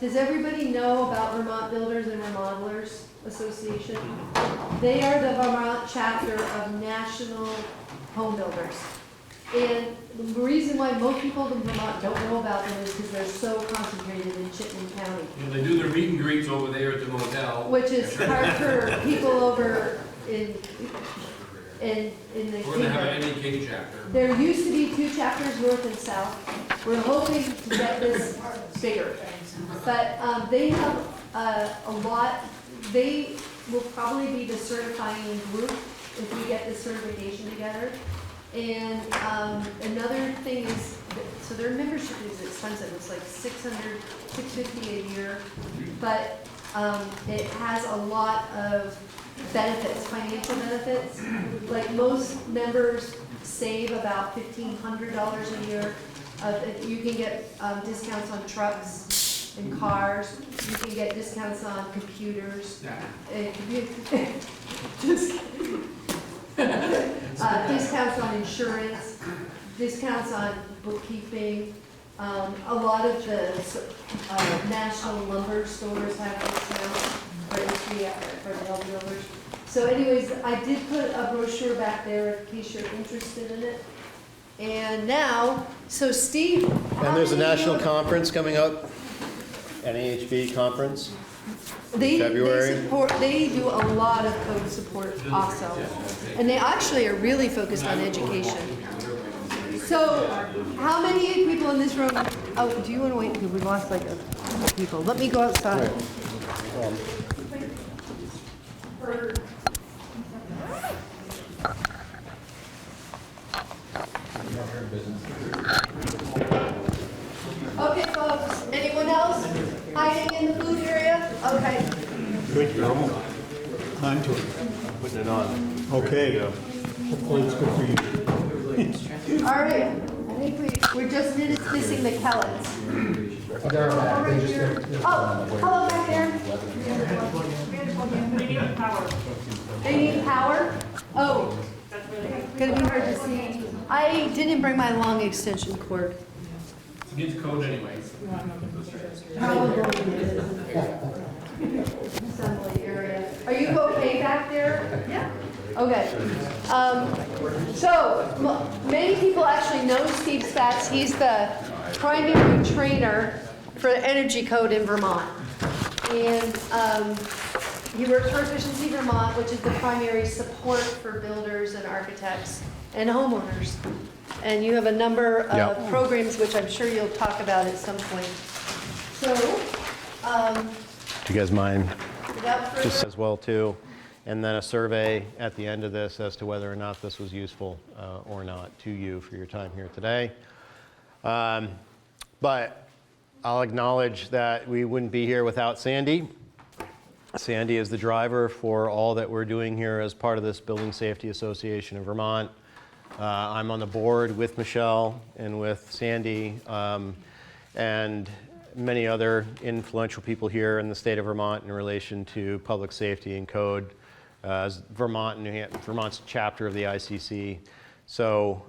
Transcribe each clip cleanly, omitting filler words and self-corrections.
does everybody know about Vermont Builders and Remodelers Association? They are the Vermont chapter of National Home Builders. And the reason why most people in Vermont don't know about them is because they're so concentrated in Chittenden County. You know, they do their meet and greets over there at the motel. Which is hard for people over in the We're going to have kingdom. an NEK chapter. There used to be 2 chapters, north and south. We're hoping to get this bigger. But they have a lot, they will probably be the certifying group if we get this certification together. And another thing is, so their membership is expensive. It's like $650 a year, but it has a lot of benefits, financial benefits. Like most members save about $1,500 a year. You can get discounts on trucks and cars. You can get discounts on computers. Discounts on insurance, discounts on bookkeeping. A lot of the national lumber stores have discounts for the home builders. So anyways, I did put a brochure back there in case you're interested in it. And now, so Steve. And there's a national conference coming up, NAHB conference. February. They do a lot of code support also. And they actually are really focused on education. So how many people in this room, oh, do you want to wait? Because we lost like a couple people. Let me go outside. Okay, folks, anyone else hiding in the food area? Okay. Good, Joe. Time to it. Putting it on. Okay. Hopefully it's good for you. All right, I think we're just missing the Kellets. Oh, hello back there. They need power. They need power? Oh, gonna be hard to see. I didn't bring my long extension cord. It's against code anyway. Probably assembly area. Are you okay back there? Yeah. Okay. So many people actually know Steve Spatz. He's the primary trainer for the energy code in Vermont. And he works for Efficiency Vermont, which is the primary support for builders and architects and homeowners. And you have a number of programs, which I'm sure you'll talk about at some point. So, Do you guys mind without further just as well too? And then a survey at the end of this as to whether or not this was useful or not to you for your time here today. But I'll acknowledge that we wouldn't be here without Sandy. Sandy is the driver for all that we're doing here as part of this Building Safety Association of Vermont. I'm on the board with Michelle and with Sandy and many other influential people here in the state of Vermont in relation to public safety and code. Vermont's chapter of the ICC. So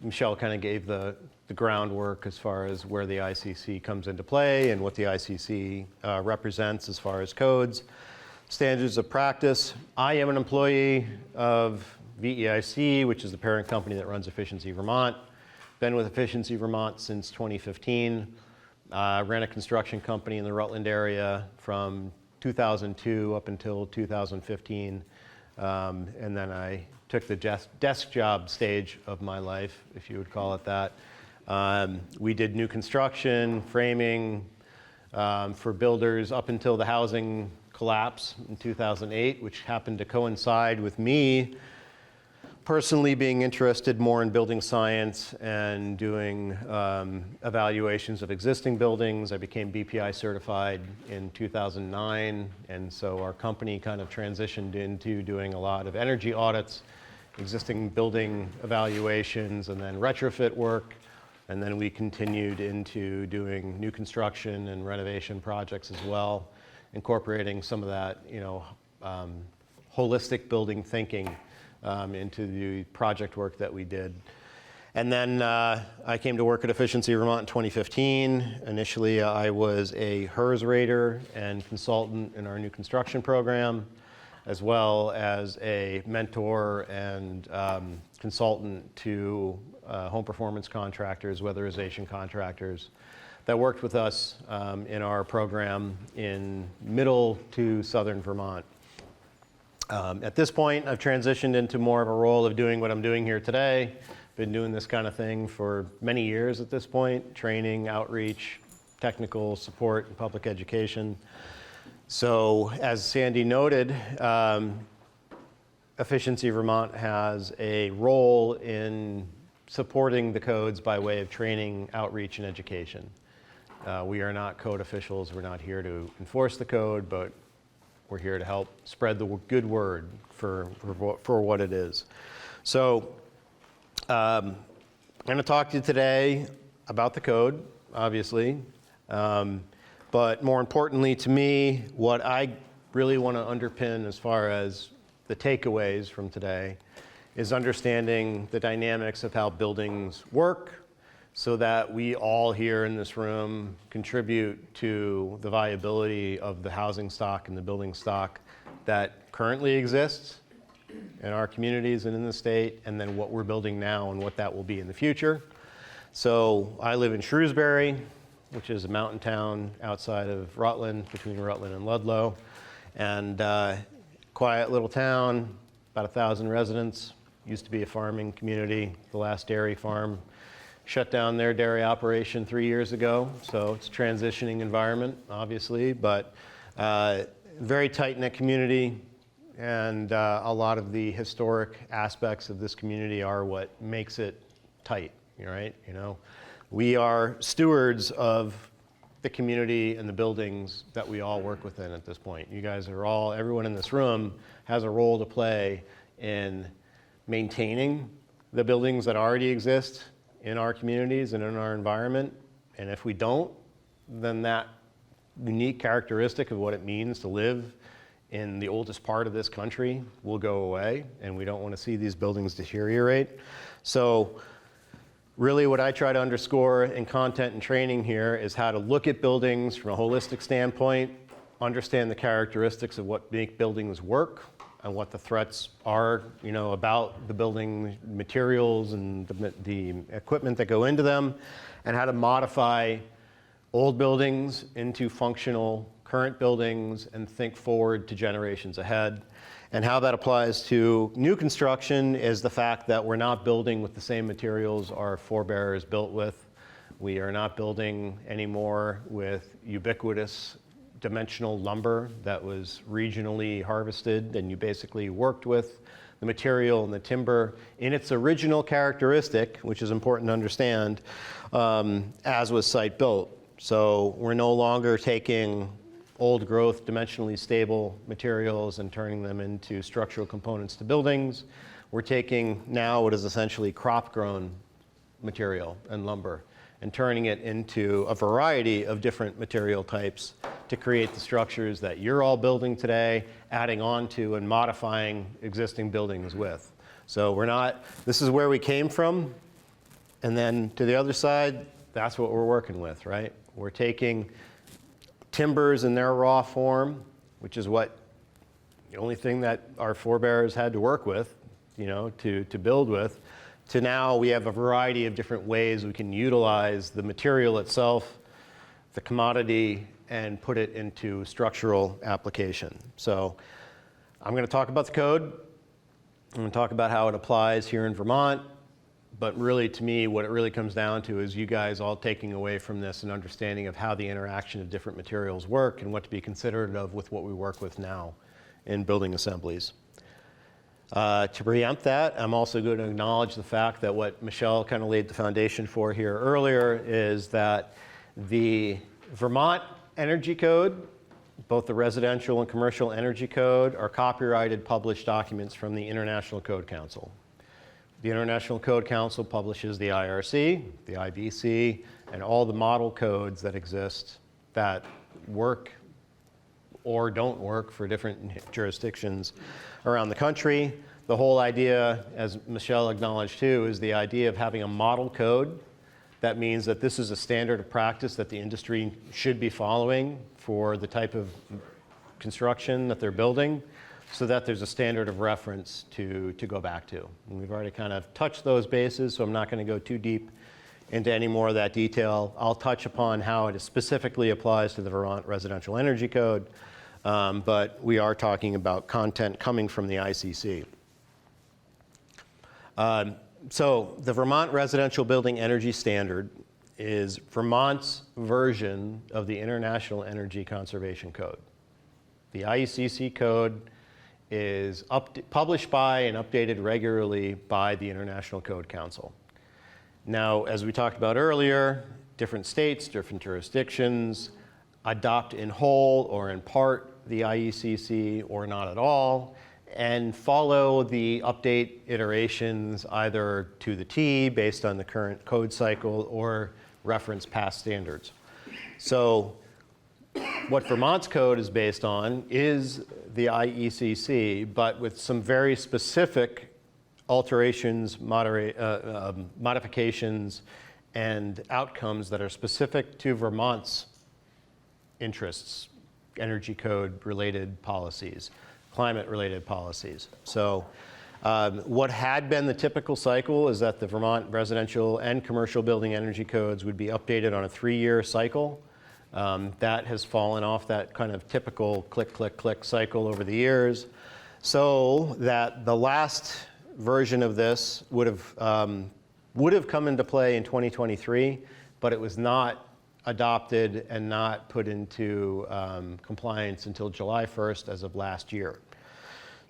Michelle kind of gave the groundwork as far as where the ICC comes into play and what the ICC represents as far as codes, standards of practice. I am an employee of VEIC, which is the parent company that runs Efficiency Vermont. Been with Efficiency Vermont since 2015. Ran a construction company in the Rutland area from 2002 up until 2015. And then I took the desk job stage of my life, if you would call it that. We did new construction, framing for builders up until the housing collapse in 2008, which happened to coincide with me personally being interested more in building science and doing evaluations of existing buildings. I became BPI certified in 2009, and so our company kind of transitioned into doing a lot of energy audits, existing building evaluations, and then retrofit work. And then we continued into doing new construction and renovation projects as well, incorporating some of that, holistic building thinking into the project work that we did. And then I came to work at Efficiency Vermont in 2015. Initially, I was a HERS rater and consultant in our new construction program, as well as a mentor and consultant to home performance contractors, weatherization contractors that worked with us in our program in middle to southern Vermont. At this point, I've transitioned into more of a role of doing what I'm doing here today. Been doing this kind of thing for many years at this point, training, outreach, technical support, and public education. So as Sandy noted, Efficiency Vermont has a role in supporting the codes by way of training, outreach, and education. We are not code officials. We're not here to enforce the code, but we're here to help spread the good word for what it is. So I'm going to talk to you today about the code, obviously. But more importantly to me, what I really want to underpin as far as the takeaways from today is understanding the dynamics of how buildings work so that we all here in this room contribute to the viability of the housing stock and the building stock that currently exists in our communities and in the state, and then what we're building now and what that will be in the future. So I live in Shrewsbury, which is a mountain town outside of Rutland, between Rutland and Ludlow, and quiet little town, about 1,000 residents. Used to be a farming community. The last dairy farm shut down their dairy operation 3 years ago, so it's a transitioning environment, obviously, but very tight-knit community, and a lot of the historic aspects of this community are what makes it tight, right? You know, we are stewards of the community and the buildings that we all work within at this point. You guys are all, everyone in this room has a role to play in maintaining the buildings that already exist in our communities and in our environment. And if we don't, then that unique characteristic of what it means to live in the oldest part of this country will go away, and we don't want to see these buildings deteriorate. So really what I try to underscore in content and training here is how to look at buildings from a holistic standpoint, understand the characteristics of what make buildings work, and what the threats are, you know, about the building materials and the equipment that go into them, and how to modify old buildings into functional current buildings and think forward to generations ahead. And how that applies to new construction is the fact that we're not building with the same materials our forebears built with. We are not building anymore with ubiquitous dimensional lumber that was regionally harvested, and you basically worked with the material and the timber in its original characteristic, which is important to understand, as was site built. So we're no longer taking old growth, dimensionally stable materials and turning them into structural components to buildings. We're taking now what is essentially crop grown material and lumber and turning it into a variety of different material types to create the structures that you're all building today, adding on to and modifying existing buildings with. So we're not, this is where we came from, and then to the other side, that's what we're working with, right? We're taking timbers in their raw form, which is what the only thing that our forebears had to work with, you know, to build with, to now we have a variety of different ways we can utilize the material itself, the commodity, and put it into structural application. So I'm going to talk about the code. I'm going to talk about how it applies here in Vermont. But really, to me, what it really comes down to is you guys all taking away from this an understanding of how the interaction of different materials work and what to be considerate of with what we work with now in building assemblies. To preempt that, I'm also going to acknowledge the fact that what Michelle kind of laid the foundation for here earlier is that the Vermont Energy Code, both the residential and commercial energy code, are copyrighted published documents from the International Code Council. The International Code Council publishes the IRC, the IBC, and all the model codes that exist that work or don't work for different jurisdictions around the country. the whole idea, as Michelle acknowledged too, is the idea of having a model code. That means that this is a standard of practice that the industry should be following for the type of construction that they're building, so that there's a standard of reference to go back to. And we've already kind of touched those bases, so I'm not going to go too deep into any more of that detail. I'll touch upon how it specifically applies to the Vermont Residential Energy Code, but we are talking about content coming from the ICC. So the Vermont Residential Building Energy Standard is Vermont's version of the International Energy Conservation Code. The ICC code is published by and updated regularly by the International Code Council. Now, as we talked about earlier, different states, different jurisdictions adopt in whole or in part the IECC or not at all, and follow the update iterations either to the T based on the current code cycle or reference past standards. So what Vermont's code is based on is the IECC, but with some very specific alterations, modifications, and outcomes that are specific to Vermont's interests, energy code related policies, climate related policies. So what had been the typical cycle is that the Vermont residential and commercial building energy codes would be updated on a 3-year cycle. That has fallen off that kind of typical click, click, click cycle over the years, so that the last version of this would have come into play in 2023, but it was not adopted and not put into compliance until July 1st as of last year.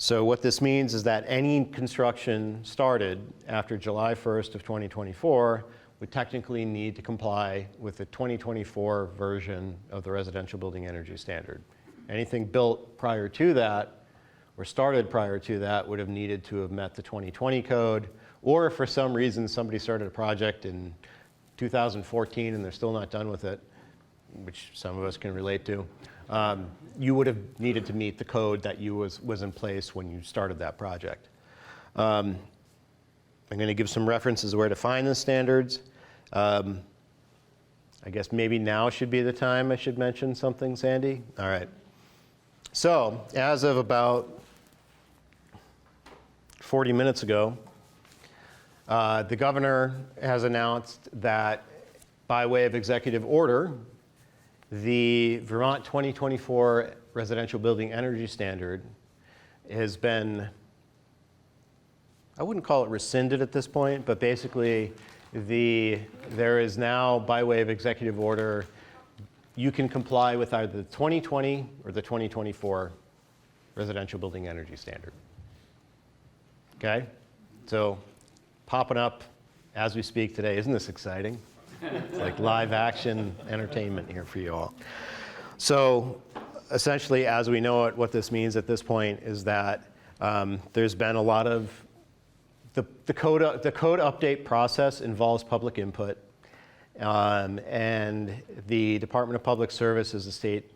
So what this means is that any construction started after July 1st of 2024 would technically need to comply with the 2024 version of the Residential Building Energy Standard. Anything built prior to that or started prior to that would have needed to have met the 2020 code, or if for some reason somebody started a project in 2014 and they're still not done with it, which some of us can relate to, you would have needed to meet the code that was in place when you started that project. I'm going to give some references where to find the standards. I guess maybe now should be the time I should mention something, Sandy? All right. So as of about 40 minutes ago, the governor has announced that by way of executive order, the Vermont 2024 Residential Building Energy Standard has been, I wouldn't call it rescinded at this point, but basically there is now, by way of executive order, you can comply with either the 2020 or the 2024 Residential Building Energy Standard. Okay? So popping up as we speak today. Isn't this exciting? It's like live action entertainment here for you all. So essentially, as we know it, what this means at this point is that there's been a lot of the code update process involves public input, and the Department of Public Service is the state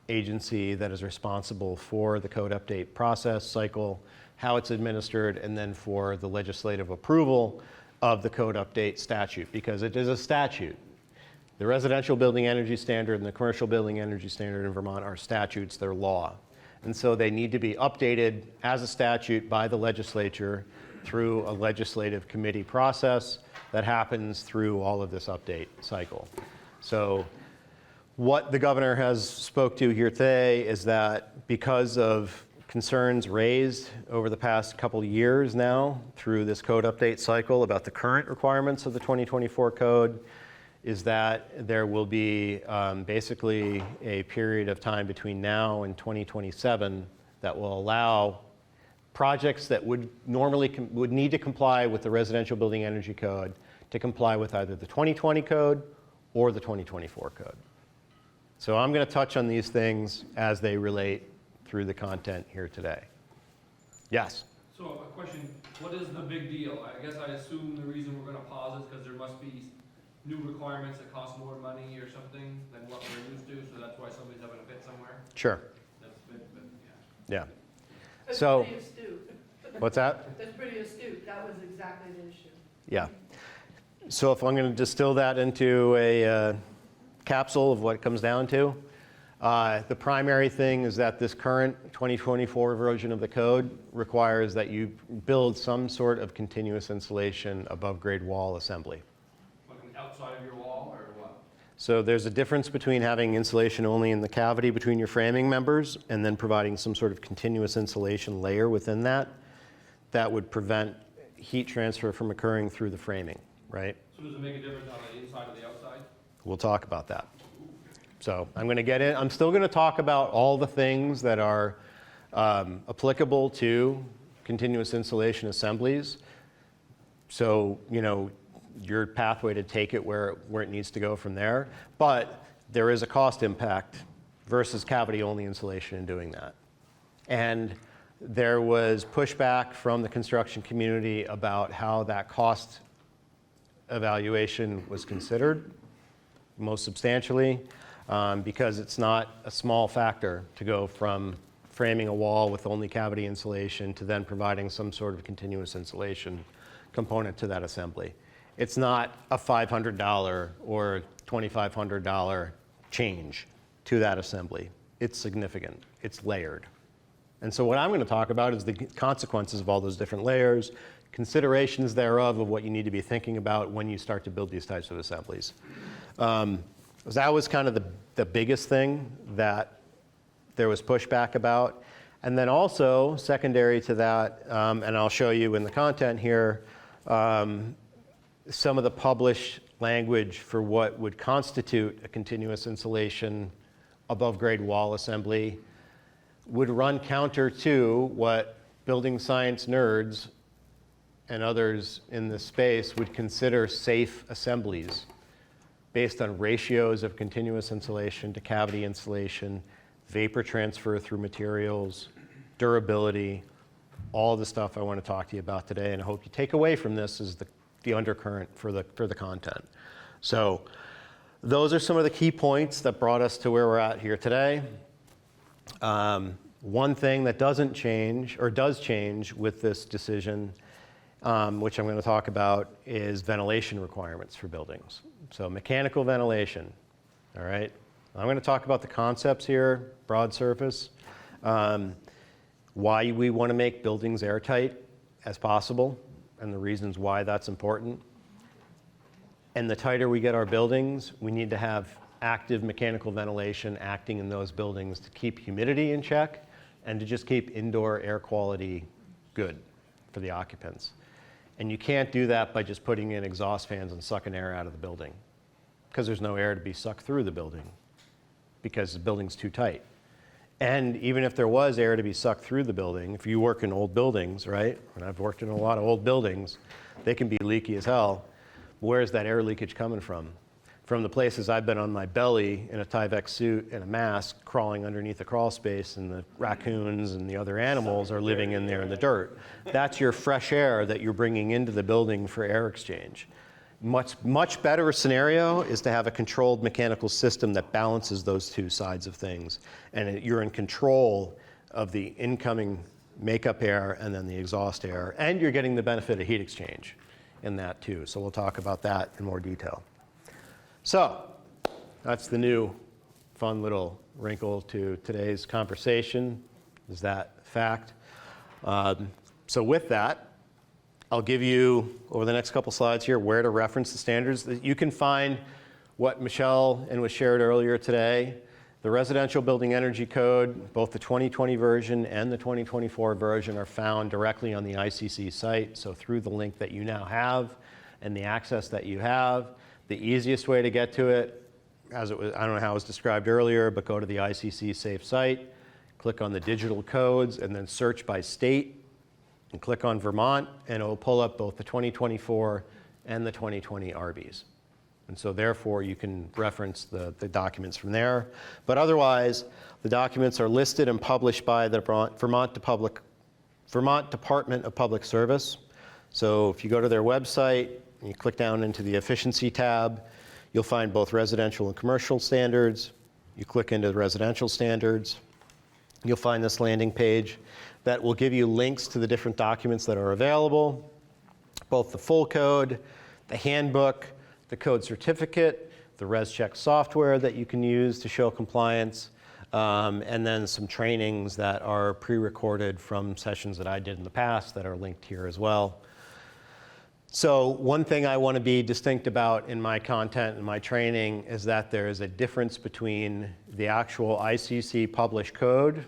agency that is responsible for the code update process cycle, how it's administered, and then for the legislative approval of the code update statute, because it is a statute. The Residential Building Energy Standard and the Commercial Building Energy Standard in Vermont are statutes, they're law. And so they need to be updated as a statute by the legislature through a legislative committee process that happens through all of this update cycle. So what the governor has spoke to here today is that because of concerns raised over the past couple of years now through this code update cycle about the current requirements of the 2024 code, is that there will be basically a period of time between now and 2027 that will allow projects that would normally would need to comply with the Residential Building Energy Code to comply with either the 2020 code or the 2024 code. So I'm going to touch on these things as they relate through the content here today. Yes? So a question, what is the big deal? I guess I assume the reason we're going to pause is because there must be new requirements that cost more money or something than what we're used to, so that's why somebody's having a fit somewhere? Sure. That's, but yeah. Yeah. So, What's that? That's pretty astute. That was exactly the issue. Yeah. So if I'm going to distill that into a capsule of what it comes down to, the primary thing is that this current 2024 version of the code requires that you build some sort of continuous insulation above grade wall assembly. Looking outside of your wall or what? So there's a difference between having insulation only in the cavity between your framing members and then providing some sort of continuous insulation layer within that would prevent heat transfer from occurring through the framing, right? So does it make a difference on the inside or the outside? We'll talk about that. So I'm going to get in. I'm still going to talk about all the things that are applicable to continuous insulation assemblies. So, you know, your pathway to take it where it needs to go from there. But there is a cost impact versus cavity-only insulation in doing that. And there was pushback from the construction community about how that cost evaluation was considered, most substantially, because it's not a small factor to go from framing a wall with only cavity insulation to then providing some sort of continuous insulation component to that assembly. It's not a $500 or $2,500 change to that assembly. It's significant. It's layered. And so what I'm going to talk about is the consequences of all those different layers, considerations thereof of what you need to be thinking about when you start to build these types of assemblies. That was kind of the biggest thing that there was pushback about. And then also, secondary to that, and I'll show you in the content here, some of the published language for what would constitute a continuous insulation above grade wall assembly would run counter to what building science nerds and others in this space would consider safe assemblies based on ratios of continuous insulation to cavity insulation, vapor transfer through materials, durability, all the stuff I want to talk to you about today, and I hope you take away from this is the undercurrent for the content. So those are some of the key points that brought us to where we're at here today. One thing that doesn't change, or does change with this decision, which I'm going to talk about, is ventilation requirements for buildings. So mechanical ventilation, all right? I'm going to talk about the concepts here, broad surface, why we want to make buildings airtight as possible, and the reasons why that's important. And the tighter we get our buildings, we need to have active mechanical ventilation acting in those buildings to keep humidity in check and to just keep indoor air quality good for the occupants. And you can't do that by just putting in exhaust fans and sucking air out of the building, because there's no air to be sucked through the building because the building's too tight. And even if there was air to be sucked through the building, if you work in old buildings, right, and I've worked in a lot of old buildings, they can be leaky as hell. Where's that air leakage coming from? From the places I've been on my belly in a Tyvek suit and a mask crawling underneath the crawl space, and the raccoons and the other animals are living in there in the dirt. That's your fresh air that you're bringing into the building for air exchange. Much better scenario is to have a controlled mechanical system that balances those two sides of things. And you're in control of the incoming makeup air and then the exhaust air. And you're getting the benefit of heat exchange in that too. So we'll talk about that in more detail. So that's the new fun little wrinkle to today's conversation, is that fact. So with that, I'll give you, over the next couple slides here, where to reference the standards. You can find what Michelle and was shared earlier today. The Residential Building Energy Code, both the 2020 version and the 2024 version, are found directly on the ICC site. So through the link that you now have and the access that you have, the easiest way to get to it, as it was, I don't know how it was described earlier, but go to the ICC safe site, click on the digital codes, and then search by state, and click on Vermont, and it will pull up both the 2024 and the 2020 RBES. And so therefore, you can reference the documents from there. But otherwise, the documents are listed and published by the Vermont Department of Public Service. So if you go to their website, and you click down into the efficiency tab, you'll find both residential and commercial standards. You click into the residential standards, you'll find this landing page that will give you links to the different documents that are available, both the full code, the handbook, the code certificate, the ResCheck software that you can use to show compliance, and then some trainings that are pre-recorded from sessions that I did in the past that are linked here as well. So one thing I want to be distinct about in my content and my training is that there is a difference between the actual ICC published code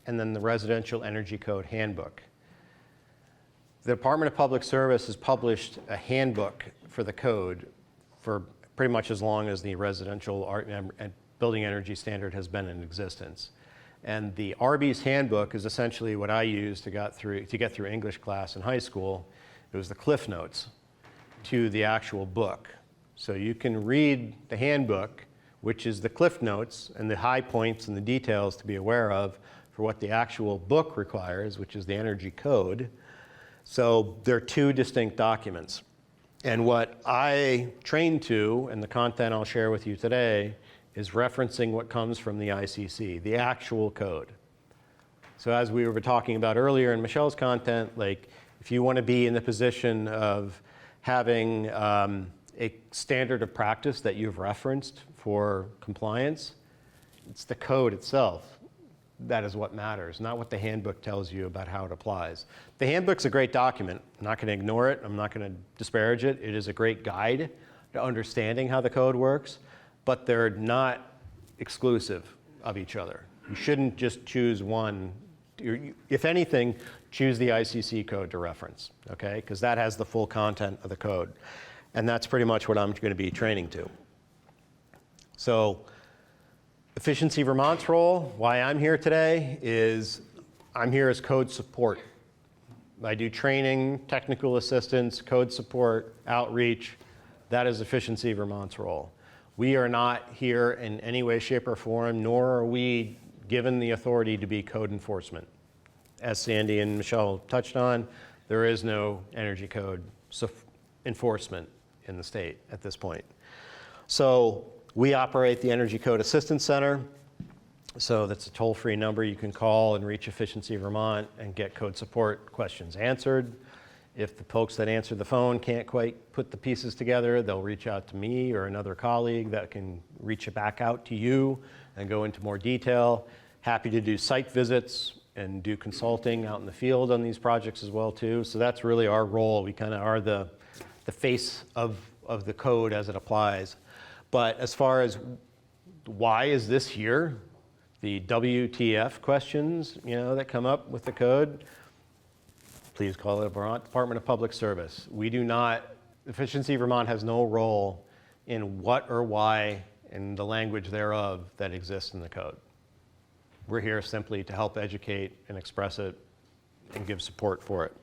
and then the Residential Energy Code handbook. The Department of Public Service has published a handbook for the code for pretty much as long as the residential and building energy standard has been in existence. And the RBES handbook is essentially what I used to get through English class in high school. It was the Cliff Notes to the actual book. So you can read the handbook, which is the Cliff Notes and the high points and the details to be aware of for what the actual book requires, which is the Energy Code. So they're two distinct documents. And what I trained to, and the content I'll share with you today, is referencing what comes from the ICC, the actual code. So as we were talking about earlier in Michelle's content, like if you want to be in the position of having a standard of practice that you've referenced for compliance, it's the code itself. That is what matters, not what the handbook tells you about how it applies. The handbook's a great document. I'm not going to ignore it. I'm not going to disparage it. It is a great guide to understanding how the code works, but they're not exclusive of each other. You shouldn't just choose one. If anything, choose the ICC code to reference, okay? Because that has the full content of the code. And that's pretty much what I'm going to be training to. So Efficiency Vermont's role, why I'm here today, is I'm here as code support. I do training, technical assistance, code support, outreach. That is Efficiency Vermont's role. We are not here in any way, shape, or form, nor are we given the authority to be code enforcement. As Sandy and Michelle touched on, there is no energy code enforcement in the state at this point. So we operate the Energy Code Assistance Center. So that's a toll-free number you can call and reach Efficiency Vermont and get code support questions answered. If the folks that answer the phone can't quite put the pieces together, they'll reach out to me or another colleague that can reach it back out to you and go into more detail. Happy to do site visits and do consulting out in the field on these projects as well too. So that's really our role. We kind of are the face of the code as it applies. But as far as why is this here, the WTF questions, that come up with the code, please call the Vermont Department of Public Service. We do not, Efficiency Vermont has no role in what or why and the language thereof that exists in the code. We're here simply to help educate and express it and give support for it.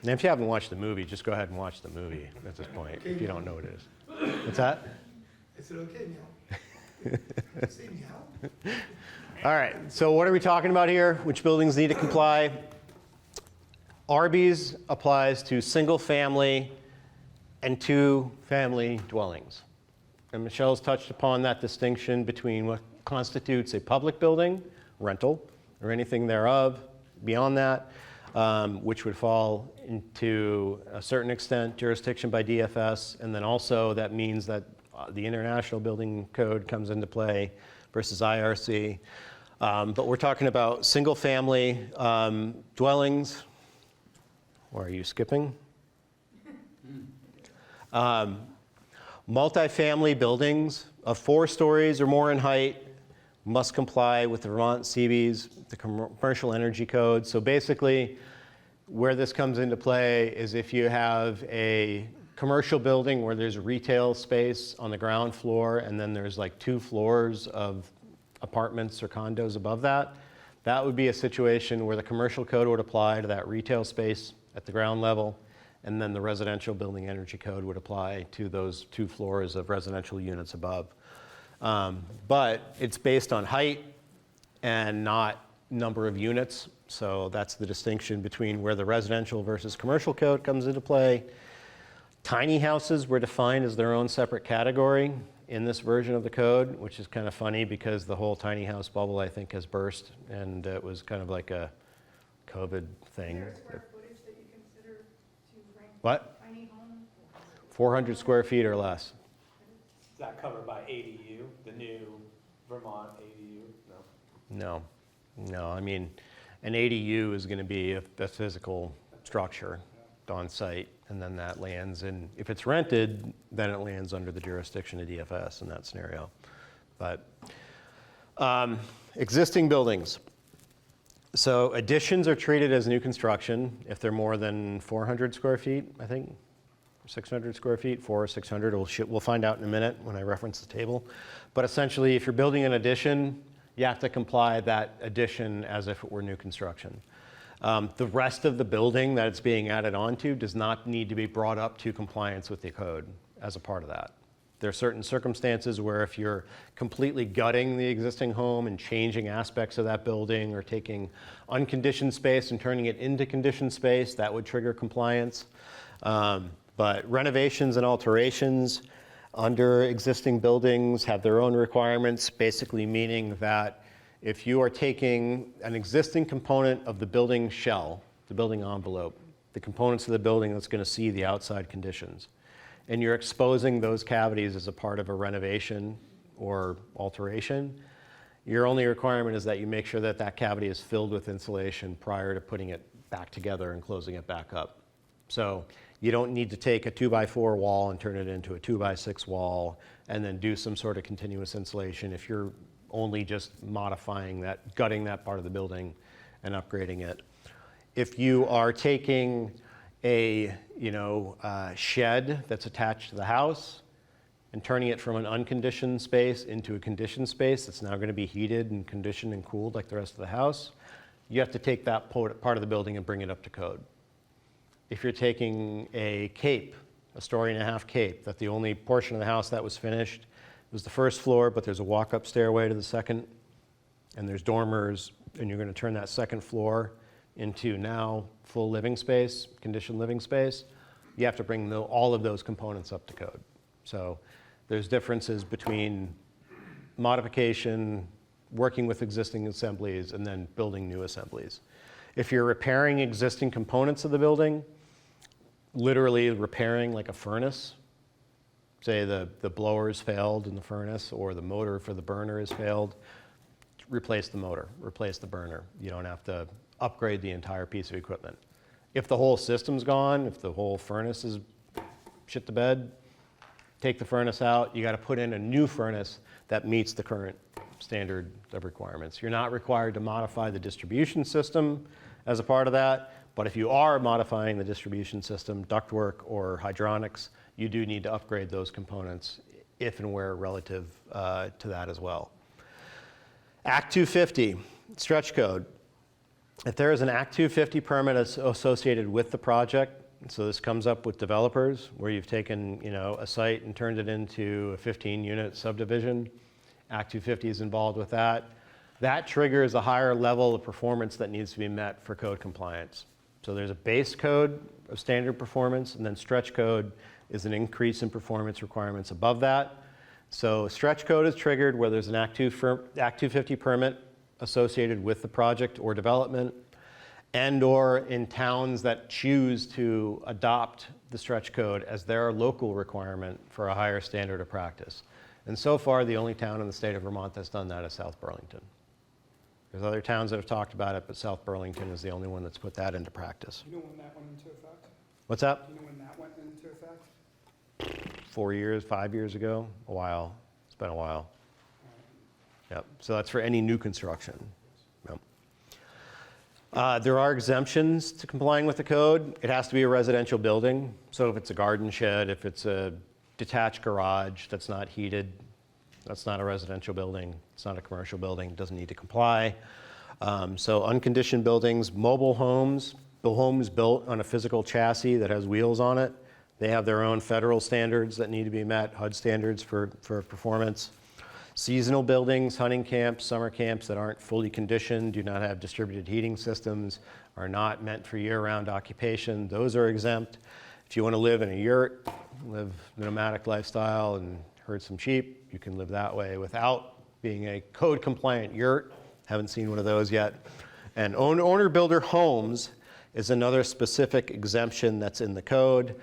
And if you haven't watched the movie, just go ahead and watch the movie at this point, okay, if you don't know what it is. What's that? Is it okay, Neil? Say Neil. All right, so what are we talking about here? Which buildings need to comply? RBES applies to single family and two family dwellings. And Michelle's touched upon that distinction between what constitutes a public building, rental, or anything thereof beyond that, which would fall into a certain extent jurisdiction by DFS, and then also that means that the International Building Code comes into play versus IRC. But we're talking about single-family dwellings. Or are you skipping? Multifamily buildings of 4 stories or more in height must comply with the Vermont CB's, the Commercial Energy Code. So basically, where this comes into play is if you have a commercial building where there's retail space on the ground floor and then there's like 2 floors of apartments or condos above that, that would be a situation where the commercial code would apply to that retail space at the ground level, and then the residential building energy code would apply to those 2 floors of residential units above. But it's based on height and not number of units, so that's the distinction between where the residential versus commercial code comes into play. Tiny houses were defined as their own separate category in this version of the code, which is kind of funny because the whole tiny house bubble, I think, has burst, and it was kind of like a COVID thing. Is there a square footage that you consider to rank What? tiny home? 400 square feet or less. Is that covered by ADU, the new Vermont ADU? No. No, I mean, an ADU is going to be a physical structure on site, and then that lands in, if it's rented, then it lands under the jurisdiction of DFS in that scenario. But existing buildings. So additions are treated as new construction if they're more than 400 square feet, I think, 600 square feet, 400 or 600. We'll find out in a minute when I reference the table. But essentially, if you're building an addition, you have to comply that addition as if it were new construction. The rest of the building that it's being added onto does not need to be brought up to compliance with the code as a part of that. There are certain circumstances where if you're completely gutting the existing home and changing aspects of that building or taking unconditioned space and turning it into conditioned space, that would trigger compliance. But renovations and alterations under existing buildings have their own requirements, basically meaning that if you are taking an existing component of the building shell, the building envelope, the components of the building that's going to see the outside conditions, and you're exposing those cavities as a part of a renovation or alteration, your only requirement is that you make sure that that cavity is filled with insulation prior to putting it back together and closing it back up. So you don't need to take a 2x4 wall and turn it into a 2x6 wall and then do some sort of continuous insulation if you're only just modifying that, gutting that part of the building and upgrading it. If you are taking a shed that's attached to the house and turning it from an unconditioned space into a conditioned space that's now going to be heated and conditioned and cooled like the rest of the house, you have to take that part of the building and bring it up to code. If you're taking a cape, a 1.5-story cape, that the only portion of the house that was finished was the first floor, but there's a walk-up stairway to the second, and there's dormers, and you're going to turn that second floor into now full living space, conditioned living space, you have to bring all of those components up to code. So there's differences between modification, working with existing assemblies, and then building new assemblies. If you're repairing existing components of the building, literally repairing like a furnace, say the blower's failed in the furnace or the motor for the burner has failed, replace the motor, replace the burner. You don't have to upgrade the entire piece of equipment. If the whole system's gone, if the whole furnace is shit to bed, take the furnace out. You got to put in a new furnace that meets the current standard of requirements. You're not required to modify the distribution system as a part of that, but if you are modifying the distribution system, ductwork or hydronics, you do need to upgrade those components if and where relative to that as well. Act 250, stretch code. If there is an Act 250 permit associated with the project, so this comes up with developers where you've taken a site and turned it into a 15-unit subdivision, Act 250 is involved with that. That triggers a higher level of performance that needs to be met for code compliance. So there's a base code of standard performance, and then stretch code is an increase in performance requirements above that. So stretch code is triggered where there's an Act 250 permit associated with the project or development, and or in towns that choose to adopt the stretch code as their local requirement for a higher standard of practice. And so far, the only town in the state of Vermont that's done that is South Burlington. There's other towns that have talked about it, but South Burlington is the only one that's put that into practice. Do you know when that went into effect? What's that? Do you know when that went into effect? 4 years, 5 years ago? A while. It's been a while. Yep. So that's for any new construction. Yep. There are exemptions to complying with the code. It has to be a residential building. So if it's a garden shed, if it's a detached garage that's not heated, that's not a residential building. It's not a commercial building. It doesn't need to comply. So unconditioned buildings, mobile homes, the homes built on a physical chassis that has wheels on it, they have their own federal standards that need to be met, HUD standards for performance. Seasonal buildings, hunting camps, summer camps that aren't fully conditioned, do not have distributed heating systems, are not meant for year-round occupation, those are exempt. If you want to live in a yurt, live a nomadic lifestyle and herd some sheep, you can live that way without being a code compliant yurt. Haven't seen one of those yet. And owner builder homes is another specific exemption that's in the code.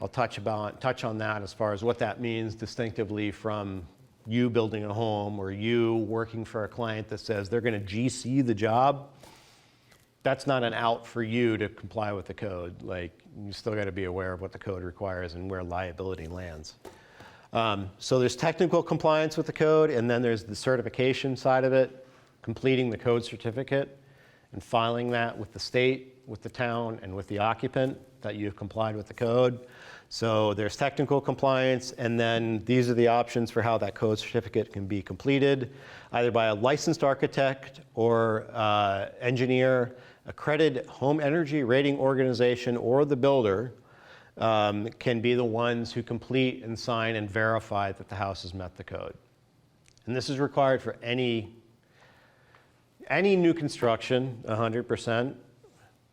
I'll touch on that as far as what that means distinctively from you building a home or you working for a client that says they're going to GC the job. That's not an out for you to comply with the code. Like, you still got to be aware of what the code requires and where liability lands. So there's technical compliance with the code, and then there's the certification side of it, completing the code certificate and filing that with the state, with the town, and with the occupant that you've complied with the code. So there's technical compliance, and then these are the options for how that code certificate can be completed, either by a licensed architect or engineer, accredited home energy rating organization, or the builder can be the ones who complete and sign and verify that the house has met the code. And this is required for any new construction, 100%.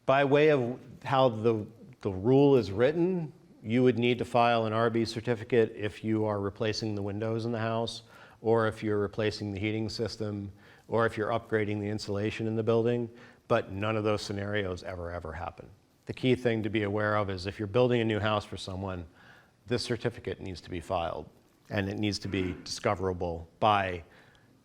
By way of how the rule is written, you would need to file an RBES certificate if you are replacing the windows in the house, or if you're replacing the heating system, or if you're upgrading the insulation in the building, but none of those scenarios ever happen. The key thing to be aware of is if you're building a new house for someone, this certificate needs to be filed, and it needs to be discoverable by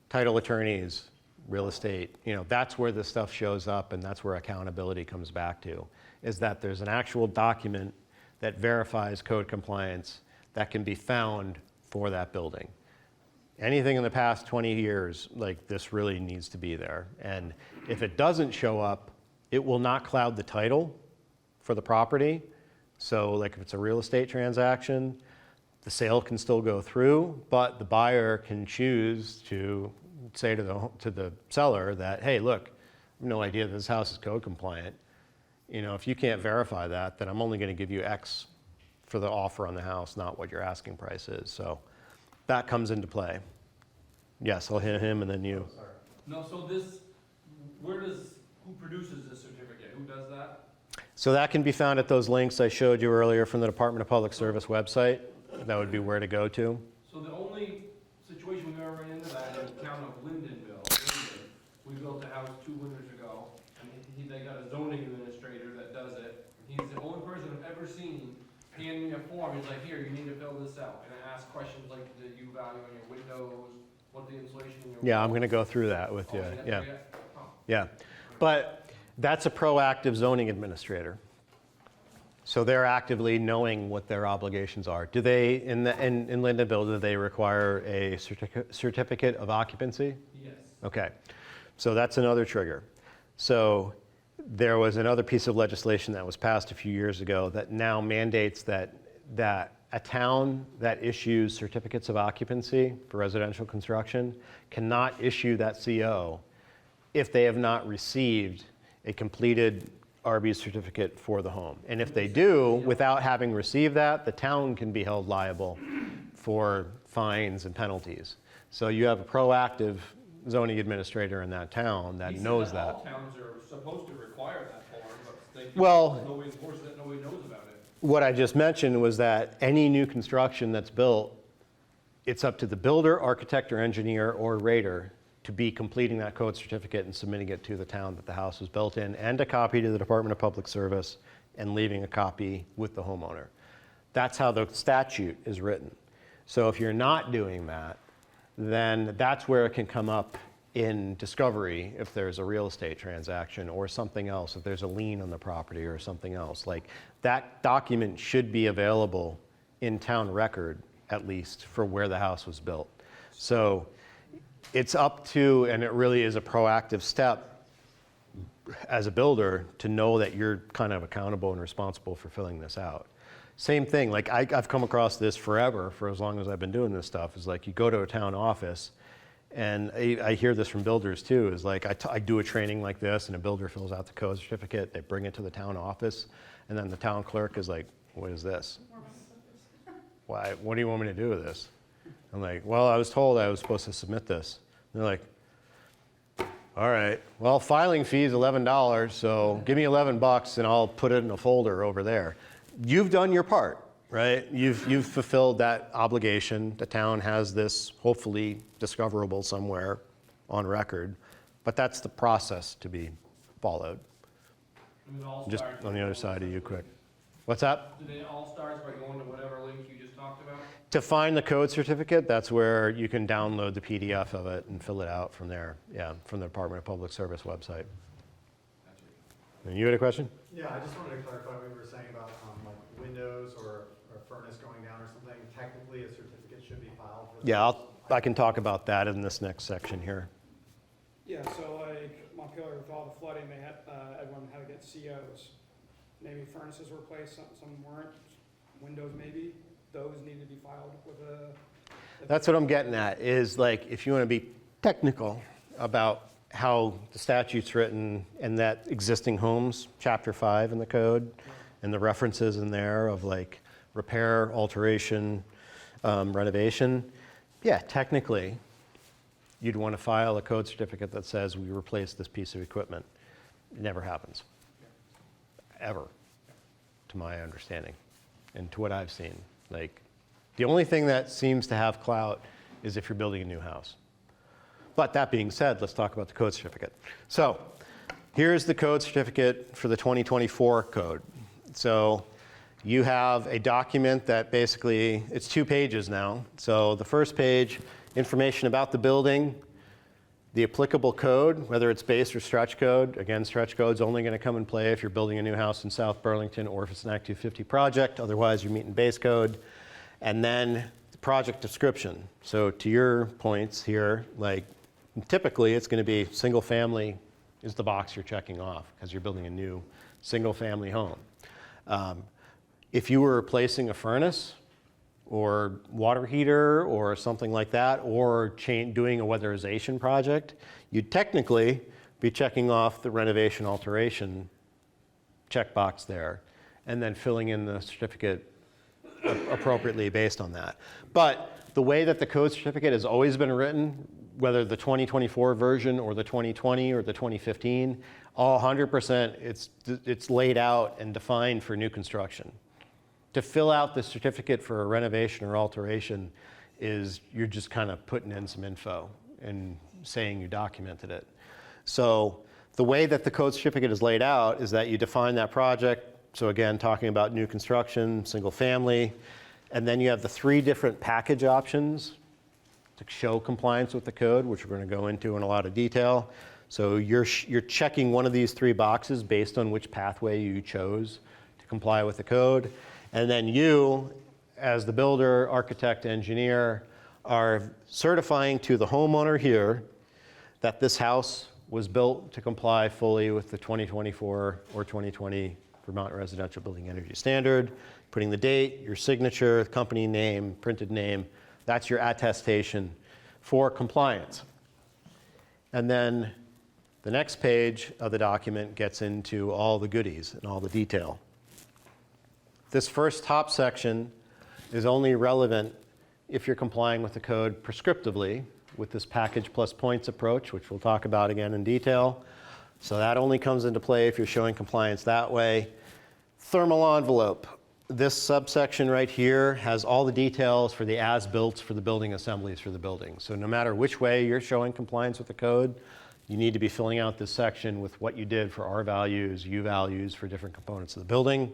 title attorneys, real estate. You know, that's where this stuff shows up, and that's where accountability comes back to, is that there's an actual document that verifies code compliance that can be found for that building. Anything in the past 20 years, like, this really needs to be there. And if it doesn't show up, it will not cloud the title for the property. So, like, if it's a real estate transaction, the sale can still go through, but the buyer can choose to say to the seller that, hey, look, I have no idea this house is code compliant. You know, if you can't verify that, then I'm only going to give you X for the offer on the house, not what your asking price is. So that comes into play. Yes, I'll hit him and then you. No, so who produces this certificate? Who does that? So that can be found at those links I showed you earlier from the Department of Public Service website. That would be where to go to. So the only situation we ever ran into that in the town of Lyndonville, we built a house 2 winters ago, and they got a zoning administrator that does it. He's the only person I've ever seen hand me a form. He's like, here, you need to fill this out. And I ask questions like the U value on your windows, what the insulation in your Yeah, I'm walls. going to go through that with you. Oh, Yeah. Oh. Yeah. But that's a proactive zoning administrator. So they're actively knowing what their obligations are. Do they, in Lyndonville, do they require a certificate of occupancy? Yes. Okay. So that's another trigger. So there was another piece of legislation that was passed a few years ago that now mandates that a town that issues certificates of occupancy for residential construction cannot issue that CO if they have not received a completed RBES certificate for the home. And if they do, without having received that, the town can be held liable for fines and penalties. So you have a proactive zoning administrator in that town that knows that. All towns are supposed to require that form, but they Well, nobody enforces it, nobody knows about it. What I just mentioned was that any new construction that's built, it's up to the builder, architect, or engineer, or rater to be completing that code certificate and submitting it to the town that the house was built in, and a copy to the Department of Public Service, and leaving a copy with the homeowner. That's how the statute is written. So if you're not doing that, then that's where it can come up in discovery if there's a real estate transaction or something else, if there's a lien on the property or something else. Like, that document should be available in town record, at least, for where the house was built. So it's up to, and it really is a proactive step as a builder to know that you're kind of accountable and responsible for filling this out. Same thing, like I've come across this forever, for as long as I've been doing this stuff, is like you go to a town office, and I hear this from builders too, is like I do a training like this, and a builder fills out the code certificate, they bring it to the town office, and then the town clerk is like, what is this? Why, what do you want me to do with this? I'm like, well, I was told I was supposed to submit this. And they're like, all right, well, filing fee is $11, so give me $11 and I'll put it in a folder over there. you've done your part, right? You've fulfilled that obligation. The town has this hopefully discoverable somewhere on record, but that's the process to be followed. And it all Just starts on the by other going side to of you the quick. link. What's that? It all starts by going to whatever link you just talked about? To find the code certificate, that's where you can download the PDF of it and fill it out from there. Yeah, from the Department of Public Service website. Gotcha. And you had a question? Yeah, I just wanted to clarify what you were saying about like windows or a furnace going down or something. Technically, a certificate should be filed for Yeah, those. I can talk about that in this next section here. Yeah, so like Montpelier with all the flooding, they had, everyone had to get COs. Maybe furnaces were replaced, some weren't, windows maybe, those need to be filed with a. That's what I'm getting at, is like, if you want to be technical about how the statute's written and that existing homes, chapter 5 in the code, and the references in there of like repair, alteration, renovation, yeah, technically, you'd want to file a code certificate that says we replaced this piece of equipment. It never happens, ever, to my understanding, and to what I've seen. Like, the only thing that seems to have clout is if you're building a new house. But that being said, let's talk about the code certificate. So here's the code certificate for the 2024 code. So you have a document that basically, it's 2 pages now. So the first page, information about the building, the applicable code, whether it's base or stretch code. Again, stretch code's only going to come in play if you're building a new house in South Burlington or if it's an Act 250 project. Otherwise, you're meeting base code. And then the project description. So to your points here, like typically it's going to be single family is the box you're checking off because you're building a new single family home. If you were replacing a furnace or water heater or something like that, or doing a weatherization project, you'd technically be checking off the renovation alteration checkbox there and then filling in the certificate appropriately based on that. But the way that the code certificate has always been written, whether the 2024 version or the 2020 or the 2015, all 100%, it's laid out and defined for new construction. To fill out the certificate for a renovation or alteration is you're just kind of putting in some info and saying you documented it. So the way that the code certificate is laid out is that you define that project. So again, talking about new construction, single family, and then you have the 3 different package options to show compliance with the code, which we're going to go into in a lot of detail. So you're checking one of these 3 boxes based on which pathway you chose to comply with the code. And then you, as the builder, architect, engineer, are certifying to the homeowner here that this house was built to comply fully with the 2024 or 2020 Vermont Residential Building Energy Standard, putting the date, your signature, company name, printed name. That's your attestation for compliance. And then the next page of the document gets into all the goodies and all the detail. This first top section is only relevant if you're complying with the code prescriptively with this package plus points approach, which we'll talk about again in detail. So that only comes into play if you're showing compliance that way. Thermal envelope. This subsection right here has all the details for the as-built for the building assemblies for the building. So no matter which way you're showing compliance with the code, you need to be filling out this section with what you did for R values, U values for different components of the building.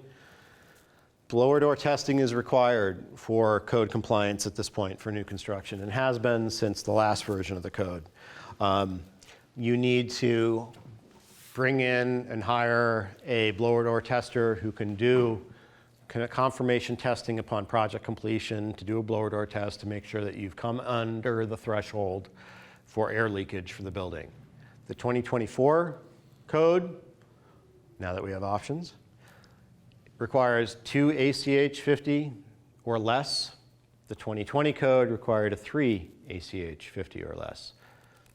Blower door testing is required for code compliance at this point for new construction and has been since the last version of the code. You need to bring in and hire a blower door tester who can do confirmation testing upon project completion to do a blower door test to make sure that you've come under the threshold for air leakage for the building. The 2024 code, now that we have options, requires 2 ACH 50 or less. The 2020 code required a 3 ACH 50 or less.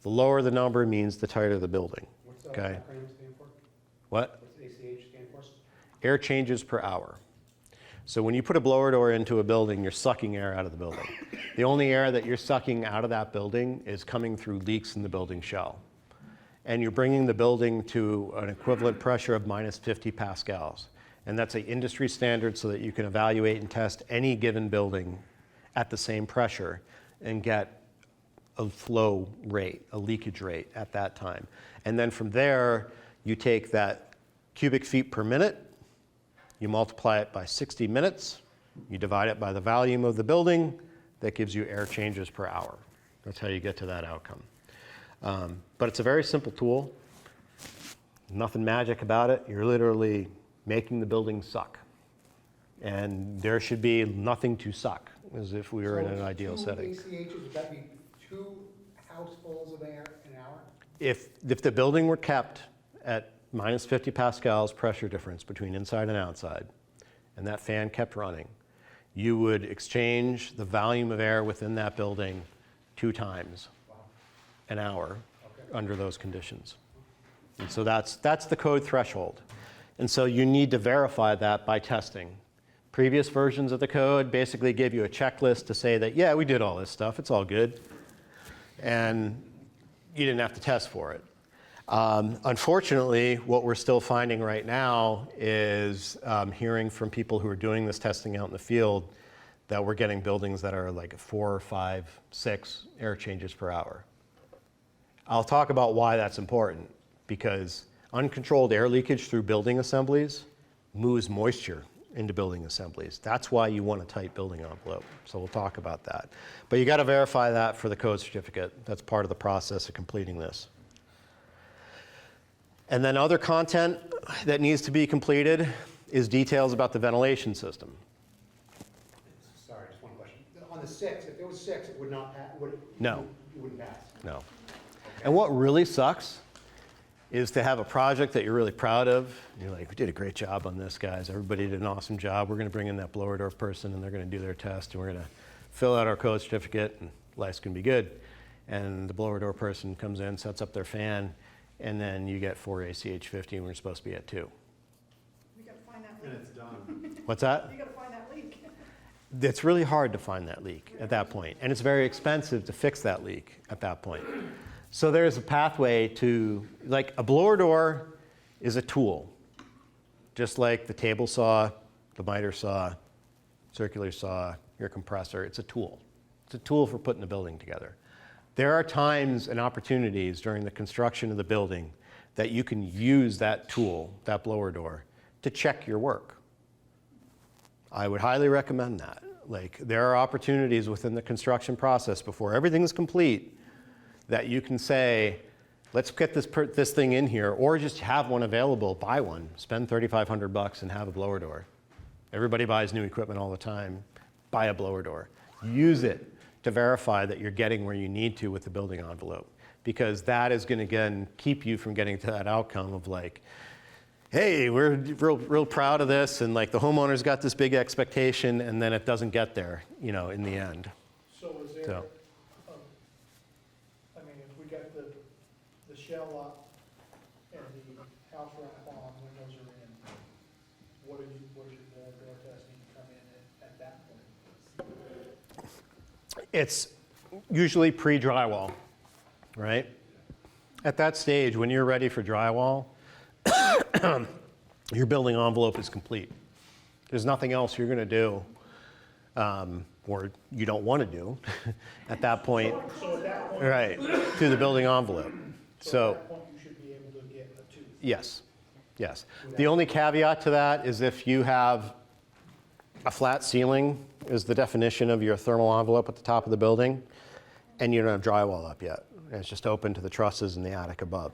The lower the number means the tighter the building. What's the Okay. acronym stand for? What? What's ACH stand for? Air changes per hour. So when you put a blower door into a building, you're sucking air out of the building. The only air that you're sucking out of that building is coming through leaks in the building shell. And you're bringing the building to an equivalent pressure of minus 50 pascals. And that's an industry standard so that you can evaluate and test any given building at the same pressure and get a flow rate, a leakage rate at that time. And then from there, you take that cubic feet per minute, you multiply it by 60 minutes, you divide it by the volume of the building, that gives you air changes per hour. That's how you get to that outcome. But it's a very simple tool. Nothing magic about it. You're literally making the building suck. And there should be nothing to suck, as if we were in an ideal setting. Two ACHs, would that be 2 housefuls of air an hour? If the building were kept at minus 50 pascals pressure difference between inside and outside, and that fan kept running, you would exchange the volume of air within that building 2 times an hour under those conditions. And so that's the code threshold. And so you need to verify that by testing. Previous versions of the code basically give you a checklist to say that, yeah, we did all this stuff, it's all good. And you didn't have to test for it. Unfortunately, what we're still finding right now is hearing from people who are doing this testing out in the field that we're getting buildings that are like 4, 5, 6 air changes per hour. I'll talk about why that's important, because uncontrolled air leakage through building assemblies moves moisture into building assemblies. That's why you want a tight building envelope. So we'll talk about that. But you got to verify that for the code certificate. That's part of the process of completing this. And then other content that needs to be completed is details about the ventilation system. Sorry, just one question. On the 6, if there was 6, it would not pass? No. It wouldn't pass? No. And what really sucks is to have a project that you're really proud of. You're like, we did a great job on this, guys. Everybody did an awesome job. We're going to bring in that blower door person, and they're going to do their test, and we're going to fill out our code certificate, and life's going to be good. And the blower door person comes in, sets up their fan, and then you get 4 ACH 50, and we're supposed to be at 2. You gotta find that And leak. it's done. What's that? You gotta find that leak. It's really hard to find that leak at that point, and it's very expensive to fix that leak at that point. So there's a pathway to, like, a blower door is a tool, just like the table saw, the miter saw, circular saw, your compressor. It's a tool. It's a tool for putting the building together. There are times and opportunities during the construction of the building that you can use that tool, that blower door, to check your work. I would highly recommend that. Like, there are opportunities within the construction process before everything's complete that you can say, let's get this thing in here, or just have one available, buy one, spend $3,500 and have a blower door. Everybody buys new equipment all the time. Buy a blower door. Use it to verify that you're getting where you need to with the building envelope, because that is going to, again, keep you from getting to that outcome of like, hey, we're real proud of this, and like the homeowner's got this big expectation, and then it doesn't get there, you know, in the end. So is there, So. I mean, if we got the shell up and the house wrap on, windows are in, what does your door test need to come in at that point? It's usually pre-drywall, right? At that stage, when you're ready for drywall, your building envelope is complete. There's nothing else you're going to do, or you don't want to do at that point, So at that point, right, to the building envelope. so at that point, you should be able to get a 2. Yes, yes. The only caveat to that is if you have a flat ceiling is the definition of your thermal envelope at the top of the building, and you don't have drywall up yet. And it's just open to the trusses in the attic above.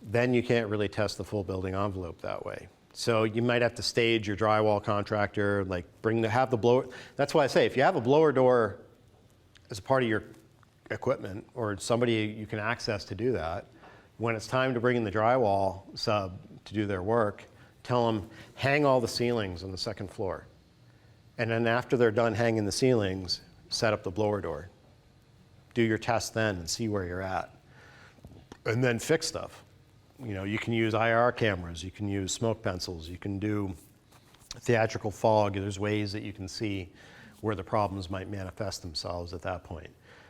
Then you can't really test the full building envelope that way. So you might have to stage your drywall contractor, like have the blower. That's why I say if you have a blower door as a part of your equipment, or somebody you can access to do that, when it's time to bring in the drywall sub to do their work, tell them, hang all the ceilings on the second floor. And then after they're done hanging the ceilings, set up the blower door. Do your test then and see where you're at. And then fix stuff. You know, you can use IR cameras, you can use smoke pencils, you can do theatrical fog. There's ways that you can see where the problems might manifest themselves at that point.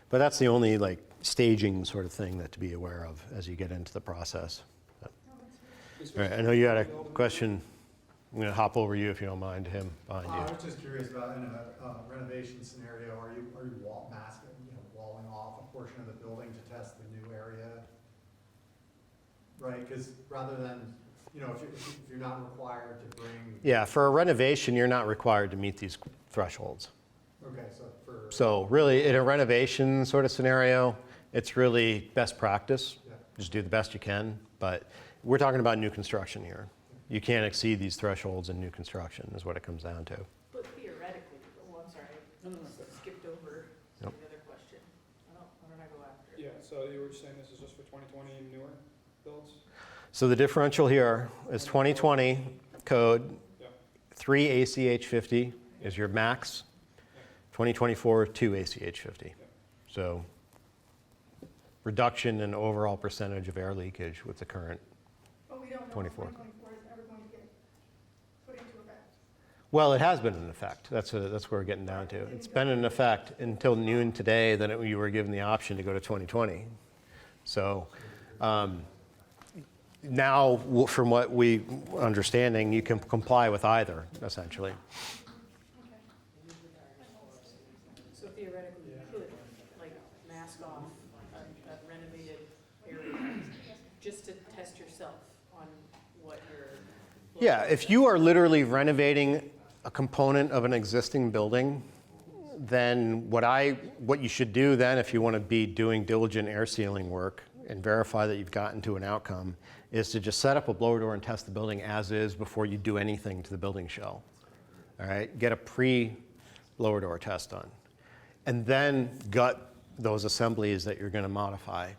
But that's the only like staging sort of thing that to be aware of as you get into the process. All right, I know you had a question. I'm going to hop over you if you don't mind, him behind I you. was just curious about in a renovation scenario, are you walling off a portion of the building to test the new area? Right, because rather than, if you're not required to bring. Yeah, for a renovation, you're not required to meet these thresholds. Okay, so for. So really, in a renovation sort of scenario, it's really best practice. Yeah. Just do the best you can, but we're talking about new construction here. You can't exceed these thresholds in new construction is what it comes down to. But theoretically, I'm sorry, skipped over the Nope. other question. Why don't I go after? Yeah, so you were just saying this is just for 2020 newer builds? So the differential here is 2020 code, Yeah. 3 ACH 50 is your max, 2024 2 ACH 50. So reduction in overall percentage of air leakage with the current. But we don't know if 24. 2024 is ever going to get put into effect. Well, it has been in effect. That's where we're getting down to. It's been in effect until noon today, then you were given the option to go to 2020. So now, from what we understanding, you can comply with either, essentially. So theoretically, you could, like, mask off a renovated area just to test yourself on what you're. Yeah, if you are literally renovating a component of an existing building, then what you should do then, if you want to be doing diligent air sealing work and verify that you've gotten to an outcome, is to just set up a blower door and test the building as is before you do anything to the building shell. All right, get a pre-blower door test done. And then gut those assemblies that you're going to modify.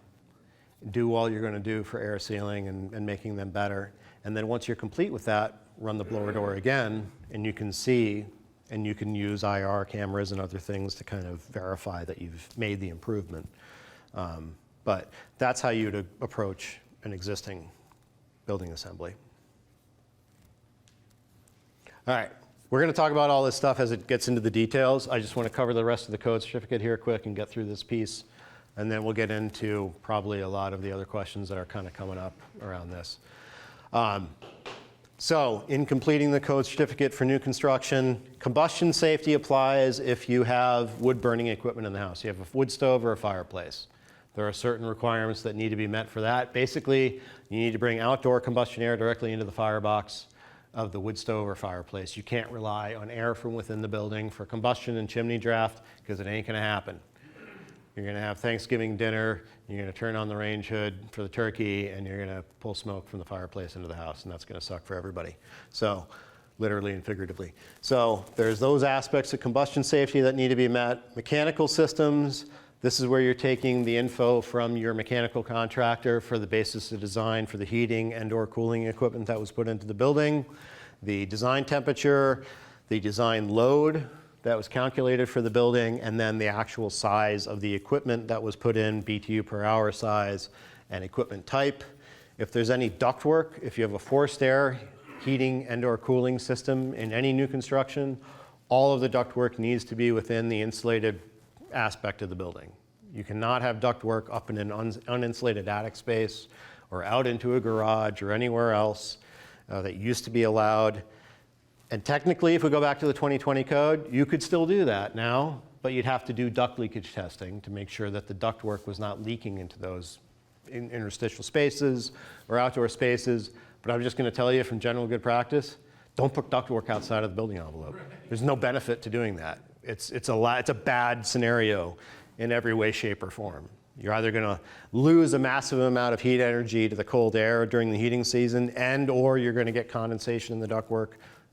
Do all you're going to do for air sealing and making them better. And then once you're complete with that, run the blower door again, and you can see, and you can use IR cameras and other things to kind of verify that you've made the improvement. But that's how you'd approach an existing building assembly. All right, we're going to talk about all this stuff as it gets into the details. I just want to cover the rest of the code certificate here quick and get through this piece. And then we'll get into probably a lot of the other questions that are kind of coming up around this. So in completing the code certificate for new construction, combustion safety applies if you have wood burning equipment in the house. You have a wood stove or a fireplace. There are certain requirements that need to be met for that. Basically, you need to bring outdoor combustion air directly into the firebox of the wood stove or fireplace. You can't rely on air from within the building for combustion and chimney draft because it ain't going to happen. You're going to have Thanksgiving dinner, you're going to turn on the range hood for the turkey, and you're going to pull smoke from the fireplace into the house, and that's going to suck for everybody. So, literally and figuratively. So, there's those aspects of combustion safety that need to be met. Mechanical systems, this is where you're taking the info from your mechanical contractor for the basis of design for the heating and/or cooling equipment that was put into the building, the design temperature, the design load that was calculated for the building, and then the actual size of the equipment that was put in, BTU per hour size, and equipment type. If there's any ductwork, if you have a forced air heating and/or cooling system in any new construction, all of the ductwork needs to be within the insulated aspect of the building. You cannot have ductwork up in an uninsulated attic space or out into a garage or anywhere else that used to be allowed. And technically, if we go back to the 2020 code, you could still do that now, but you'd have to do duct leakage testing to make sure that the ductwork was not leaking into those interstitial spaces or outdoor spaces. But I'm just going to tell you from general good practice, don't put ductwork outside of the building envelope. There's no benefit to doing that. It's a bad scenario in every way, shape, or form. You're either going to lose a massive amount of heat energy to the cold air during the heating season, or you're going to get condensation in the ductwork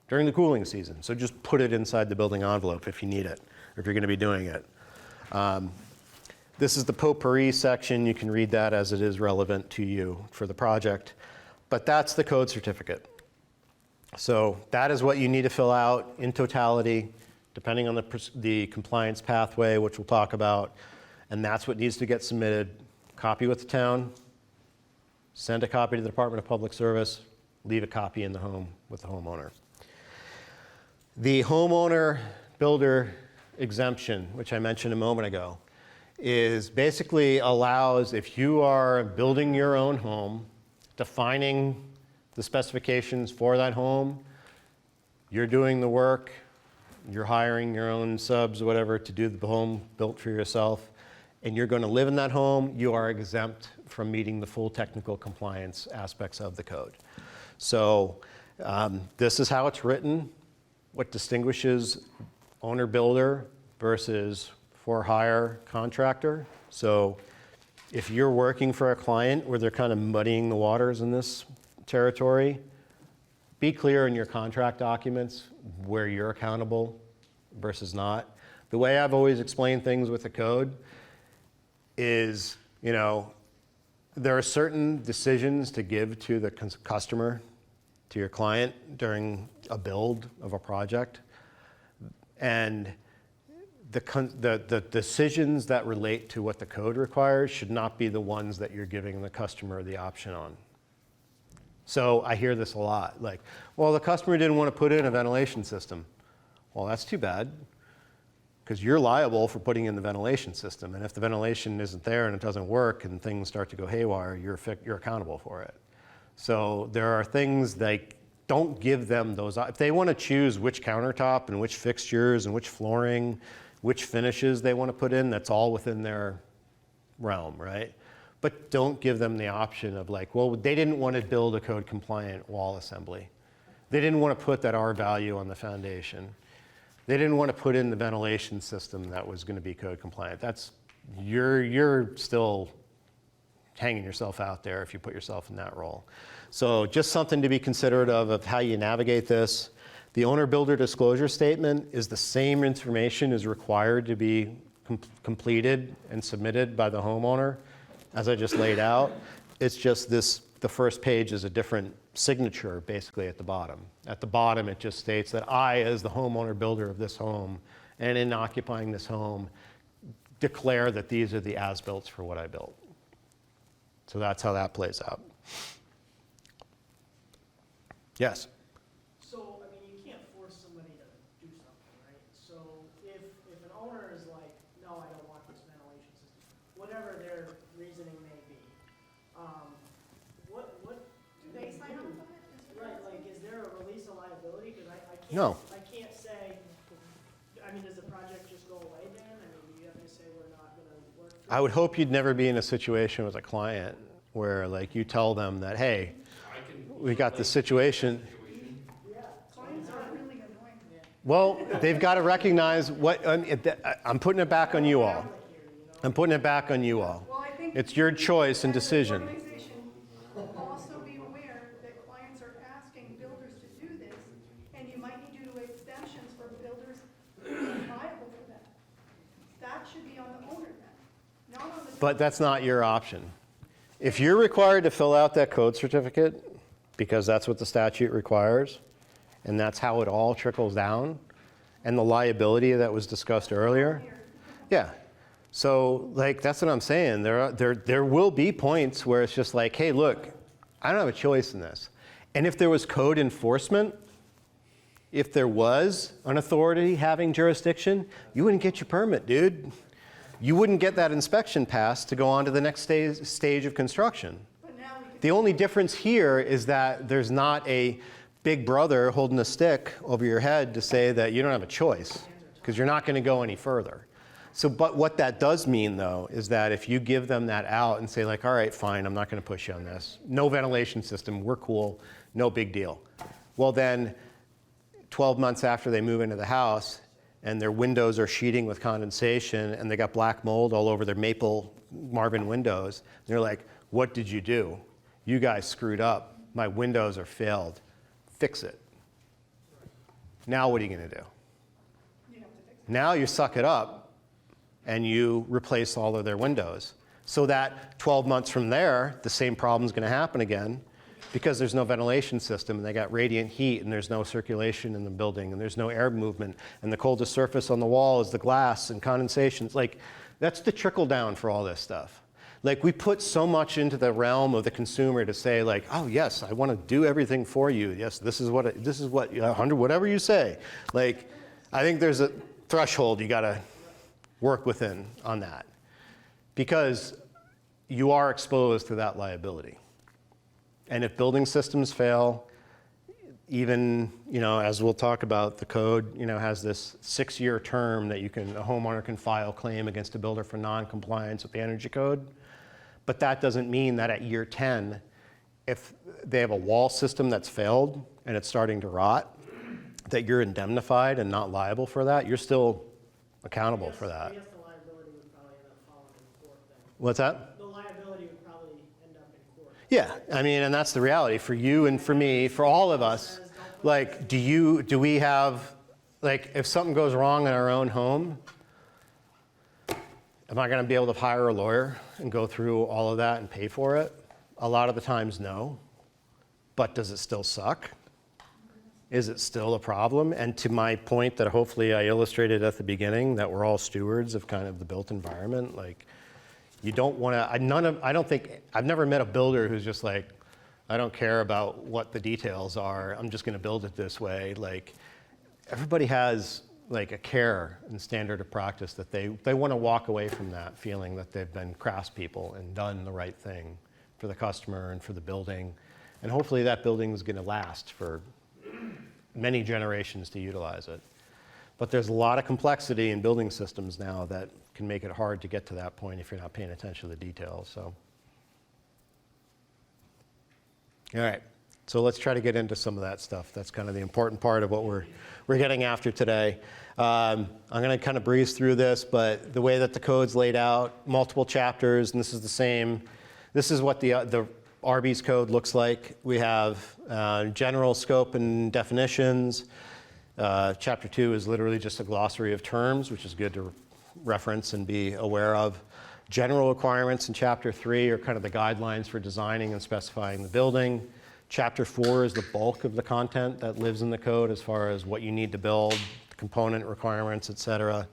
during the cooling season. So just put it inside the building envelope if you need it, or if you're going to be doing it. This is the potpourri section. You can read that as it is relevant to you for the project. But that's the code certificate. So that is what you need to fill out in totality, depending on the compliance pathway, which we'll talk about. And that's what needs to get submitted. Copy with the town, send a copy to the Department of Public Service, leave a copy in the home with the homeowner. The homeowner builder exemption, which I mentioned a moment ago, is basically allows, if you are building your own home, defining the specifications for that home, you're doing the work, you're hiring your own subs, whatever, to do the home built for yourself, and you're going to live in that home, you are exempt from meeting the full technical compliance aspects of the code. So this is how it's written, what distinguishes owner-builder versus for-hire contractor. So if you're working for a client where they're kind of muddying the waters in this territory, be clear in your contract documents where you're accountable versus not. The way I've always explained things with the code is, you know, there are certain decisions to give to the customer, to your client during a build of a project. And the decisions that relate to what the code requires should not be the ones that you're giving the customer the option on. So I hear this a lot, like, well, the customer didn't want to put in a ventilation system. Well, that's too bad, because you're liable for putting in the ventilation system. And if the ventilation isn't there and it doesn't work and things start to go haywire, you're accountable for it. So there are things like, don't give them those. If they want to choose which countertop and which fixtures and which flooring, which finishes they want to put in, that's all within their realm, right? But don't give them the option of like, well, they didn't want to build a code compliant wall assembly. They didn't want to put that R value on the foundation. They didn't want to put in the ventilation system that was going to be code compliant. That's, you're still hanging yourself out there if you put yourself in that role. So just something to be considerate of how you navigate this. The owner builder disclosure statement is the same information is required to be completed and submitted by the homeowner as I just laid out. It's just this, the first page is a different signature basically at the bottom. At the bottom it just states that I, as the homeowner builder of this home and in occupying this home, declare that these are the as-built for what I built. So that's how that plays out. Yes? So, I mean, you can't force somebody to do something, right? So if an owner is like, no, I don't want this ventilation system, whatever their reasoning may be, what do they sign off on it? Right, like, is there a release of liability? Because I can't, No. I can't say, I mean, does the project just go away then? I mean, do you have to say we're not gonna work? I would hope you'd never be in a situation with a client where like you tell them that, hey, we got this situation. Yeah, clients aren't really annoying. Well, they've got to recognize what, I'm putting it back on you all. I'm putting it back on you all. Well, I think It's your choice and decision. organization will also be aware that clients are asking builders to do this, and you might need to do exemptions for builders being liable for that. That should be on the owner then, not on the. But that's not your option. If you're required to fill out that code certificate, because that's what the statute requires, and that's how it all trickles down, and the liability that was discussed earlier. Yeah. So like that's what I'm saying. There will be points where it's just like, hey, look, I don't have a choice in this. And if there was code enforcement, if there was an authority having jurisdiction, you wouldn't get your permit, dude. You wouldn't get that inspection pass to go on to the next stage of construction. The only difference here is that there's not a big brother holding a stick over your head to say that you don't have a choice, because you're not going to go any further. So, but what that does mean, though, is that if you give them that out and say, like, all right, fine, I'm not going to push you on this. No ventilation system, we're cool, no big deal. Well, then 12 months after they move into the house and their windows are sheeting with condensation and they got black mold all over their maple Marvin windows, they're like, what did you do? You guys screwed up. My windows are failed. Fix it. Now what are you going to do? Now you suck it up and you replace all of their windows. So that 12 months from there, the same problem's going to happen again because there's no ventilation system and they got radiant heat and there's no circulation in the building and there's no air movement and the coldest surface on the wall is the glass and condensation. Like, that's the trickle down for all this stuff. Like, we put so much into the realm of the consumer to say, like, oh yes, I want to do everything for you. Yes, this is what 100, whatever you say. Like, I think there's a threshold you got to work within on that, because you are exposed to that liability. And if building systems fail, even, as we'll talk about, the code, has this 6-year term that a homeowner can file claim against a builder for non-compliance with the energy code. But that doesn't mean that at year 10, if they have a wall system that's failed and it's starting to rot, that you're indemnified and not liable for that. You're still accountable for that. I guess the liability would probably end up falling in court then. What's that? The liability would probably end up in court. Yeah, and that's the reality for you and for me, for all of us. Like, do we have, like, if something goes wrong in our own home, am I going to be able to hire a lawyer and go through all of that and pay for it? A lot of the times, no. But does it still suck? Is it still a problem? And to my point that hopefully I illustrated at the beginning, that we're all stewards of kind of the built environment, like, you don't want to, I've never met a builder who's just like, I don't care about what the details are, I'm just going to build it this way. Like, everybody has like a care and standard of practice that they want to walk away from that feeling that they've been craftspeople and done the right thing for the customer and for the building. And hopefully that building is going to last for many generations to utilize it. But there's a lot of complexity in building systems now that can make it hard to get to that point if you're not paying attention to the details. So, all right, so let's try to get into some of that stuff. That's kind of the important part of what we're getting after today. I'm going to kind of breeze through this, but the way that the code's laid out, multiple chapters, and this is the same. This is what the RBES code looks like. We have general scope and definitions. Chapter 2 is literally just a glossary of terms, which is good to reference and be aware of. General requirements in Chapter 3 are kind of the guidelines for designing and specifying the building. Chapter 4 is the bulk of the content that lives in the code as far as what you need to build, component requirements, et cetera.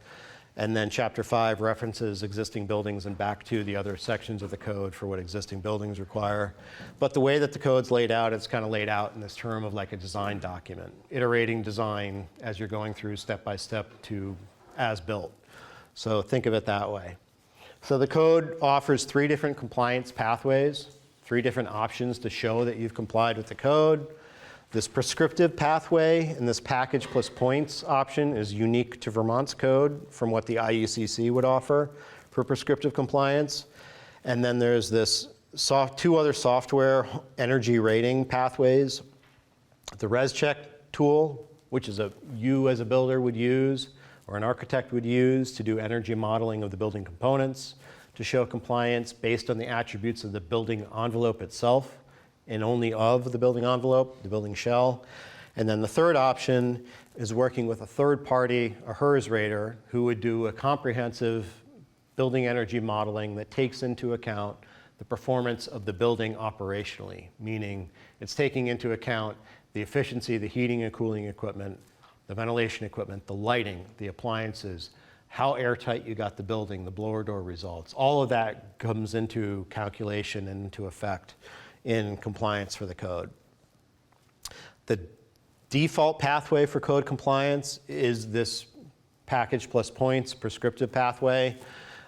And then Chapter 5 references existing buildings and back to the other sections of the code for what existing buildings require. But the way that the code's laid out, it's kind of laid out in this term of like a design document, iterating design as you're going through step by step to as built. So think of it that way. So the code offers 3 different compliance pathways, 3 different options to show that you've complied with the code. This prescriptive pathway and this package plus points option is unique to Vermont's code from what the ICC would offer for prescriptive compliance. And then there's this 2 other software energy rating pathways. The ResCheck tool, which is you as a builder would use or an architect would use to do energy modeling of the building components to show compliance based on the attributes of the building envelope itself and only of the building envelope, the building shell. And then the third option is working with a third party, a HERS rater, who would do a comprehensive building energy modeling that takes into account the performance of the building operationally, meaning it's taking into account the efficiency of the heating and cooling equipment, the ventilation equipment, the lighting, the appliances, how airtight you got the building, the blower door results. All of that comes into calculation and into effect in compliance for the code. The default pathway for code compliance is this package plus points prescriptive pathway.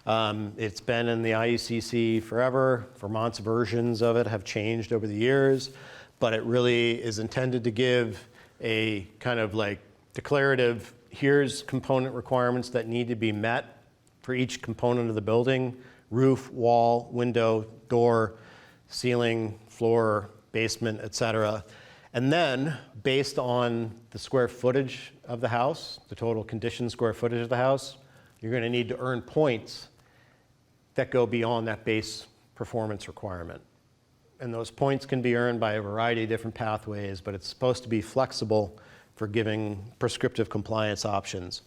It's been in the ICC forever. Vermont's versions of it have changed over the years, but it really is intended to give a kind of like declarative, here's component requirements that need to be met for each component of the building: roof, wall, window, door, ceiling, floor, basement, et cetera. And then, based on the square footage of the house, the total conditioned square footage of the house, you're going to need to earn points that go beyond that base performance requirement. And those points can be earned by a variety of different pathways, but it's supposed to be flexible for giving prescriptive compliance options.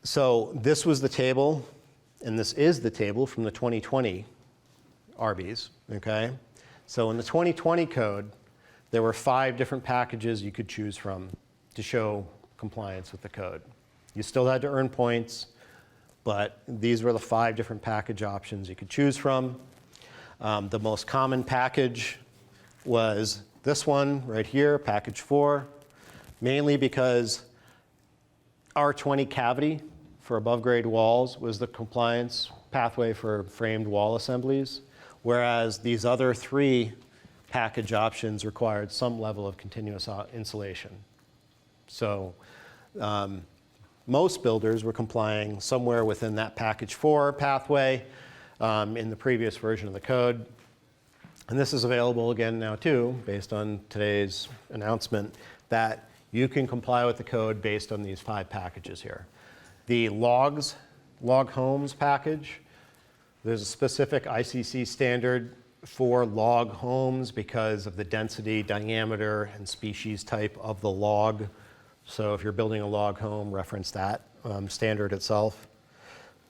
So this was the table, and this is the table from the 2020 RBES, okay? So in the 2020 code, there were 5 different packages you could choose from to show compliance with the code. You still had to earn points, but these were the 5 different package options you could choose from. The most common package was this one right here, package 4, mainly because R20 cavity for above grade walls was the compliance pathway for framed wall assemblies, whereas these other 3 package options required some level of continuous insulation. So most builders were complying somewhere within that package 4 pathway in the previous version of the code. And this is available again now too, based on today's announcement, that you can comply with the code based on these 5 packages here. The log homes package, there's a specific ICC standard for log homes because of the density, diameter, and species type of the log. So if you're building a log home, reference that standard itself.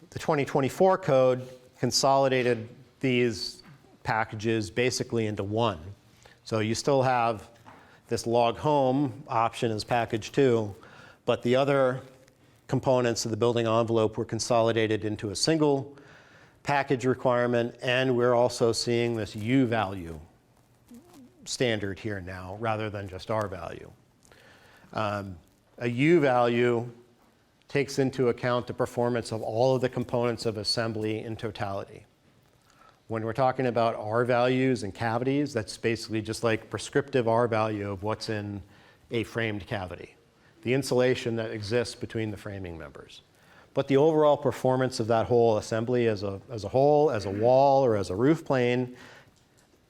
The 2024 code consolidated these packages basically into one. So you still have this log home option as package 2, but the other components of the building envelope were consolidated into a single package requirement, and we're also seeing this U value standard here now rather than just R value. A U value takes into account the performance of all of the components of assembly in totality. When we're talking about R values and cavities, that's basically just like prescriptive R value of what's in a framed cavity, the insulation that exists between the framing members. But the overall performance of that whole assembly as a whole, as a wall, or as a roof plane,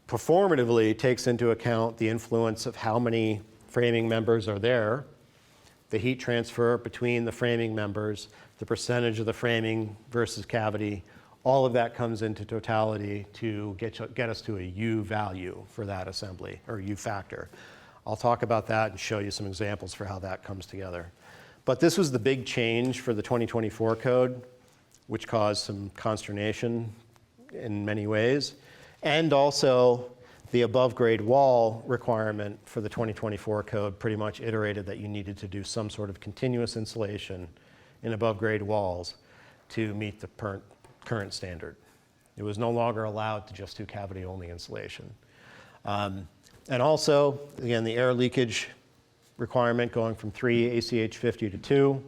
performatively takes into account the influence of how many framing members are there, the heat transfer between the framing members, the percentage of the framing versus cavity. All of that comes into totality to get us to a U value for that assembly, or U factor. I'll talk about that and show you some examples for how that comes together. But this was the big change for the 2024 code, which caused some consternation in many ways. And also, the above grade wall requirement for the 2024 code pretty much iterated that you needed to do some sort of continuous insulation in above grade walls to meet the current standard. It was no longer allowed to just do cavity only insulation. And also, again, the air leakage requirement going from 3 ACH 50 to 2,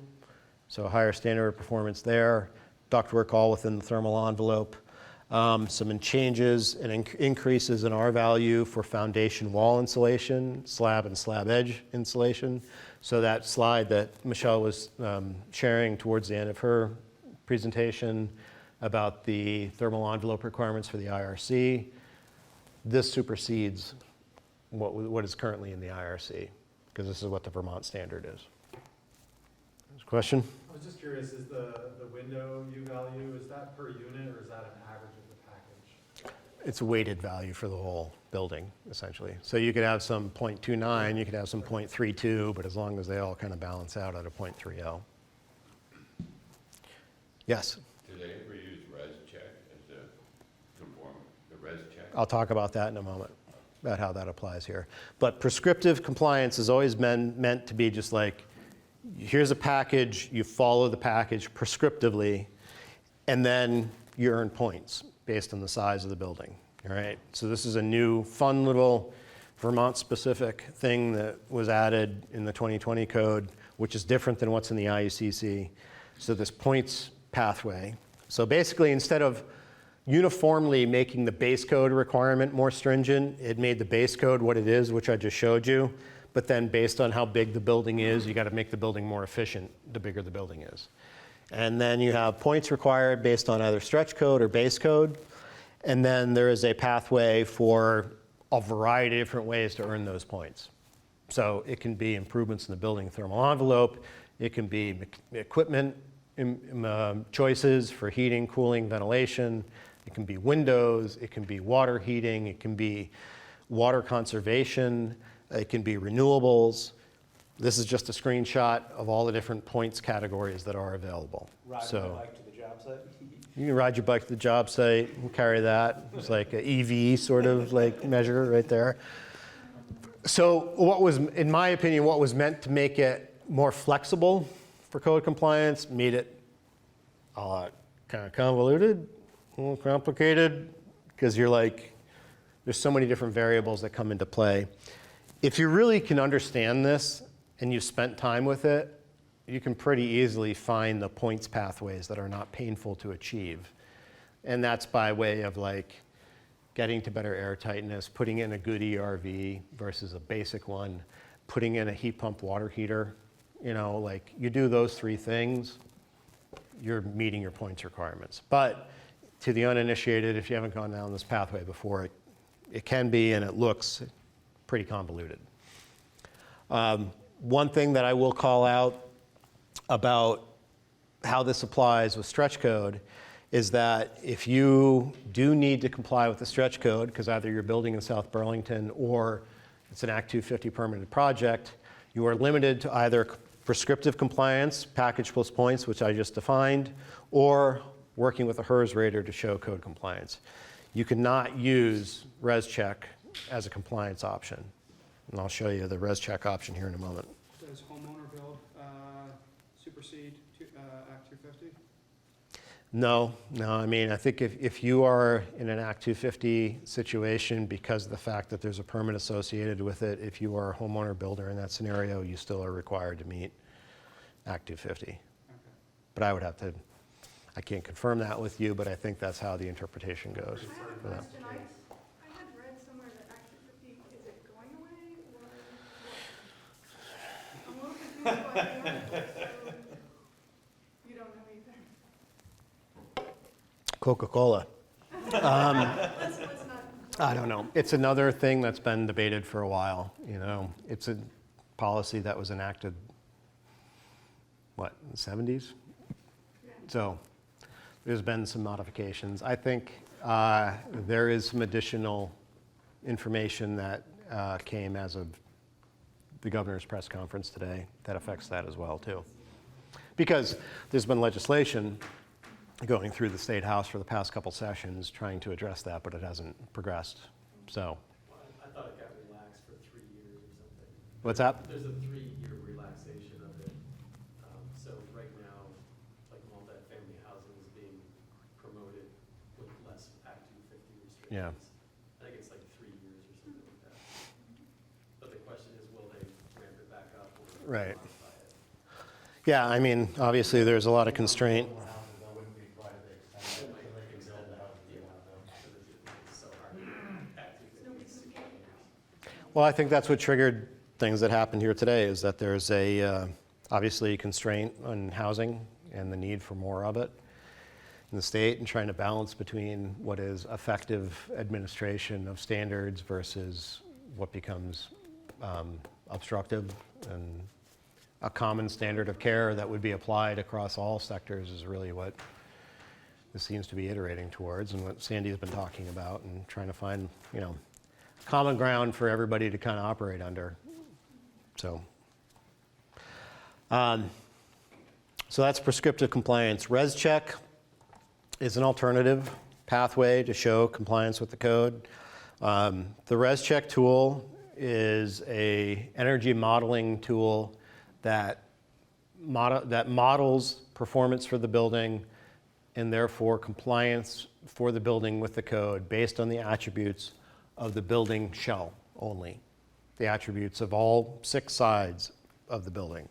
so a higher standard of performance there. Ductwork all within the thermal envelope. Some changes and increases in R value for foundation wall insulation, slab and slab edge insulation. So that slide that Michelle was sharing towards the end of her presentation about the thermal envelope requirements for the IRC, this supersedes what is currently in the IRC, because this is what the Vermont standard is. Question? I was just curious, is the window U value, is that per unit or is that an average of the package? It's a weighted value for the whole building, essentially. So you could have some 0.29, you could have some 0.32, but as long as they all kind of balance out at a 0.30. Yes? Do they ever use res check as a conform, the res check? I'll talk about that in a moment, about how that applies here. But prescriptive compliance has always been meant to be just like, here's a package, you follow the package prescriptively, and then you earn points based on the size of the building, all right? So this is a new, fun little Vermont-specific thing that was added in the 2020 code, which is different than what's in the ICC. So this points pathway. So basically, instead of uniformly making the base code requirement more stringent, it made the base code what it is, which I just showed you. But then based on how big the building is, you got to make the building more efficient the bigger the building is. And then you have points required based on either stretch code or base code. And then there is a pathway for a variety of different ways to earn those points. So it can be improvements in the building thermal envelope. It can be equipment choices for heating, cooling, ventilation. It can be windows. It can be water heating. It can be water conservation. It can be renewables. This is just a screenshot of all the different points categories that are available. Ride my bike to the job site? You can ride your bike to the job site and carry that. It's like an EV sort of like measure right there. So what was, in my opinion, what was meant to make it more flexible for code compliance made it kind of convoluted, a little complicated, because you're like, there's so many different variables that come into play. If you really can understand this and you've spent time with it, you can pretty easily find the points pathways that are not painful to achieve. And that's by way of like getting to better air tightness, putting in a good ERV versus a basic one, putting in a heat pump water heater, you know, like you do those three things, you're meeting your points requirements. But to the uninitiated, if you haven't gone down this pathway before, it can be, and it looks pretty convoluted. One thing that I will call out about how this applies with stretch code is that if you do need to comply with the stretch code, because either you're building in South Burlington or it's an Act 250 permitted project, you are limited to either prescriptive compliance, package plus points, which I just defined, or working with a HERS rater to show code compliance. You cannot use res check as a compliance option. And I'll show you the res check option here in a moment. Does homeowner build supersede Act 250? No, I mean, I think if you are in an Act 250 situation because of the fact that there's a permit associated with it, if you are a homeowner builder in that scenario, you still are required to meet Act 250. Okay. But I would have to, I can't confirm that with you, but I think that's how the interpretation goes. I have a question. I had read somewhere that Act 250, is it going away or what? I'm a little confused by the article, so you don't know either. Coca-Cola. Let's not. I don't know. It's another thing that's been debated for a while. You know, it's a policy that was enacted, what, in the 70s? Yeah. So there's been some modifications. I think there is some additional information that came as of the governor's press conference today that affects that as well, too. Because there's been legislation going through the State House for the past couple sessions trying to address that, but it hasn't progressed. So. I thought it got relaxed for 3 years or something. What's that? There's a 3-year relaxation of it. So right now, like multifamily housing is being promoted with less Act 250 restrictions. Yeah. I think it's like 3 years or something like that. But the question is, will they ramp it back up or Right. modify it? Yeah, I mean, obviously there's a lot of constraint. Well, I think that's what triggered things that happened here today, is that there's a, obviously, constraint on housing and the need for more of it in the state, and trying to balance between what is effective administration of standards versus what becomes obstructive, and a common standard of care that would be applied across all sectors is really what this seems to be iterating towards, and what Sandy's been talking about, and trying to find, you know, common ground for everybody to kind of operate under. So that's prescriptive compliance. Res check is an alternative pathway to show compliance with the code. The res check tool is a energy modeling tool that models performance for the building and therefore compliance for the building with the code based on the attributes of the building shell only. The attributes of all 6 sides of the building: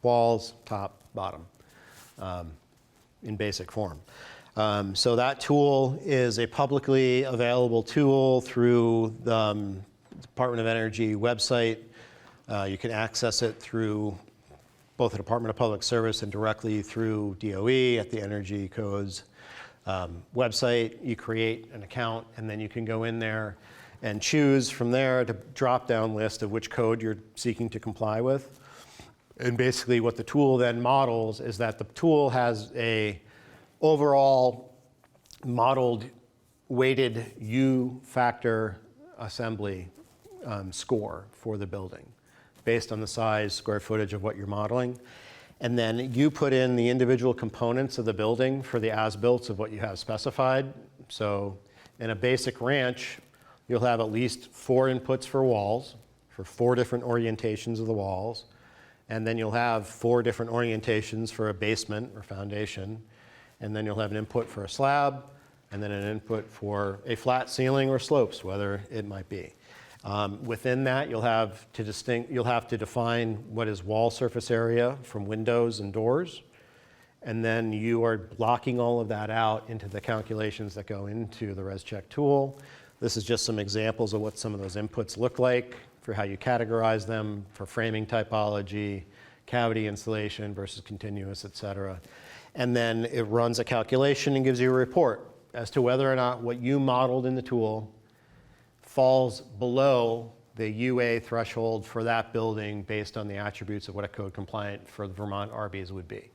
walls, top, bottom, in basic form. So that tool is a publicly available tool through the Department of Energy website. You can access it through both the Department of Public Service and directly through DOE at the Energy Codes website. You create an account, and then you can go in there and choose from there to drop-down list of which code you're seeking to comply with. And basically what the tool then models is that the tool has a overall modeled weighted U factor assembly score for the building based on the size, square footage of what you're modeling. And then you put in the individual components of the building for the as-built of what you have specified. So in a basic ranch, you'll have at least 4 inputs for walls, for 4 different orientations of the walls. And then you'll have 4 different orientations for a basement or foundation. And then you'll have an input for a slab, and then an input for a flat ceiling or slopes, whether it might be. Within that, you'll have to define what is wall surface area from windows and doors. And then you are blocking all of that out into the calculations that go into the ResCheck tool This is just some examples of what some of those inputs look like for how you categorize them for framing typology, cavity insulation versus continuous, et cetera. And then it runs a calculation and gives you a report as to whether or not what you modeled in the tool falls below the UA threshold for that building based on the attributes of what a code compliant for the Vermont RBES would be.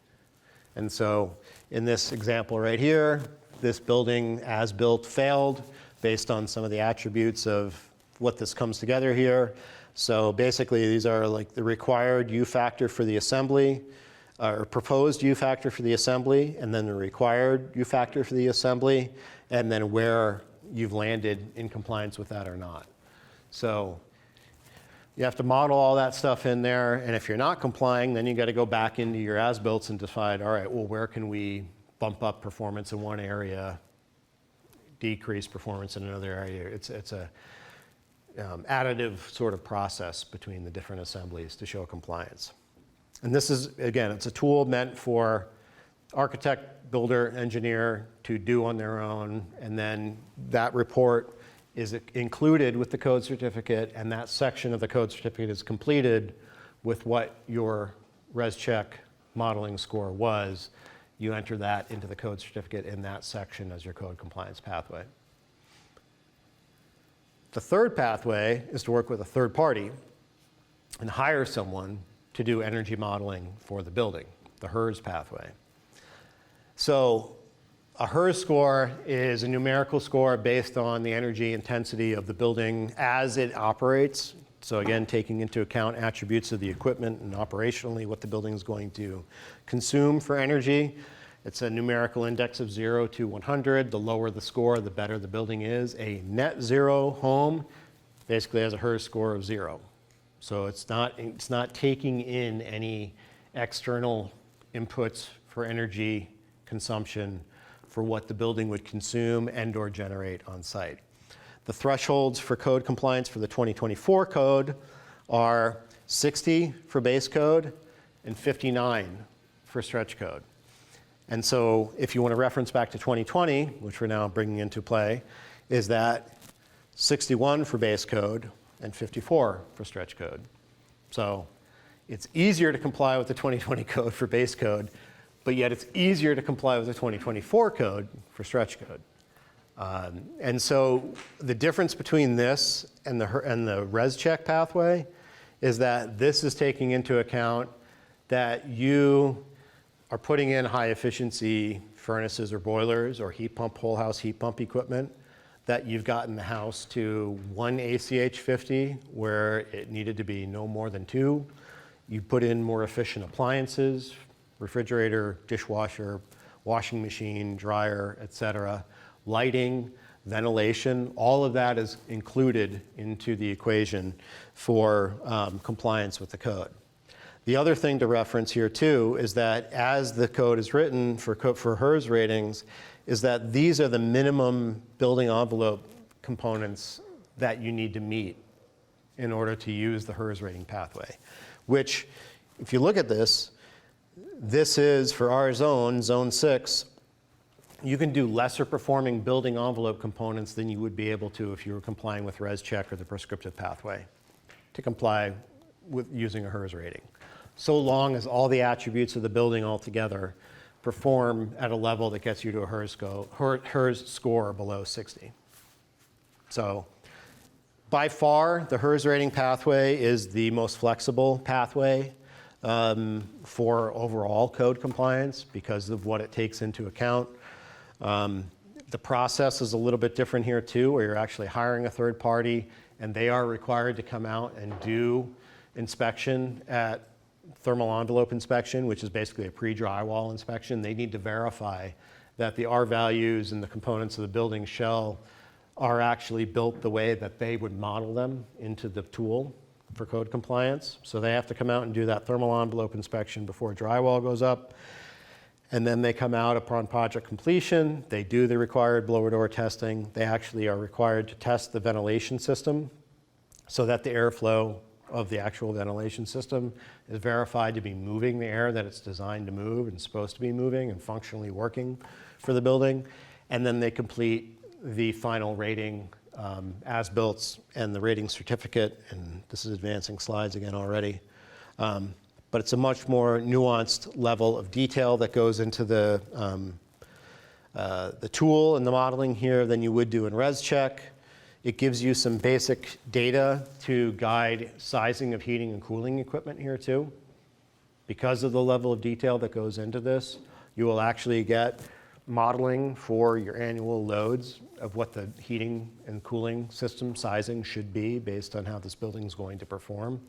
And so in this example right here, this building as built failed based on some of the attributes of what this comes together here. So basically these are like the required U factor for the assembly, or proposed U factor for the assembly, and then the required U factor for the assembly, and then where you've landed in compliance with that or not. So you have to model all that stuff in there, and if you're not complying, then you got to go back into your as-builts and decide, all right, well, where can we bump up performance in one area, decrease performance in another area? It's a additive sort of process between the different assemblies to show compliance. And this is, again, it's a tool meant for architect, builder, engineer to do on their own, and then that report is included with the code certificate, and that section of the code certificate is completed with what your ResCheck modeling score was. You enter that into the code certificate in that section as your code compliance pathway. The third pathway is to work with a third party and hire someone to do energy modeling for the building, the HERS pathway. So a HERS score is a numerical score based on the energy intensity of the building as it operates. So again, taking into account attributes of the equipment and operationally what the building is going to consume for energy. It's a numerical index of 0 to 100. The lower the score, the better the building is. A net zero home basically has a HERS score of 0. So it's not taking in any external inputs for energy consumption for what the building would consume and or generate on site. The thresholds for code compliance for the 2024 code are 60 for base code and 59 for stretch code. And so if you want to reference back to 2020, which we're now bringing into play, is that 61 for base code and 54 for stretch code. So it's easier to comply with the 2020 code for base code, but yet it's easier to comply with the 2024 code for stretch code. And so the difference between this and the ResCheck pathway is that this is taking into account that you are putting in high efficiency furnaces or boilers or heat pump, whole house heat pump equipment, that you've gotten the house to 1 ACH 50 where it needed to be no more than 2. You put in more efficient appliances, refrigerator, dishwasher, washing machine, dryer, et cetera, lighting, ventilation, all of that is included into the equation for compliance with the code. The other thing to reference here too is that as the code is written for HERS ratings, is that these are the minimum building envelope components that you need to meet in order to use the HERS rating pathway, which if you look at this, this is for our zone 6, you can do lesser performing building envelope components than you would be able to if you were complying with ResCheck or the prescriptive pathway to comply with using a HERS rating, so long as all the attributes of the building altogether perform at a level that gets you to a HERS score below 60. So by far, the HERS rating pathway is the most flexible pathway for overall code compliance because of what it takes into account. The process is a little bit different here too, where you're actually hiring a third party and they are required to come out and do inspection at thermal envelope inspection, which is basically a pre-drywall inspection. They need to verify that the R values and the components of the building shell are actually built the way that they would model them into the tool for code compliance. So they have to come out and do that thermal envelope inspection before drywall goes up. And then they come out upon project completion. They do the required blower door testing. They actually are required to test the ventilation system so that the airflow of the actual ventilation system is verified to be moving the air that it's designed to move and supposed to be moving and functionally working for the building. And then they complete the final rating as-built and the rating certificate, and this is advancing slides again already. But it's a much more nuanced level of detail that goes into the tool and the modeling here than you would do in ResCheck. It gives you some basic data to guide sizing of heating and cooling equipment here too. Because of the level of detail that goes into this, you will actually get modeling for your annual loads of what the heating and cooling system sizing should be based on how this building is going to perform.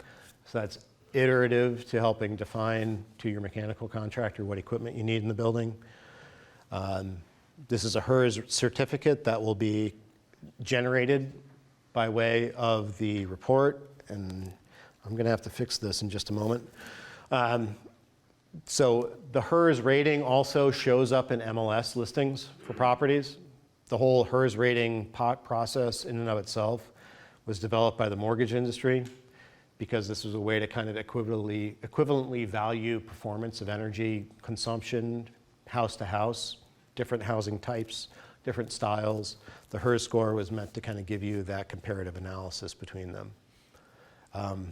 So that's iterative to helping define to your mechanical contractor what equipment you need in the building. This is a HERS certificate that will be generated by way of the report, and I'm going to have to fix this in just a moment. So the HERS rating also shows up in MLS listings for properties. The whole HERS rating process in and of itself was developed by the mortgage industry because this was a way to kind of equivalently value performance of energy consumption house to house, different housing types, different styles. The HERS score was meant to kind of give you that comparative analysis between them.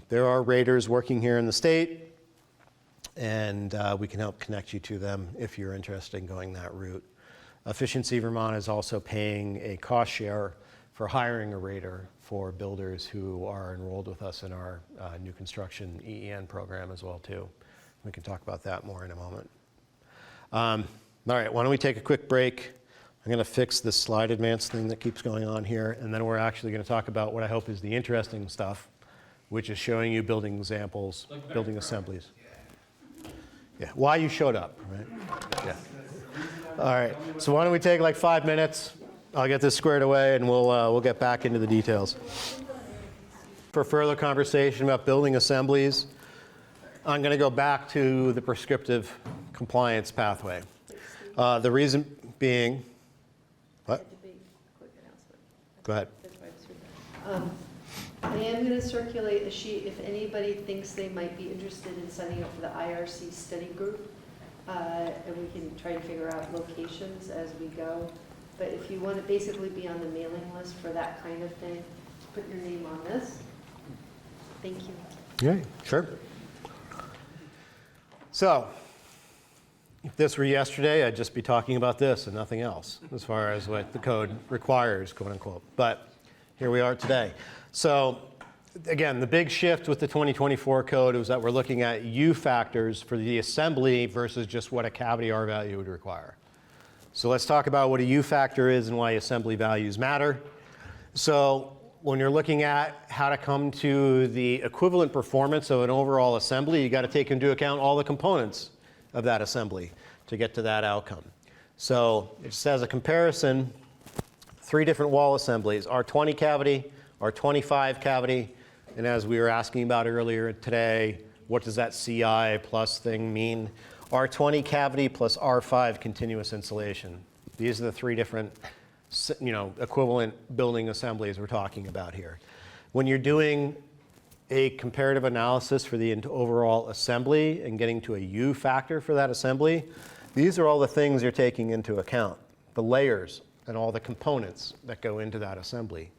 There are raters working here in the state, and we can help connect you to them if you're interested in going that route. Efficiency Vermont is also paying a cost share for hiring a rater for builders who are enrolled with us in our new construction EEN program as well too. We can talk about that more in a moment. All right, why don't we take a quick break? I'm going to fix this slide advance thing that keeps going on here, and then we're actually going to talk about what I hope is the interesting stuff, which is showing you building examples, building assemblies. Yeah, why you showed up, right? Yeah. All right, so why don't we take like 5 minutes? I'll get this squared away, and we'll get back into the details. For further conversation about building assemblies, I'm going to go back to the prescriptive compliance pathway. The reason being, what? Go ahead. I am going to circulate a sheet if anybody thinks they might be interested in signing up for the IRC study group. And we can try to figure out locations as we go. But if you want to basically be on the mailing list for that kind of thing, put your name on this. Thank you. Yeah, sure. So, if this were yesterday, I'd just be talking about this and nothing else as far as what the code requires, quote unquote. But here we are today. So again, the big shift with the 2024 code was that we're looking at U factors for the assembly versus just what a cavity R value would require. So let's talk about what a U factor is and why assembly values matter. So when you're looking at how to come to the equivalent performance of an overall assembly, you got to take into account all the components of that assembly to get to that outcome. So just as a comparison, 3 different wall assemblies, R20 cavity, R25 cavity, and as we were asking about earlier today, what does that CI plus thing mean? R20 cavity plus R5 continuous insulation. These are the 3 different, equivalent building assemblies we're talking about here. When you're doing a comparative analysis for the overall assembly and getting to a U factor for that assembly, these are all the things you're taking into account, the layers and all the components that go into that assembly.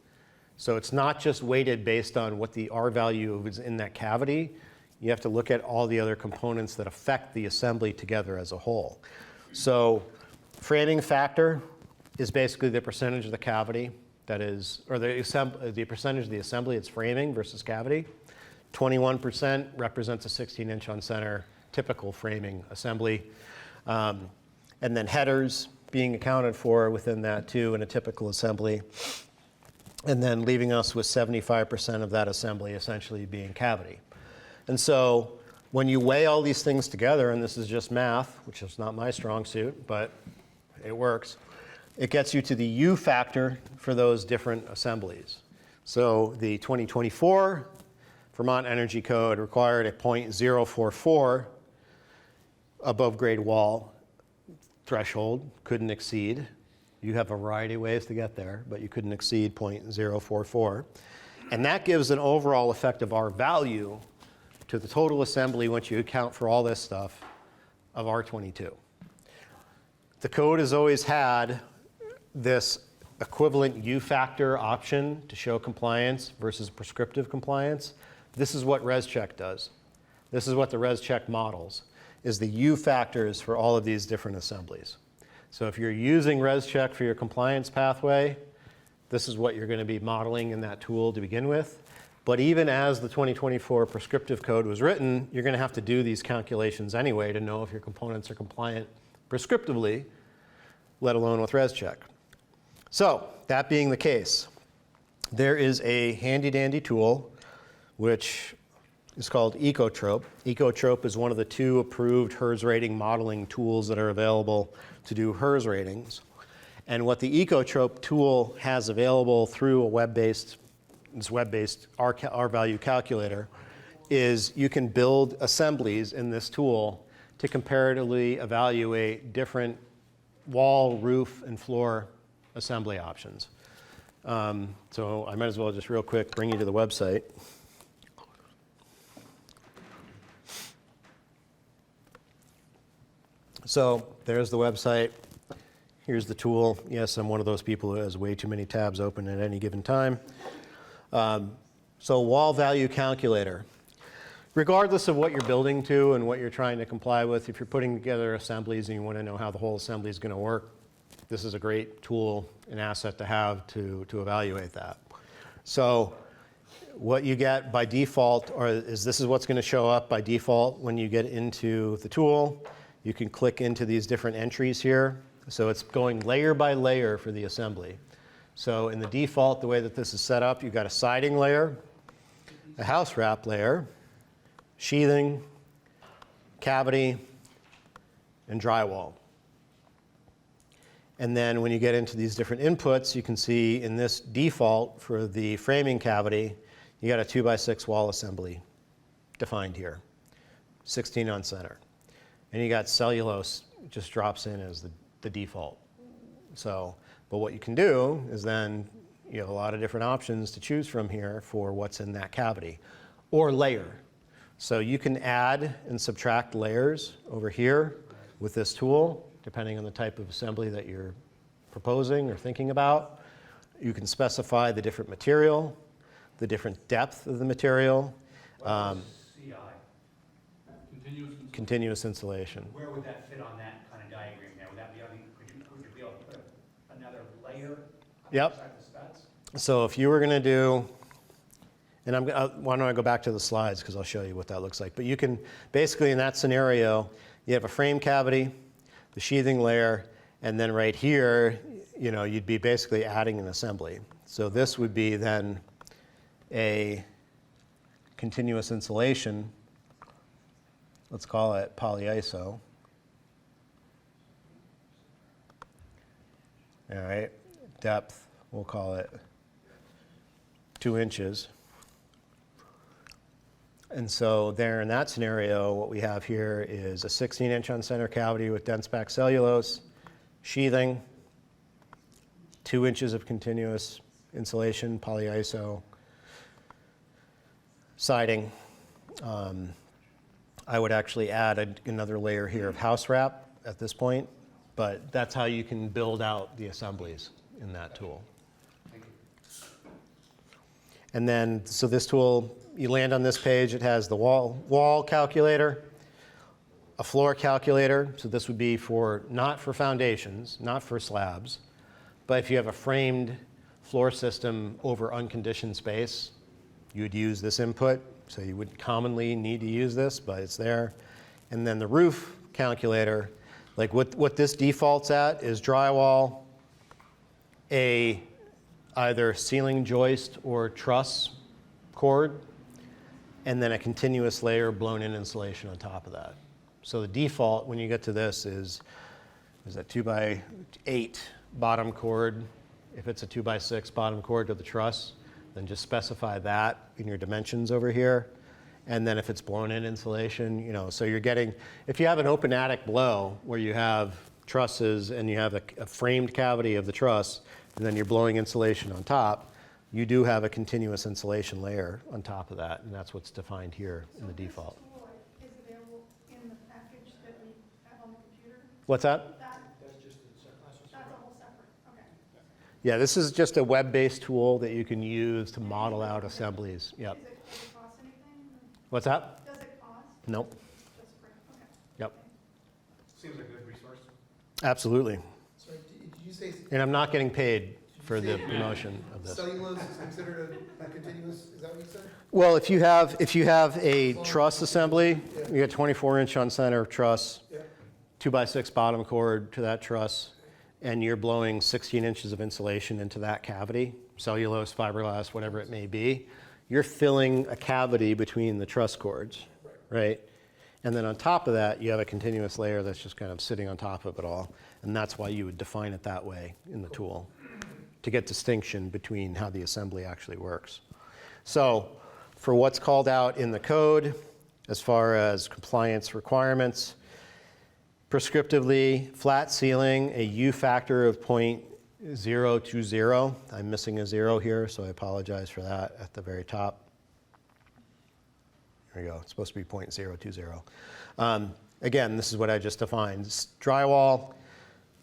So it's not just weighted based on what the R value is in that cavity. You have to look at all the other components that affect the assembly together as a whole. So framing factor is basically the percentage of the cavity that is, or the percentage of the assembly it's framing versus cavity. 21% represents a 16-inch on center typical framing assembly. And then headers being accounted for within that too in a typical assembly. And then leaving us with 75% of that assembly essentially being cavity. And so when you weigh all these things together, and this is just math, which is not my strong suit, but it works, it gets you to the U factor for those different assemblies. So the 2024 Vermont Energy Code required a 0.044 above grade wall threshold, couldn't exceed. You have a variety of ways to get there, but you couldn't exceed 0.044. And that gives an overall effective R value to the total assembly once you account for all this stuff of R22. The code has always had this equivalent U-factor option to show compliance versus prescriptive compliance, this is what ResCheck does. This is what the ResCheck models, is the U-factors for all of these different assemblies. So if you're using ResCheck for your compliance pathway, this is what you're going to be modeling in that tool to begin with. But even as the 2024 prescriptive code was written, you're going to have to do these calculations anyway to know if your components are compliant prescriptively, let alone with ResCheck. So that being the case, there is a handy-dandy tool which is called Ecotrope. Ecotrope is one of the 2 approved HERS rating modeling tools that are available to do HERS ratings. And what the Ecotrope tool has available through a web-based R-value calculator is you can build assemblies in this tool to comparatively evaluate different wall, roof, and floor assembly options. So I might as well just real quick bring you to the website. So there's the website. Here's the tool. Yes, I'm one of those people who has way too many tabs open at any given time. So wall value calculator. Regardless of what you're building to and what you're trying to comply with, if you're putting together assemblies and you want to know how the whole assembly is going to work, this is a great tool, an asset to have to evaluate that. So what you get by default is this is what's going to show up by default when you get into the tool. You can click into these different entries here. So it's going layer by layer for the assembly. So in the default, the way that this is set up, you've got a siding layer, a house wrap layer, sheathing, cavity, and drywall. And then when you get into these different inputs, you can see in this default for the framing cavity, you got a 2x6 wall assembly defined here, 16 on center. And you got cellulose, just drops in as the default. So, but what you can do is then you have a lot of different options to choose from here for what's in that cavity or layer. So you can add and subtract layers over here with this tool, depending on the type of assembly that you're proposing or thinking about. You can specify the different material, the different depth of the material. CI, Continuous installation. where would that fit on that kind of diagram there? Would that be, could you be able to put another layer Yep. outside the specs? So if you were going to do, and why don't I go back to the slides because I'll show you what that looks like. But you can, basically in that scenario, you have a frame cavity, the sheathing layer, and then right here, you'd be basically adding an assembly. So this would be then a continuous insulation, let's call it polyiso. All right, depth, we'll call it 2 inches. And so there in that scenario, what we have here is a 16-inch on center cavity with dense packed cellulose, sheathing, 2 inches of continuous insulation, polyiso, siding. I would actually add another layer here of house wrap at this point, but that's how you can build out the assemblies in that tool. Thank you. And then, so this tool, you land on this page, it has the wall calculator, a floor calculator, so this would be not for foundations, not for slabs, but if you have a framed floor system over unconditioned space, you would use this input, so you wouldn't commonly need to use this, but it's there. And then the roof calculator, like what this defaults at is drywall, either ceiling joist or truss cord, and then a continuous layer blown-in insulation on top of that. So the default, when you get to this, is that 2x8 bottom cord. If it's a 2x6 bottom cord to the truss, then just specify that in your dimensions over here. And then if it's blown-in insulation, so you're getting, if you have an open attic below where you have trusses and you have a framed cavity of the truss, and then you're blowing insulation on top, you do have a continuous insulation layer on top of that, and that's what's defined here in the default. So this tool is available in the package that we have on the computer? What's that? That's just a separate. That's a whole separate, okay. Yeah, this is just a web-based tool that you can use to model out assemblies. Yep. Does it cost anything? What's that? Does it cost? Nope. Just for, okay. Yep. Seems like a good resource. Absolutely. Sorry, did you say? And I'm not getting paid for the promotion of this. Cellulose is considered a continuous, is that what you said? Well, if you have a truss assembly, you got 24-inch on center truss, Yeah. 2x6 bottom cord to that truss, and you're blowing 16 inches of insulation into that cavity, cellulose, fiberglass, whatever it may be, you're filling a cavity between the truss cords, right? And then on top of that, you have a continuous layer that's just kind of sitting on top of it all, and that's why you would define it that way in the tool, to get distinction between how the assembly actually works. So for what's called out in the code, as far as compliance requirements, prescriptively, flat ceiling, a U factor of 0.020. I'm missing a 0 here, so I apologize for that at the very top. There we go. It's supposed to be 0.020. Again, this is what I just defined. It's drywall,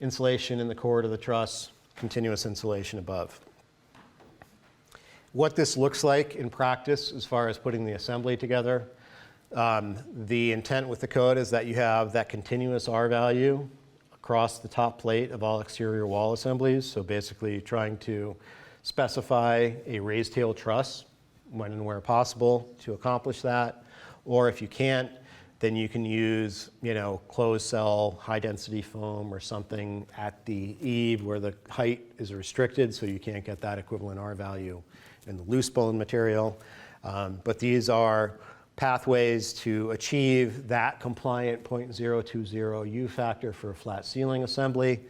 insulation in the core of the truss, continuous insulation above. What this looks like in practice as far as putting the assembly together, the intent with the code is that you have that continuous R value across the top plate of all exterior wall assemblies. So basically trying to specify a raised tail truss when and where possible to accomplish that. Or if you can't, then you can use, closed cell, high density foam or something at the eave where the height is restricted, so you can't get that equivalent R value in the loose bone material. But these are pathways to achieve that compliant 0.020 U factor for a flat ceiling assembly.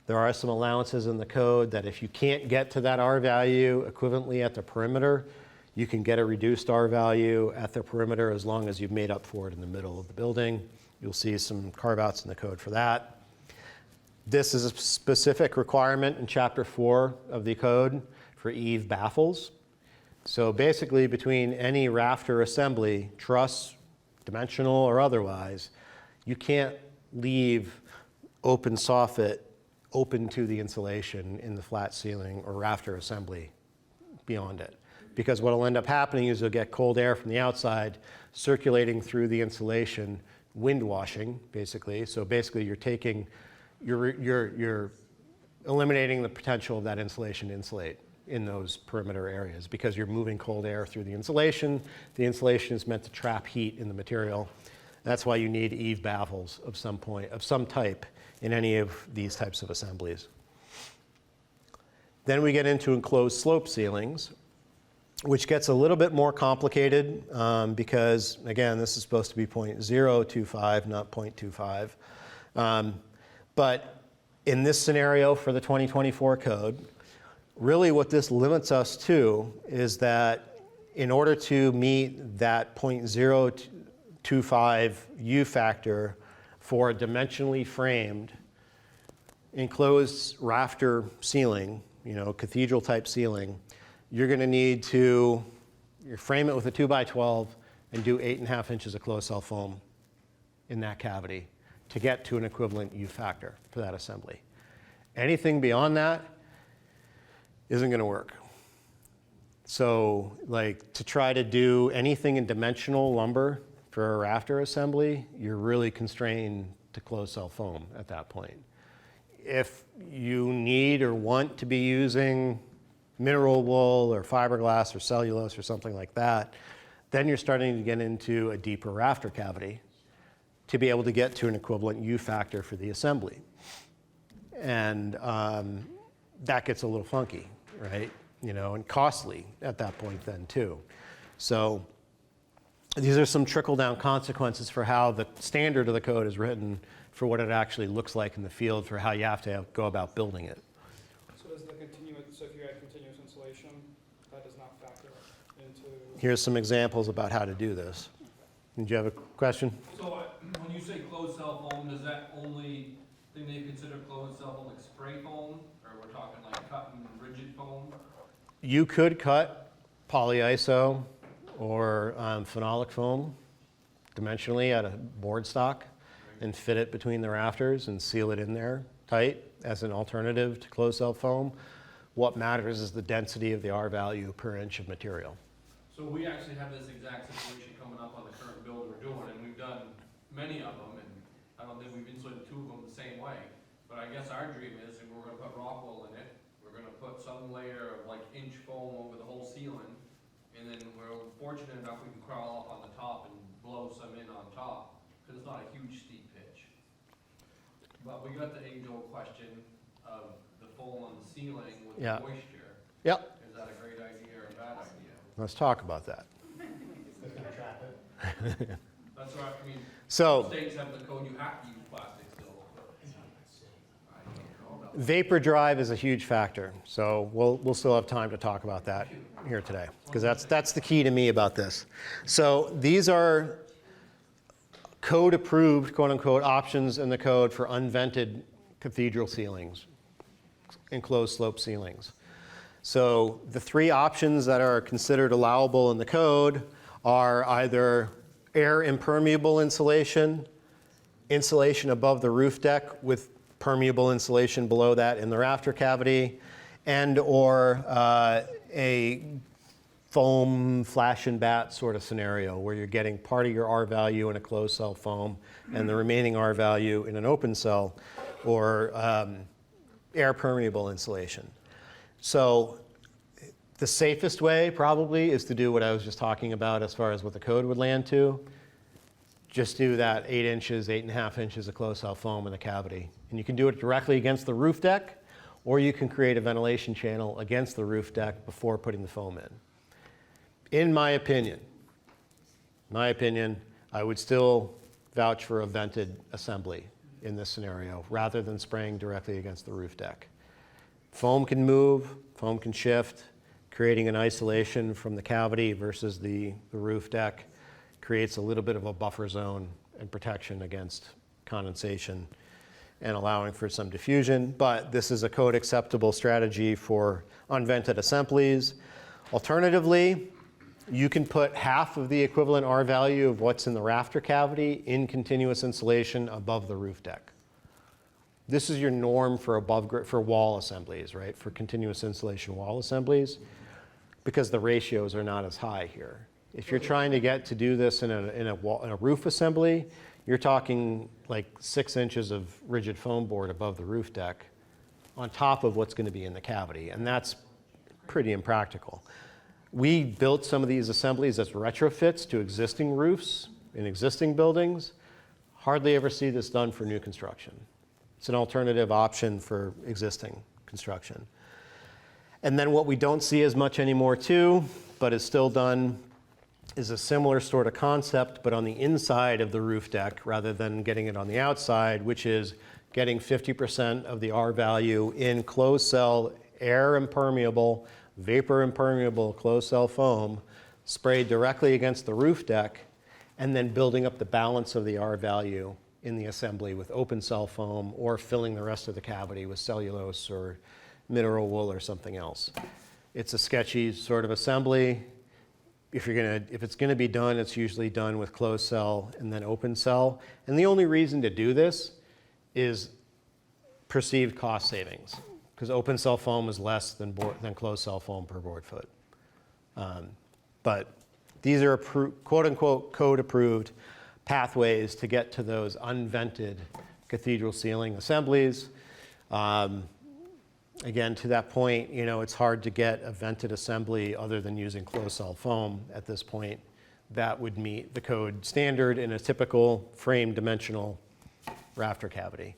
There are some allowances in the code that if you can't get to that R value equivalently at the perimeter, you can get a reduced R value at the perimeter as long as you've made up for it in the middle of the building. You'll see some carve-outs in the code for that. This is a specific requirement in Chapter 4 of the code for eave baffles. So basically, between any rafter assembly, truss, dimensional or otherwise, you can't leave open soffit open to the insulation in the flat ceiling or rafter assembly beyond it. Because what will end up happening is you'll get cold air from the outside circulating through the insulation, wind washing, basically. So basically, you're eliminating the potential of that insulation to insulate in those perimeter areas because you're moving cold air through the insulation. The insulation is meant to trap heat in the material. That's why you need eave baffles of some type in any of these types of assemblies. Then we get into enclosed slope ceilings, which gets a little bit more complicated because, again, this is supposed to be 0.025, not 0.25. But in this scenario for the 2024 code, really what this limits us to is that in order to meet that 0.025 U factor for a dimensionally framed enclosed rafter ceiling, cathedral type ceiling, you're going to need to frame it with a 2x12 and do 8.5 inches of closed cell foam in that cavity to get to an equivalent U factor for that assembly. Anything beyond that isn't going to work. So to try to do anything in dimensional lumber for a rafter assembly, you're really constrained to closed cell foam at that point. If you need or want to be using mineral wool or fiberglass or cellulose or something like that, then you're starting to get into a deeper rafter cavity to be able to get to an equivalent U factor for the assembly. And that gets a little funky, right? And costly at that point then too. So these are some trickle-down consequences for how the standard of the code is written for what it actually looks like in the field for how you have to go about building it. So if you add continuous insulation, that does not factor into... Here's some examples about how to do this. Did you have a question? So when you say closed cell foam, does that only thing that you consider closed cell foam like spray foam? Or we're talking like cut and rigid foam? You could cut polyiso or phenolic foam dimensionally at a board stock and fit it between the rafters and seal it in there tight as an alternative to closed cell foam. What matters is the density of the R value per inch of material. So we actually have this exact situation coming up on the current build we're doing, and we've done many of them, and I don't think we've insulated 2 of them the same way. But I guess our dream is, and we're gonna put rock wool in it, we're gonna put some layer of like inch foam over the whole ceiling, and then we're fortunate enough we can crawl up on the top and blow some in on top, because it's not a huge steep pitch. But we got the age-old question of the foam on the ceiling with Yeah. the moisture. Yep, Is that a great idea or a bad idea? let's talk about that. That's right, I mean, So states have the code, you have to use plastic still. I don't know about that. vapor drive is a huge factor. So we'll still have time to talk about that here today, because that's the key to me about this. So these are code-approved, quote-unquote, options in the code for unvented cathedral ceilings, enclosed slope ceilings. So the 3 options that are considered allowable in the code are either air impermeable insulation, insulation above the roof deck with permeable insulation below that in the rafter cavity, and or a foam flash and bat sort of scenario where you're getting part of your R value in a closed cell foam and the remaining R value in an open cell or air permeable insulation. So the safest way probably is to do what I was just talking about as far as what the code would land to. Just do that 8 inches, 8.5 inches of closed cell foam in the cavity. And you can do it directly against the roof deck, or you can create a ventilation channel against the roof deck before putting the foam in. In my opinion, I would still vouch for a vented assembly in this scenario rather than spraying directly against the roof deck. Foam can move, foam can shift, creating an isolation from the cavity versus the roof deck creates a little bit of a buffer zone and protection against condensation and allowing for some diffusion, but this is a code acceptable strategy for unvented assemblies. Alternatively, you can put half of the equivalent R value of what's in the rafter cavity in continuous insulation above the roof deck. This is your norm for for wall assemblies, right? For continuous insulation wall assemblies, because the ratios are not as high here. If you're trying to get to do this in a roof assembly, you're talking like 6 inches of rigid foam board above the roof deck on top of what's going to be in the cavity, and that's pretty impractical. We built some of these assemblies as retrofits to existing roofs in existing buildings. Hardly ever see this done for new construction. It's an alternative option for existing construction. And then what we don't see as much anymore too, but is still done, is a similar sort of concept, but on the inside of the roof deck rather than getting it on the outside, which is getting 50% of the R value in closed cell, air impermeable, vapor impermeable closed cell foam sprayed directly against the roof deck, and then building up the balance of the R value in the assembly with open cell foam or filling the rest of the cavity with cellulose or mineral wool or something else. It's a sketchy sort of assembly. If it's gonna be done, it's usually done with closed cell and then open cell. And the only reason to do this is perceived cost savings, because open cell foam is less than closed cell foam per board foot. But these are quote unquote code approved pathways to get to those unvented cathedral ceiling assemblies. Again, to that point, it's hard to get a vented assembly other than using closed cell foam at this point that would meet the code standard in a typical frame dimensional rafter cavity.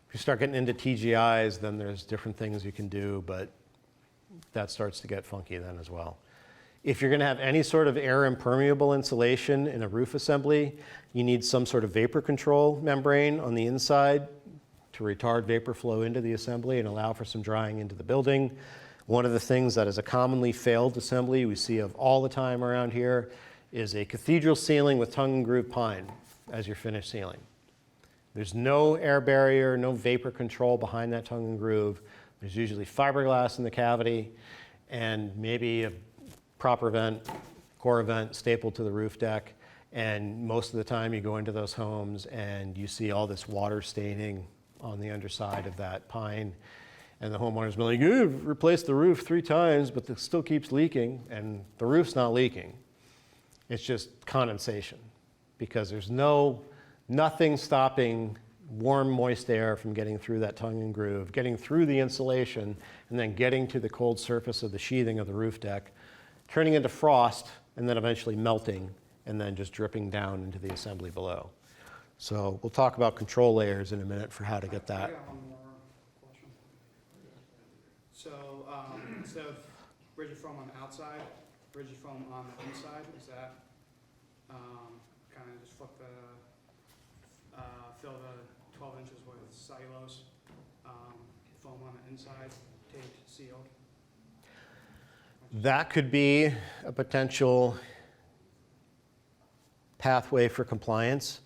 If you start getting into TGIs, then there's different things you can do, but that starts to get funky then as well. If you're going to have any sort of air impermeable insulation in a roof assembly, you need some sort of vapor control membrane on the inside to retard vapor flow into the assembly and allow for some drying into the building. One of the things that is a commonly failed assembly we see of all the time around here is a cathedral ceiling with tongue and groove pine as your finished ceiling. There's no air barrier, no vapor control behind that tongue and groove. There's usually fiberglass in the cavity and maybe a proper vent, core vent stapled to the roof deck. And most of the time you go into those homes and you see all this water staining on the underside of that pine. And the homeowner's been like, you've replaced the roof 3 times, but it still keeps leaking, and the roof's not leaking. It's just condensation, because there's nothing stopping warm, moist air from getting through that tongue and groove, getting through the insulation, and then getting to the cold surface of the sheathing of the roof deck, turning into frost, and then eventually melting, and then just dripping down into the assembly below. So we'll talk about control layers in a minute for how to get I that. got one more question. So, instead of rigid foam on the outside, rigid foam on the inside, is that, kind of just flip the, fill the 12 inches with cellulose, foam on the inside, taped, sealed? That could be a potential pathway for compliance.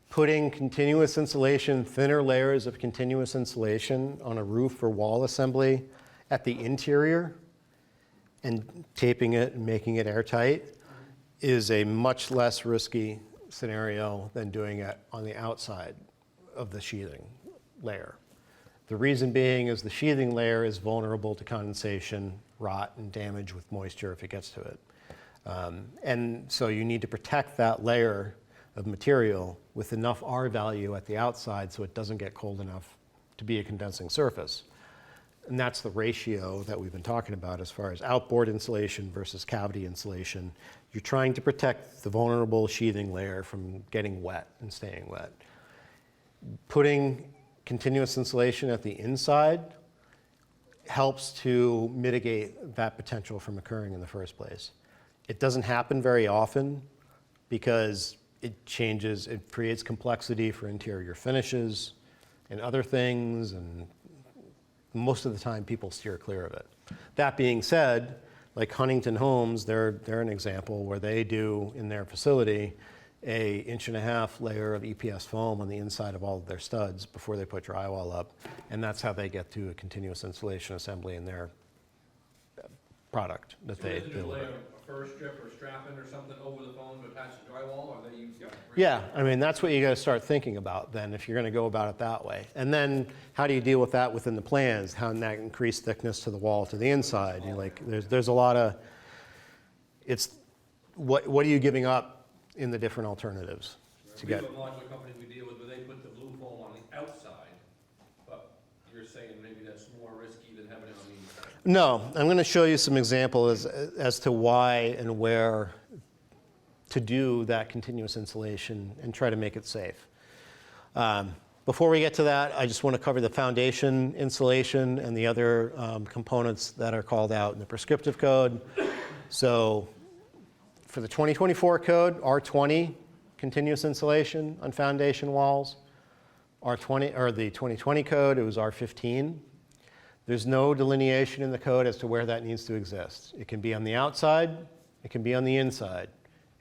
Putting continuous insulation, thinner layers of continuous insulation on a roof or wall assembly at the interior and taping it and making it airtight is a much less risky scenario than doing it on the outside of the sheathing layer. The reason being is the sheathing layer is vulnerable to condensation, rot, and damage with moisture if it gets to it. And so you need to protect that layer of material with enough R value at the outside so it doesn't get cold enough to be a condensing surface. And that's the ratio that we've been talking about as far as outboard insulation versus cavity insulation. You're trying to protect the vulnerable sheathing layer from getting wet and staying wet. Putting continuous insulation at the inside helps to mitigate that potential from occurring in the first place. It doesn't happen very often because it creates complexity for interior finishes and other things, and most of the time people steer clear of it. That being said, like Huntington Homes, they're an example where they do in their facility a 1.5-inch layer of EPS foam on the inside of all of their studs before they put drywall up, and that's how they get to a continuous insulation assembly in their product that they do deliver. a fur strip or strap-in or something over the foam to attach the drywall, or they use? Yeah, I mean, that's what you got to start thinking about then if you're going to go about it that way. And then how do you deal with that within the plans? How can that increase thickness to the wall to the inside? You know, like there's a lot of, it's what are you giving up in the different alternatives to get? We have a modular company we deal with where they put the blue foam on the outside, but you're saying maybe that's more risky than having it on the inside. No, I'm going to show you some examples as to why and where to do that continuous insulation and try to make it safe. Before we get to that, I just want to cover the foundation insulation and the other components that are called out in the prescriptive code. So for the 2024 code, R20, continuous insulation on foundation walls. R20, or the 2020 code, it was R15. There's no delineation in the code as to where that needs to exist. It can be on the outside, it can be on the inside.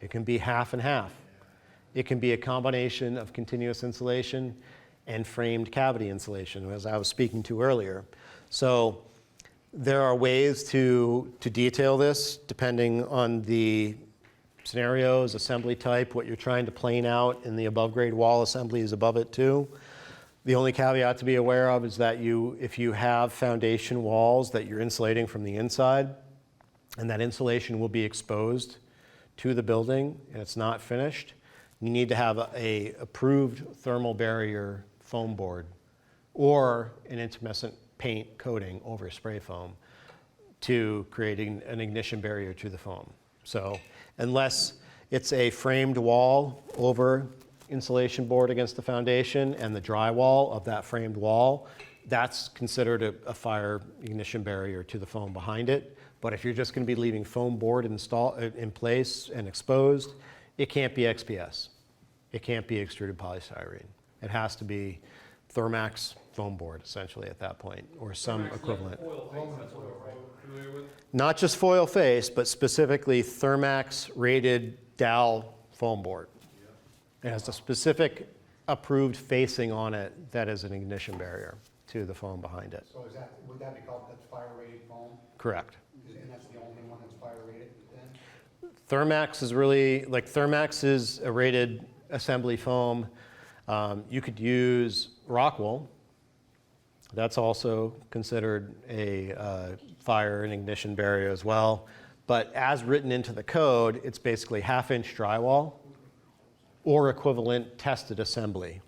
It can be half and half. It can be a combination of continuous insulation and framed cavity insulation, as I was speaking to earlier. So there are ways to detail this depending on the scenarios, assembly type, what you're trying to plane out in the above grade wall assemblies above it too. The only caveat to be aware of is that if you have foundation walls that you're insulating from the inside, and that insulation will be exposed to the building and it's not finished, you need to have a approved thermal barrier foam board or an intumescent paint coating over spray foam to create an ignition barrier to the foam. So unless it's a framed wall over insulation board against the foundation and the drywall of that framed wall, that's considered a fire ignition barrier to the foam behind it. But if you're just going to be leaving foam board in place and exposed, it can't be XPS. It can't be extruded polystyrene. It has to be Thermax foam board, essentially, at that point, or some equivalent. Foil face, that's what we're familiar with. Not just foil face, but specifically Thermax rated Dow foam board. It has a specific approved facing on it that is an ignition barrier to the foam behind it. So would that be called, that's fire rated foam? Correct. And that's the only one that's fire rated then? Thermax is really, like Thermax is a rated assembly foam. You could use Rockwool That's also considered a fire and ignition barrier as well. But as written into the code, it's basically half-inch drywall or equivalent tested assembly.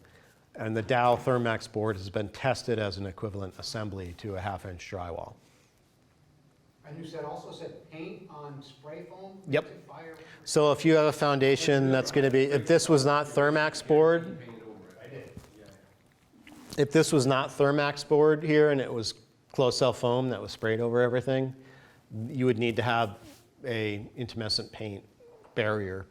And the Dow Thermax board has been tested as an equivalent assembly to a half-inch drywall. And you also said paint on spray foam? Yep. Makes it fire? So if you have a foundation that's going to be, if this was not Thermax board, if this was not Thermax board here and it was closed cell foam that was sprayed over everything, you would need to have a intumescent paint barrier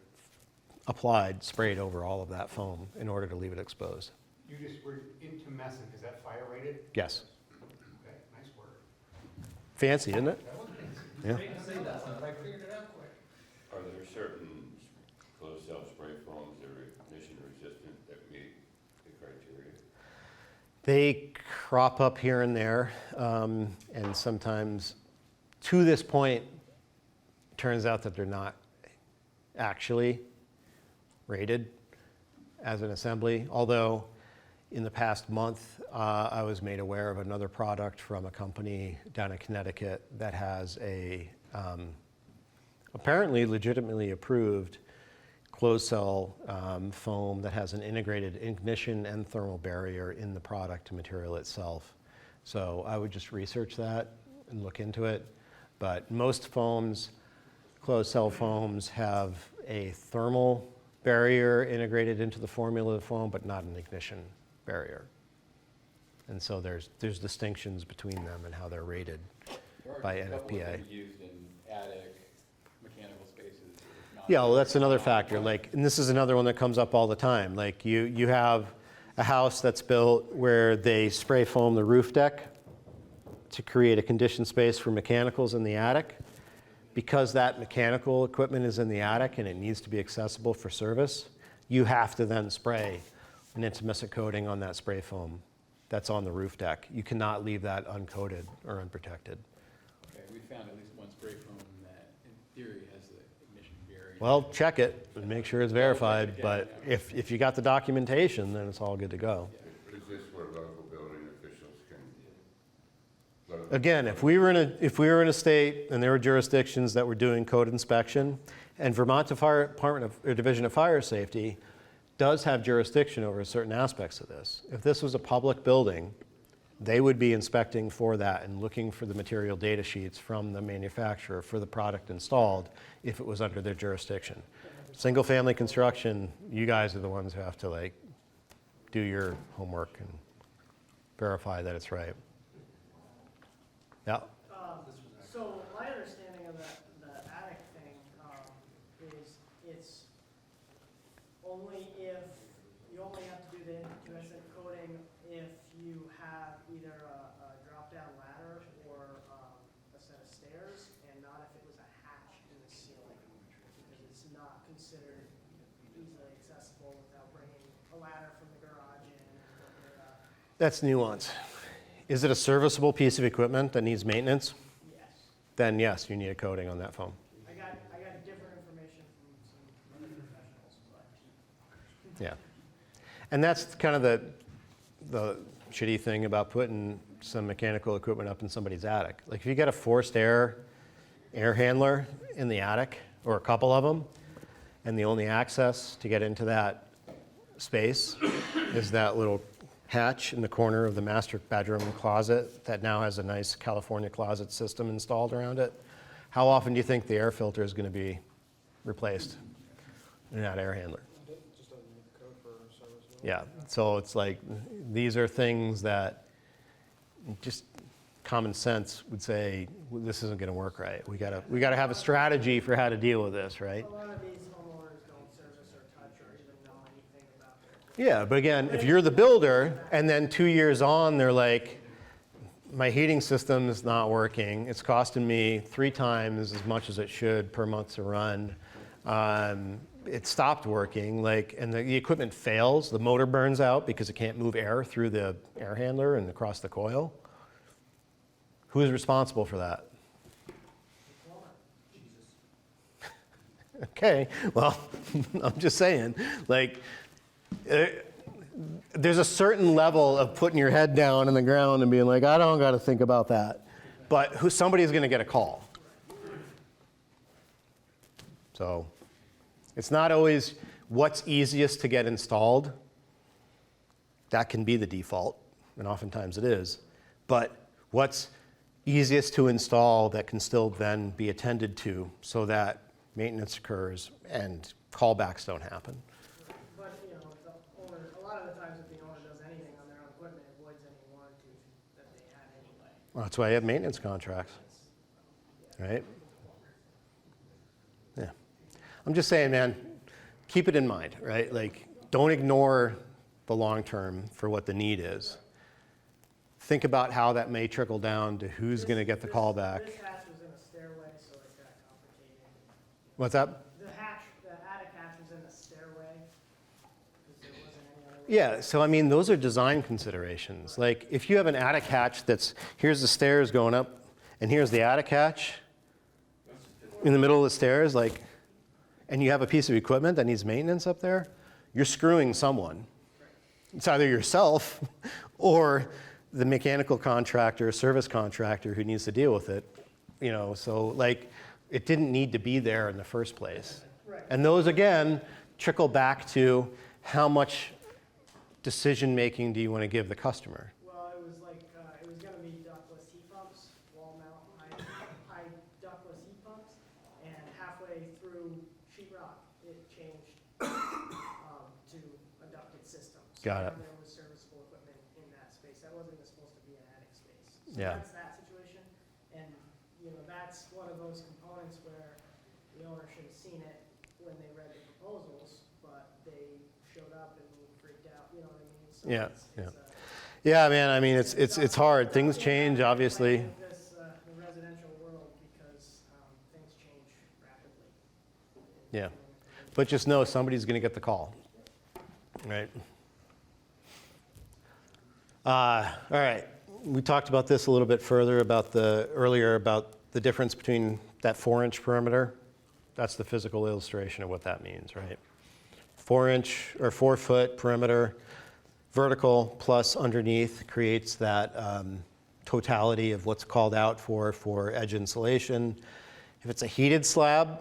applied, sprayed over all of that foam in order to leave it exposed. You just were intumescent, is that fire rated? Yes. Okay, nice word. Fancy, isn't it? That was fancy. Yeah. Are there certain closed cell spray foams that are ignition resistant that meet the criteria? They crop up here and there, and sometimes, to this point, turns out that they're not actually rated as an assembly, although in the past month, I was made aware of another product from a company down in Connecticut that has a apparently legitimately approved closed cell foam that has an integrated ignition and thermal barrier in the product material itself. So I would just research that and look into it. But most foams, closed cell foams, have a thermal barrier integrated into the formula of the foam, but not an ignition barrier. And so there's distinctions between them and how they're rated by NFPA. Used in attic mechanical spaces. Yeah, well, that's another factor. Like, and this is another one that comes up all the time. Like, you have a house that's built where they spray foam the roof deck to create a conditioned space for mechanicals in the attic. Because that mechanical equipment is in the attic and it needs to be accessible for service, you have to then spray an intumescent coating on that spray foam that's on the roof deck. You cannot leave that uncoated or unprotected. Okay, we found at least one spray foam that in theory has the ignition barrier. Well, check it and make sure it's verified, but if you got the documentation, then it's all good to go. Is this where local building officials can? Again, if we were in a state and there were jurisdictions that were doing code inspection, and Vermont Division of Fire Safety does have jurisdiction over certain aspects of this. If this was a public building, they would be inspecting for that and looking for the material data sheets from the manufacturer for the product installed if it was under their jurisdiction. Single family construction, you guys are the ones who have to like do your homework and verify that it's right. Yeah. So my understanding of the attic thing is it's only if, you only have to do the intumescent coating if you have either a drop-down ladder or a set of stairs, and not if it was a hatch in the ceiling, because it's not considered easily accessible without bringing a ladder from the garage in and looking it up. That's nuance. Is it a serviceable piece of equipment that needs maintenance? Yes. Then yes, you need a coating on that foam. I got different information from some other professionals, but. Yeah. And that's kind of the shitty thing about putting some mechanical equipment up in somebody's attic. Like if you get a forced air handler in the attic, or a couple of them, and the only access to get into that space is that little hatch in the corner of the master bedroom closet that now has a nice California closet system installed around it, how often do you think the air filter is going to be replaced in that air handler? Just doesn't meet the code for service. Yeah, so it's like, these are things that just common sense would say, well, this isn't going to work right. We gotta have a strategy for how to deal with this, right? A lot of these homeowners don't service or touch or even know anything about it. Yeah, but again, if you're the builder and then 2 years on, they're like, my heating system is not working. It's costing me 3 times as much as it should per month to run. It stopped working, and the equipment fails. The motor burns out because it can't move air through the air handler and across the coil. Who is responsible for that? Okay, well, I'm just saying, there's a certain level of putting your head down in the ground and being like, I don't got to think about that. But somebody's going to get a call. So it's not always what's easiest to get installed. That can be the default, and oftentimes it is. But what's easiest to install that can still then be attended to so that maintenance occurs and callbacks don't happen. But, you know, the owner, a lot of the times if the owner does anything on their own equipment, it avoids any warranty that they had anyway. Well, that's why you have maintenance contracts, right? Yeah. I'm just saying, man, keep it in mind, right? Like, don't ignore the long term for what the need is. Think about how that may trickle down to who's going to get the call back. This hatch was in a stairway, so it got complicated. What's that? The attic hatch was in the stairway, because there wasn't any other way. Yeah, so I mean, those are design considerations. Like, if you have an attic hatch that's, here's the stairs going up, and here's the attic hatch in the middle of the stairs, like, and you have a piece of equipment that needs maintenance up there, you're screwing someone. It's either yourself or the mechanical contractor, service contractor who needs to deal with it. You know, so like, it didn't need to be there in the first place. Right. And those, again, trickle back to how much decision-making do you want to give the customer? Well, it was like, it was gonna be ductless heat pumps, wall mount, high ductless heat pumps, and halfway through sheet rock, it changed to a ducted system. Got it. So there was serviceable equipment in that space. That wasn't even supposed to be an attic space. So Yeah. that's that situation. And, you know, that's one of those components where the owner should have seen it when they read the proposals, but they showed up and freaked out, you know what I mean? So Yeah, it's Yeah, man, I mean, it's hard. Things change, obviously. the residential world, because things change rapidly. Yeah. But just know somebody's going to get the call, right? All right. We talked about this a little bit further earlier about the difference between that 4-inch perimeter. That's the physical illustration of what that means, right? 4-inch or 4-foot perimeter, vertical plus underneath creates that totality of what's called out for edge insulation. If it's a heated slab,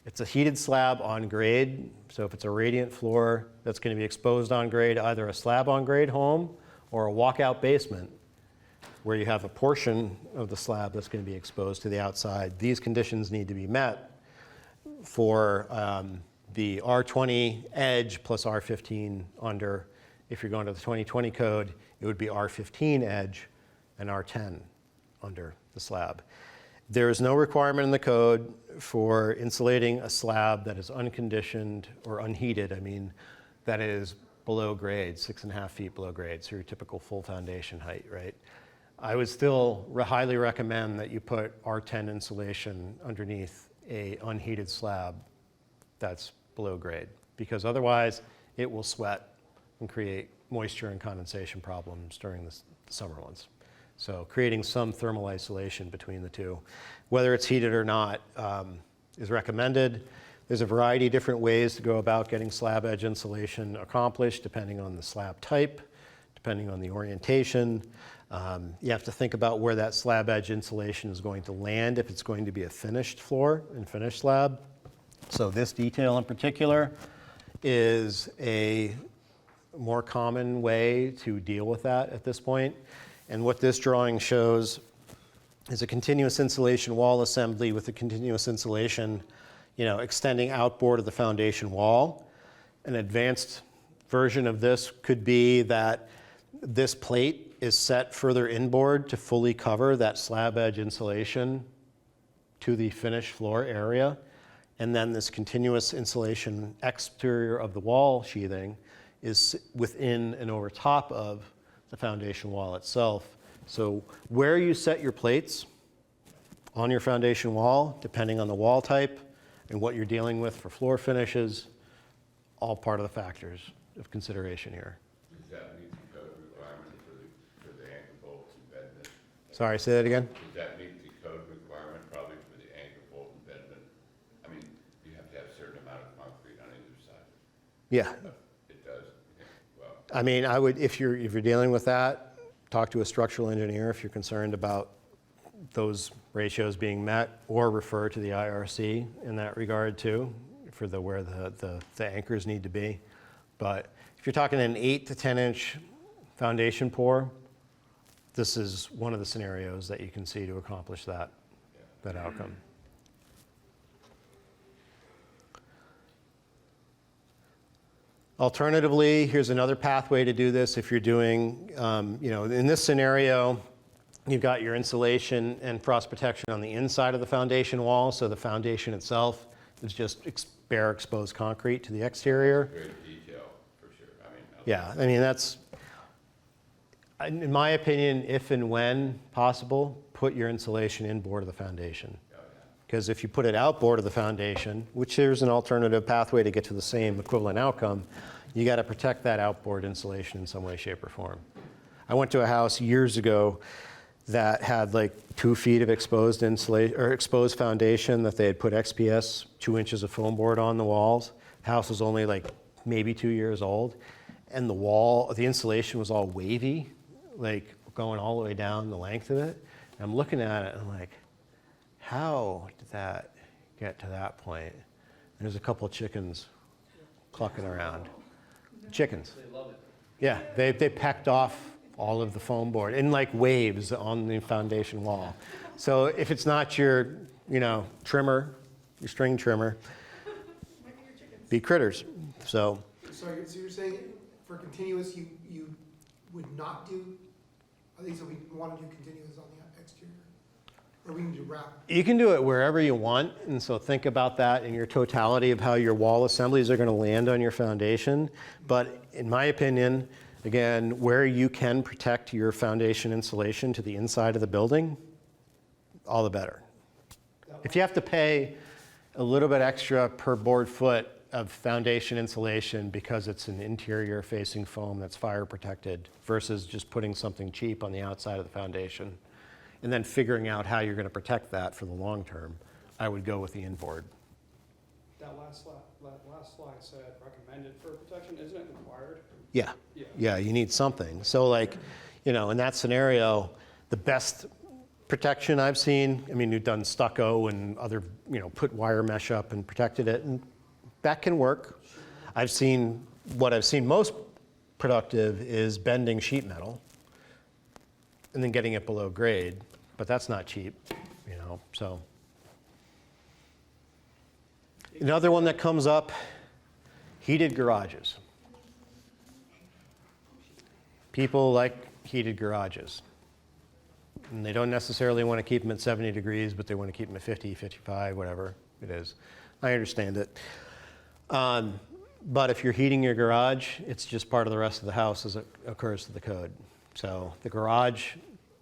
it's a heated slab on grade. So if it's a radiant floor that's going to be exposed on grade, either a slab on grade home or a walkout basement where you have a portion of the slab that's going to be exposed to the outside. These conditions need to be met for the R20 edge plus R15 under. If you're going to the 2020 code, it would be R15 edge and R10 under the slab. There is no requirement in the code for insulating a slab that is unconditioned or unheated. I mean, that is below grade, 6.5 feet below grade, so your typical full foundation height, right? I would still highly recommend that you put R10 insulation underneath a unheated slab that's below grade, because otherwise it will sweat and create moisture and condensation problems during the summer months. So creating some thermal isolation between the two, whether it's heated or not, is recommended. There's a variety of different ways to go about getting slab edge insulation accomplished, depending on the slab type, depending on the orientation. You have to think about where that slab edge insulation is going to land if it's going to be a finished floor and finished slab. So this detail in particular is a more common way to deal with that at this point. And what this drawing shows is a continuous insulation wall assembly with a continuous insulation, extending outboard of the foundation wall. An advanced version of this could be that this plate is set further inboard to fully cover that slab edge insulation to the finished floor area. And then this continuous insulation exterior of the wall sheathing is within and over top of the foundation wall itself. So where you set your plates on your foundation wall, depending on the wall type and what you're dealing with for floor finishes, all part of the factors of consideration here. Does that meet the code requirement for the anchor bolts embedment? Sorry, say that again? Does that meet the code requirement probably for the anchor bolt embedment? I mean, you have to have a certain amount of concrete on either side. Yeah. It does? Yeah. Well, I mean, I would, if you're dealing with that, talk to a structural engineer if you're concerned about those ratios being met, or refer to the IRC in that regard too, for where the anchors need to be. But if you're talking an 8 to 10 inch foundation pour, this is one of the scenarios that you can see to accomplish that outcome. Alternatively, here's another pathway to do this. If you're doing, in this scenario, you've got your insulation and frost protection on the inside of the foundation wall, so the foundation itself is just bare exposed concrete to the exterior. Great detail, for sure. I mean, Yeah, I mean, that's, in my opinion, if and when possible, put your insulation inboard of the foundation. Because if you put it outboard of the foundation, which there's an alternative pathway to get to the same equivalent outcome, you got to protect that outboard insulation in some way, shape, or form. I went to a house years ago that had like 2 feet of exposed insulation or exposed foundation that they had put XPS 2 inches of foam board on the walls. The house was only like maybe 2 years old, and the insulation was all wavy, like going all the way down the length of it. And I'm looking at it and I'm like, how did that get to that point? And there's a couple of chickens clucking around. Chickens. They love it. Yeah, they pecked off all of the foam board in like waves on the foundation wall. So if it's not your, trimmer, your string trimmer, be critters. So you're saying for continuous, you would not do, I think so we want to do continuous on the exterior? Or we can do wrap? you can do it wherever you want, and so think about that in your totality of how your wall assemblies are going to land on your foundation. But in my opinion, again, where you can protect your foundation insulation to the inside of the building, all the better. If you have to pay a little bit extra per board foot of foundation insulation because it's an interior facing foam that's fire protected versus just putting something cheap on the outside of the foundation, and then figuring out how you're going to protect that for the long term, I would go with the inboard. That last slide said recommended for protection, isn't it required? Yeah, you need something. So in that scenario, the best protection I've seen, I mean, you've done stucco and other, put wire mesh up and protected it, and that can work. What I've seen most productive is bending sheet metal and then getting it below grade, but that's not cheap, so. Another one that comes up, heated garages. People like heated garages. And they don't necessarily want to keep them at 70 degrees, but they want to keep them at 50, 55, whatever it is. I understand it. But if you're heating your garage, it's just part of the rest of the house as it occurs to the code. So the garage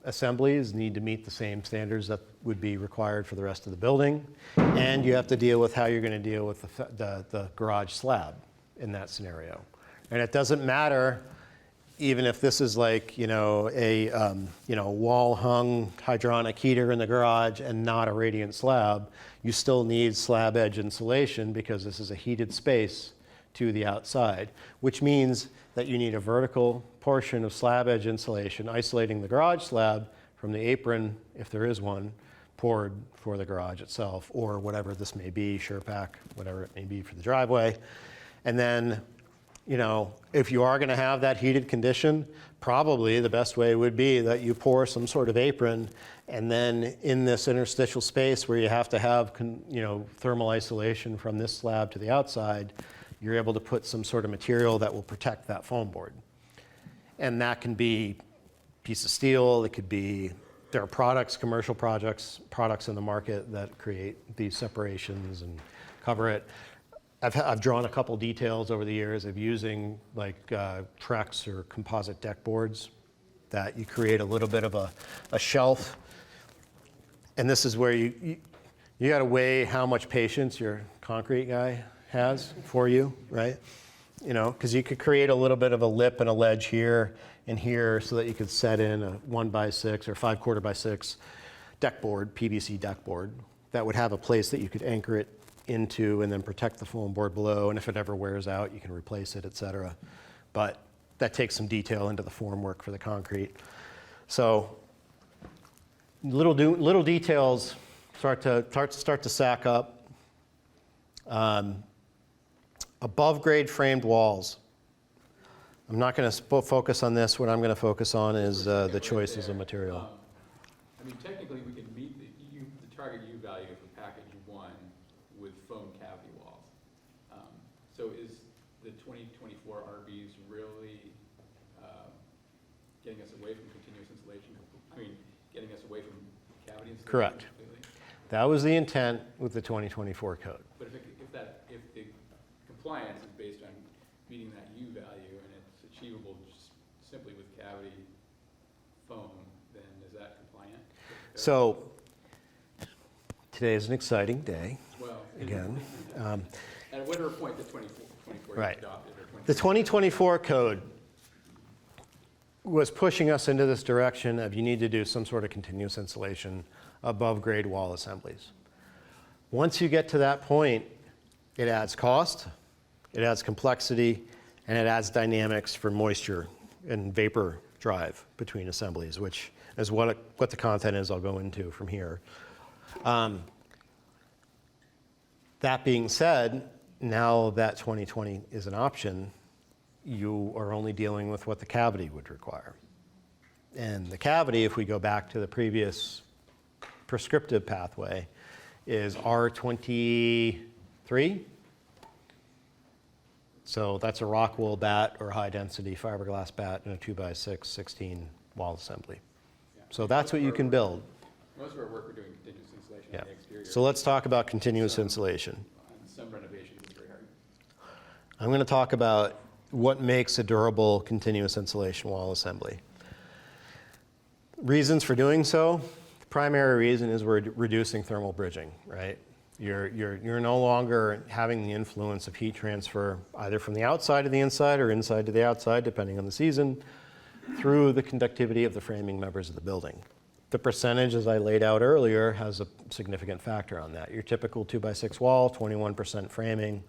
assemblies need to meet the same standards that would be required for the rest of the building. And you have to deal with how you're going to deal with the garage slab in that scenario. And it doesn't matter even if this is like, a wall-hung hydronic heater in the garage and not a radiant slab, you still need slab edge insulation because this is a heated space to the outside, which means that you need a vertical portion of slab edge insulation isolating the garage slab from the apron, if there is one, poured for the garage itself, or whatever this may be, SurePack, whatever it may be for the driveway. And then, if you are going to have that heated condition, probably the best way would be that you pour some sort of apron, and then in this interstitial space where you have to have, thermal isolation from this slab to the outside, you're able to put some sort of material that will protect that foam board. And that can be a piece of steel, it could be, there are products, commercial products in the market that create these separations and cover it. I've drawn a couple details over the years of using like Trex or composite deck boards that you create a little bit of a shelf. And this is where you got to weigh how much patience your concrete guy has for you, right? Because you could create a little bit of a lip and a ledge here and here so that you could set in a 1x6 or 5/4x6 deck board, PVC deck board, that would have a place that you could anchor it into and then protect the foam board below, and if it ever wears out, you can replace it, etc. But that takes some detail into the formwork for the concrete. So little details start to sack up. Above grade framed walls. I'm not going to focus on this. What I'm going to focus on is the choices of material. I mean, technically, we can meet the target U value for package 1 with foam cavity walls. So is the 2024 RBs really getting us away from continuous insulation? I mean, getting us away from cavity insulation? Correct. Completely? That was the intent with the 2024 code. But if the compliance is based on meeting that U value and it's achievable just simply with cavity foam, then is that compliant? So today is an exciting day. Well, again. At whatever point the 24 Right. is adopted or The 2024 code was pushing us into this direction of you need to do some sort of continuous insulation above grade wall assemblies. Once you get to that point, it adds cost, it adds complexity, and it adds dynamics for moisture and vapor drive between assemblies, which is what the content is I'll go into from here. That being said, now that 2020 is an option, you are only dealing with what the cavity would require. And the cavity, if we go back to the previous prescriptive pathway, is R23. So that's a rock wool bat or high density fiberglass bat in a 2x6 16 wall assembly. So that's what you can build. Most of our work we're doing continuous insulation on the exterior. So let's talk about continuous insulation. On some renovations, it's very hard. I'm going to talk about what makes a durable continuous insulation wall assembly. Reasons for doing so. The primary reason is we're reducing thermal bridging, right? You're no longer having the influence of heat transfer either from the outside to the inside or inside to the outside, depending on the season, through the conductivity of the framing members of the building. The percentage, as I laid out earlier, has a significant factor on that. Your typical 2x6 wall, 21% framing,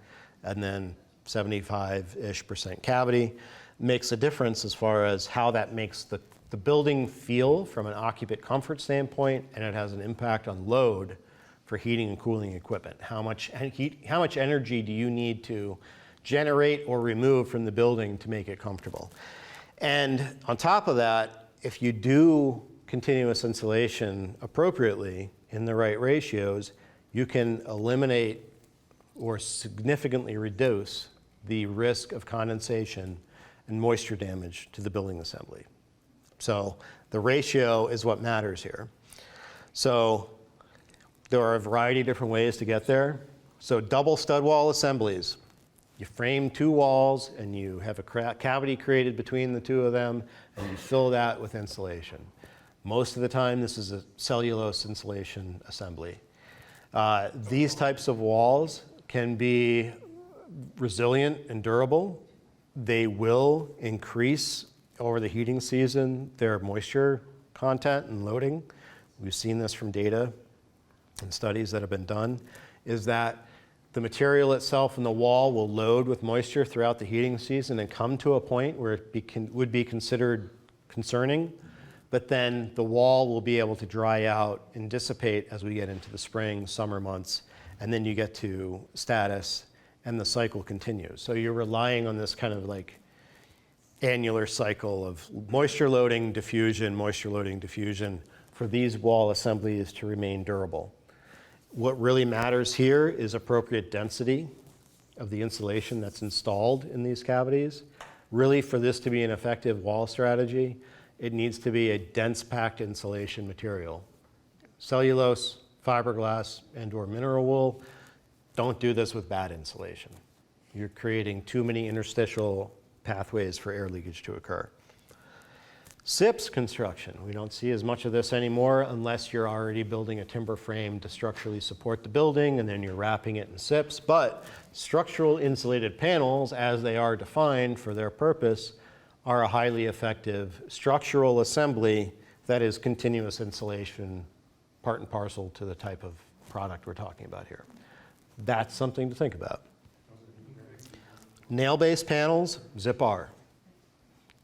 and then 75-ish% cavity makes a difference as far as how that makes the building feel from an occupant comfort standpoint, and it has an impact on load for heating and cooling equipment. How much energy do you need to generate or remove from the building to make it comfortable? And on top of that, if you do continuous insulation appropriately in the right ratios, you can eliminate or significantly reduce the risk of condensation and moisture damage to the building assembly. So the ratio is what matters here. So there are a variety of different ways to get there. So double stud wall assemblies. You frame two walls and you have a cavity created between the two of them and you fill that with insulation. Most of the time this is a cellulose insulation assembly. These types of walls can be resilient and durable. They will increase over the heating season their moisture content and loading. We've seen this from data and studies that have been done, is that the material itself in the wall will load with moisture throughout the heating season and come to a point where it would be considered concerning, but then the wall will be able to dry out and dissipate as we get into the spring, summer months, and then you get to status and the cycle continues. So you're relying on this kind of like annular cycle of moisture loading, diffusion for these wall assemblies to remain durable. What really matters here is appropriate density of the insulation that's installed in these cavities. Really, for this to be an effective wall strategy, it needs to be a dense packed insulation material. Cellulose, fiberglass, and/or mineral wool. Don't do this with bad insulation. You're creating too many interstitial pathways for air leakage to occur. SIPS construction. We don't see as much of this anymore unless you're already building a timber frame to structurally support the building and then you're wrapping it in SIPS. But structural insulated panels, as they are defined for their purpose, are a highly effective structural assembly that is continuous insulation, part and parcel to the type of product we're talking about here. That's something to think about. Nail-based panels, zip R.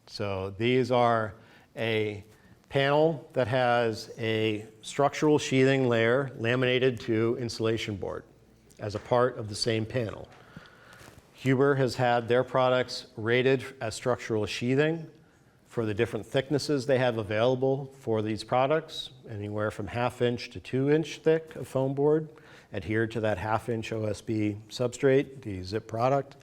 So these are a panel that has a structural sheathing layer laminated to insulation board as a part of the same panel. Huber has had their products rated as structural sheathing for the different thicknesses they have available for these products, anywhere from 1/2 inch to 2 inch thick of foam board, adhered to that 1/2 inch OSB substrate, the zip product.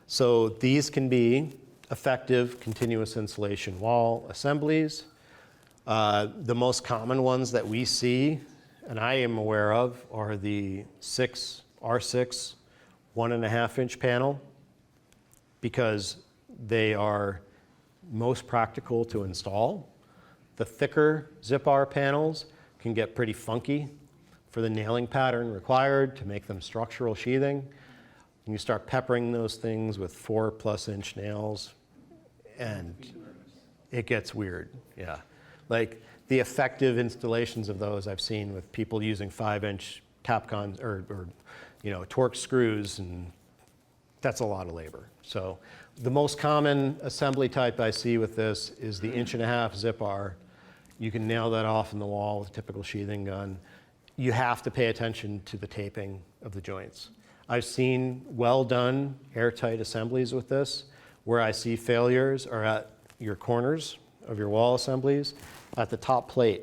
So these can be effective continuous insulation wall assemblies. The most common ones that we see, and I am aware of, are the R6 1.5 inch panel, because they are most practical to install. The thicker Zip-R panels can get pretty funky for the nailing pattern required to make them structural sheathing. And you start peppering those things with 4+ inch nails, and it gets weird, yeah. Like the effective installations of those I've seen with people using 5-inch Tapcon or torque screws, and that's a lot of labor. So the most common assembly type I see with this is the 1.5 inch Zip-R. You can nail that off in the wall with a typical sheathing gun. You have to pay attention to the taping of the joints. I've seen well done airtight assemblies with this. Where I see failures are at your corners of your wall assemblies, at the top plate,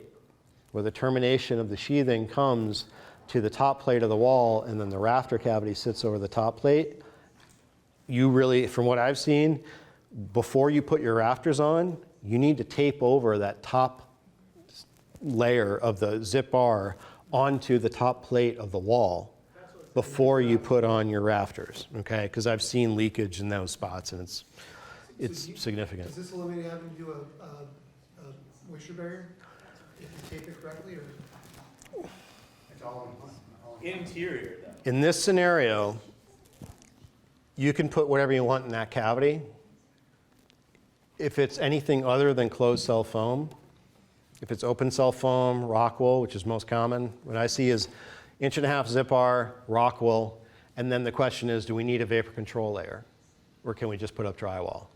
where the termination of the sheathing comes to the top plate of the wall, and then the rafter cavity sits over the top plate. You really, from what I've seen, before you put your rafters on, you need to tape over that top layer of the Zip-R onto the top plate of the wall before you put on your rafters, okay? Because I've seen leakage in those spots, and it's significant. Does this eliminate having to do a moisture barrier if you tape it correctly, or? It's all Interior, though. In this scenario, you can put whatever you want in that cavity. If it's anything other than closed cell foam, if it's open cell foam, rock wool, which is most common, what I see is 1.5 inch Zip-R, rock wool, and then the question is, do we need a vapor control layer, or can we just put up drywall?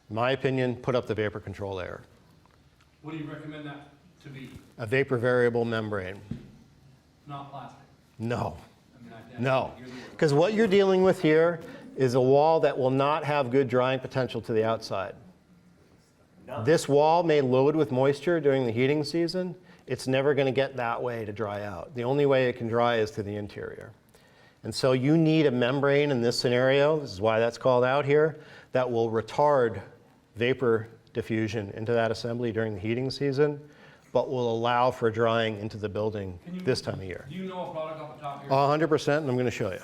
In my opinion, put up the vapor control layer. What do you recommend that to be? A vapor variable membrane. Not plastic? No, I mean, no. Because what you're dealing with here is a wall that will not have good drying potential to the outside. This wall may load with moisture during the heating season. It's never going to get that way to dry out. The only way it can dry is to the interior. And so you need a membrane in this scenario, this is why that's called out here, that will retard vapor diffusion into that assembly during the heating season, but will allow for drying into the building this time of year. Do you know a product off the top here? 100%, and I'm going to show you.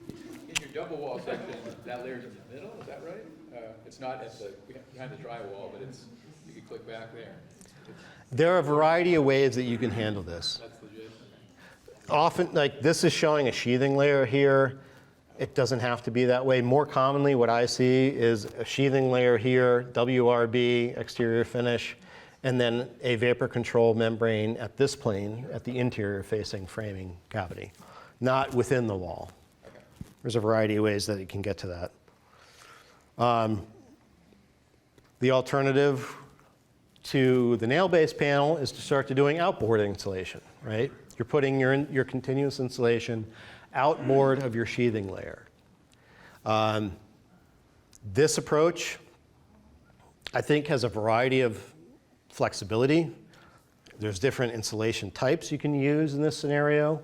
In your double wall section, that layer's in the middle, is that right? It's not at the, behind the drywall, but it's, you can click back there. There are a variety of ways that you can handle this. That's legit. Often, like this is showing a sheathing layer here. It doesn't have to be that way. More commonly, what I see is a sheathing layer here, WRB, exterior finish, and then a vapor control membrane at this plane, at the interior facing framing cavity, not within the wall. Okay. There's a variety of ways that you can get to that. The alternative to the nail-based panel is to start to doing outboard insulation, right? You're putting your continuous insulation outboard of your sheathing layer. This approach, I think, has a variety of flexibility. There's different insulation types you can use in this scenario.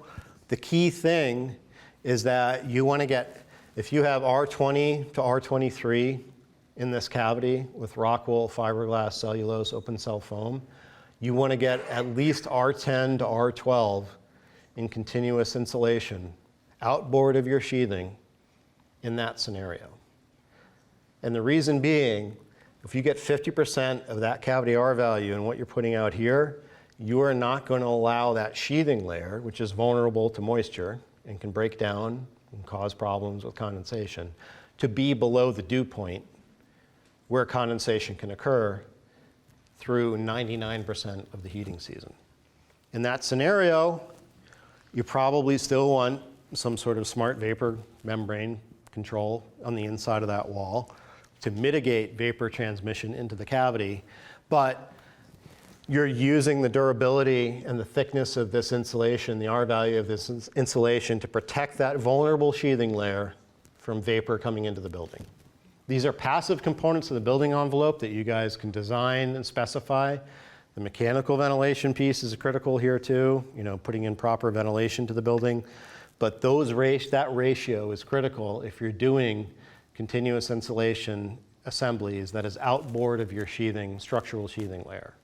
The key thing is that you want to get, if you have R20 to R23 in this cavity with rock wool, fiberglass, cellulose, open cell foam, you want to get at least R10 to R12 in continuous insulation outboard of your sheathing in that scenario. And the reason being, if you get 50% of that cavity R value in what you're putting out here, you are not going to allow that sheathing layer, which is vulnerable to moisture and can break down and cause problems with condensation, to be below the dew point where condensation can occur through 99% of the heating season. In that scenario, you probably still want some sort of smart vapor membrane control on the inside of that wall to mitigate vapor transmission into the cavity, but you're using the durability and the thickness of this insulation, the R value of this insulation, to protect that vulnerable sheathing layer from vapor coming into the building. These are passive components of the building envelope that you guys can design and specify. The mechanical ventilation piece is critical here too, putting in proper ventilation to the building. But that ratio is critical if you're doing continuous insulation assemblies that is outboard of your structural sheathing layer.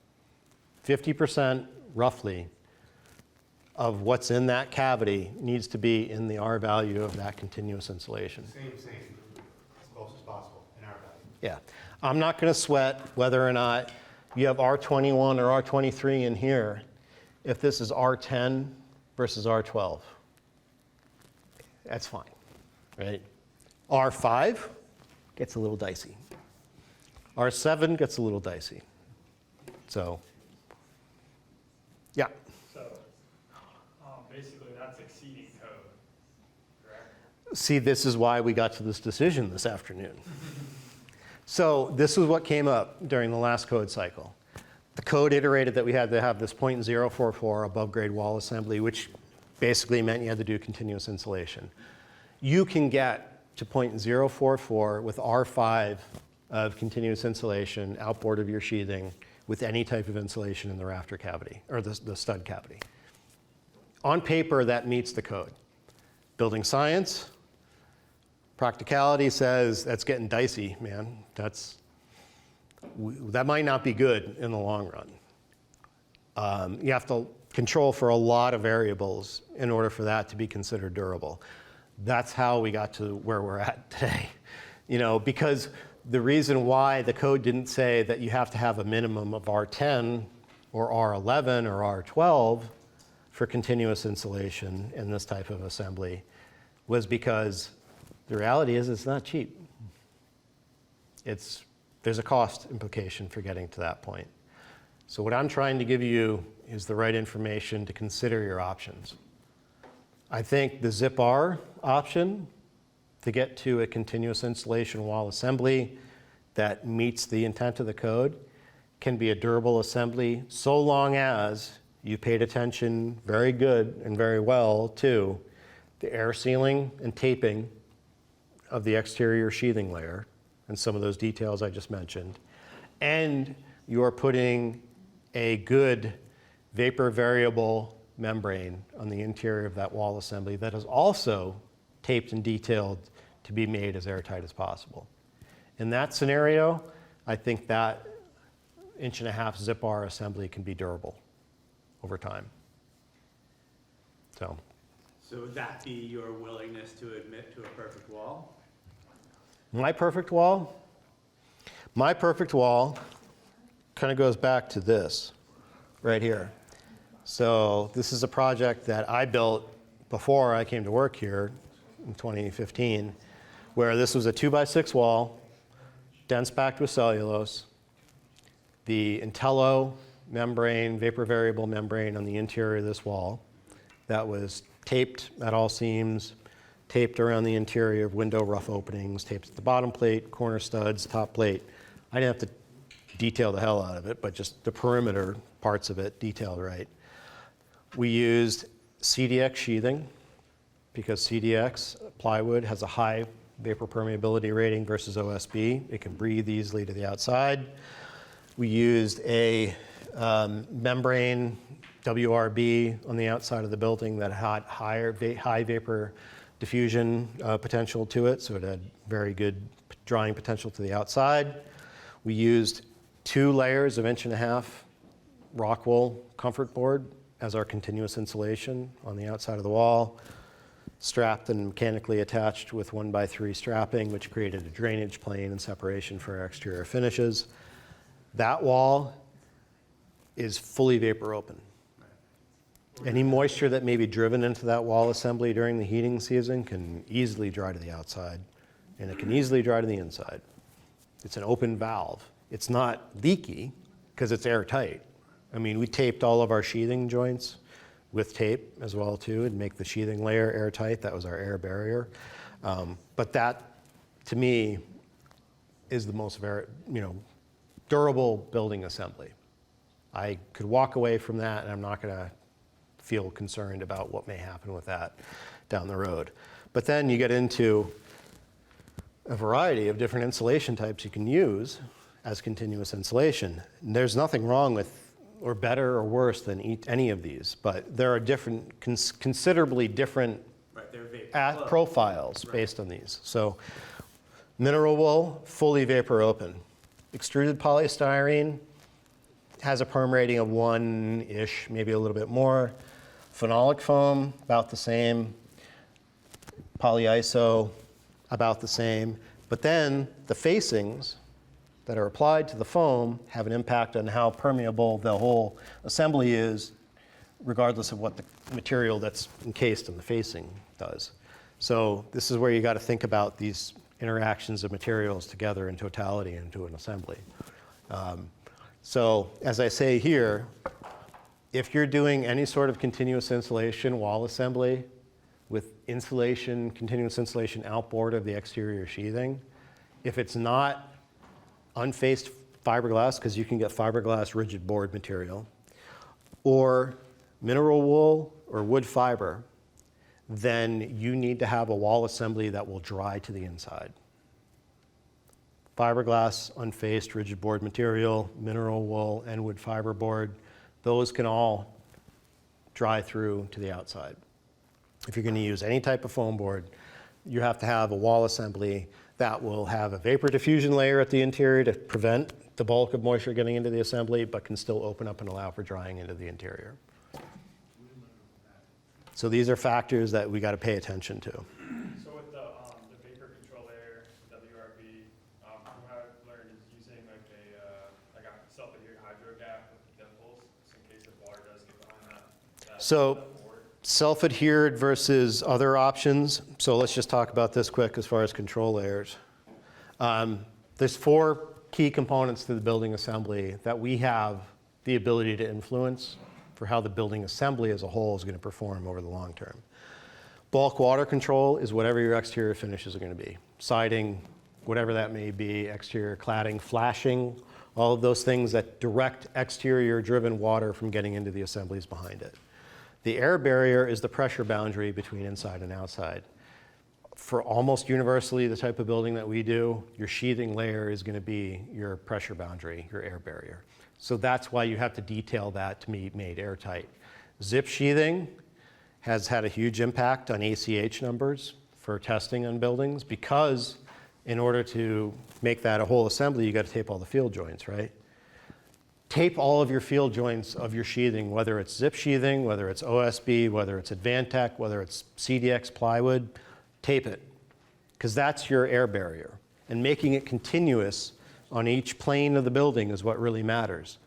50% roughly of what's in that cavity needs to be in the R value of that continuous insulation. Same, as close as possible in our value. Yeah. I'm not going to sweat whether or not you have R21 or R23 in here if this is R10 versus R12. That's fine, right? R5 gets a little dicey. R7 gets a little dicey. So, yeah. So, basically that's exceeding code, correct? See, this is why we got to this decision this afternoon. So this is what came up during the last code cycle. The code iterated that we had to have this 0.044 above grade wall assembly, which basically meant you had to do continuous insulation. You can get to 0.044 with R5 of continuous insulation outboard of your sheathing with any type of insulation in the rafter cavity, or the stud cavity. On paper, that meets the code. Building science, practicality says that's getting dicey, man. That might not be good in the long run. You have to control for a lot of variables in order for that to be considered durable. That's how we got to where we're at today. Because the reason why the code didn't say that you have to have a minimum of R10 or R11 or R12 for continuous insulation in this type of assembly was because the reality is it's not cheap. There's a cost implication for getting to that point. So what I'm trying to give you is the right information to consider your options. I think the ZIP-R option to get to a continuous insulation wall assembly that meets the intent of the code can be a durable assembly so long as you paid attention very good and very well to the air sealing and taping of the exterior sheathing layer and some of those details I just mentioned, and you're putting a good vapor variable membrane on the interior of that wall assembly that is also taped and detailed to be made as airtight as possible. In that scenario, I think that 1.5" ZIP-R assembly can be durable over time. So would that be your willingness to admit to a perfect wall? My perfect wall kind of goes back to this right here. So this is a project that I built before I came to work here in 2015, where this was a 2x6 wall, dense packed with cellulose, the Intello membrane, vapor variable membrane on the interior of this wall that was taped at all seams, taped around the interior of window rough openings, taped at the bottom plate, corner studs, top plate. I didn't have to detail the hell out of it, but just the perimeter parts of it detailed right. We used CDX sheathing because CDX plywood has a high vapor permeability rating versus OSB. It can breathe easily to the outside. We used a membrane WRB on the outside of the building that had high vapor diffusion potential to it, so it had very good drying potential to the outside. We used 2 layers of 1.5" rock wool comfort board as our continuous insulation on the outside of the wall, strapped and mechanically attached with 1x3 strapping, which created a drainage plane and separation for our exterior finishes. That wall is fully vapor open. Any moisture that may be driven into that wall assembly during the heating season can easily dry to the outside, and it can easily dry to the inside. It's an open valve. It's not leaky because it's airtight. I mean, we taped all of our sheathing joints with tape as well too, and make the sheathing layer airtight. That was our air barrier. But that, to me, is the most durable building assembly. I could walk away from that and I'm not going to feel concerned about what may happen with that down the road. But then you get into a variety of different insulation types you can use as continuous insulation. And there's nothing wrong with, or better or worse than any of these, but there are different, considerably different profiles based on these. So mineral wool, fully vapor open. Extruded polystyrene has a perm rating of 1-ish, maybe a little bit more. Phenolic foam, about the same. Polyiso, about the same. But then the facings that are applied to the foam have an impact on how permeable the whole assembly is, regardless of what the material that's encased in the facing does. So this is where you got to think about these interactions of materials together in totality into an assembly. So as I say here, if you're doing any sort of continuous insulation wall assembly with insulation, continuous insulation outboard of the exterior sheathing, if it's not unfaced fiberglass, because you can get fiberglass rigid board material, or mineral wool or wood fiber, then you need to have a wall assembly that will dry to the inside. Fiberglass, unfaced rigid board material, mineral wool, and wood fiber board, those can all dry through to the outside. If you're going to use any type of foam board, you have to have a wall assembly that will have a vapor diffusion layer at the interior to prevent the bulk of moisture getting into the assembly, but can still open up and allow for drying into the interior. So these are factors that we got to pay attention to. So with the vapor control layer, WRB, from what I've learned is using like a self-adhered hydro gap with the dimples, just in case if water does get behind that. So self-adhered versus other options. So let's just talk about this quick as far as control layers. There's 4 key components to the building assembly that we have the ability to influence for how the building assembly as a whole is going to perform over the long term. Bulk water control is whatever your exterior finishes are going to be. Siding, whatever that may be, exterior cladding, flashing, all of those things that direct exterior driven water from getting into the assemblies behind it. The air barrier is the pressure boundary between inside and outside. For almost universally the type of building that we do, your sheathing layer is going to be your pressure boundary, your air barrier. So that's why you have to detail that to be made airtight. Zip sheathing has had a huge impact on ACH numbers for testing on buildings, because in order to make that a whole assembly, you got to tape all the field joints, right? Tape all of your field joints of your sheathing, whether it's zip sheathing, whether it's OSB, whether it's Advantech, whether it's CDX plywood, tape it, because that's your air barrier. And making it continuous on each plane of the building is what really matters.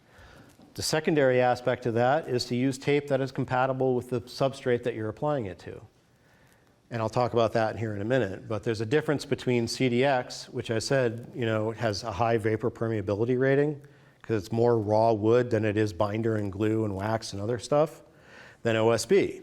The secondary aspect of that is to use tape that is compatible with the substrate that you're applying it to. And I'll talk about that here in a minute, but there's a difference between CDX, which I said, has a high vapor permeability rating, because it's more raw wood than it is binder and glue and wax and other stuff, than OSB.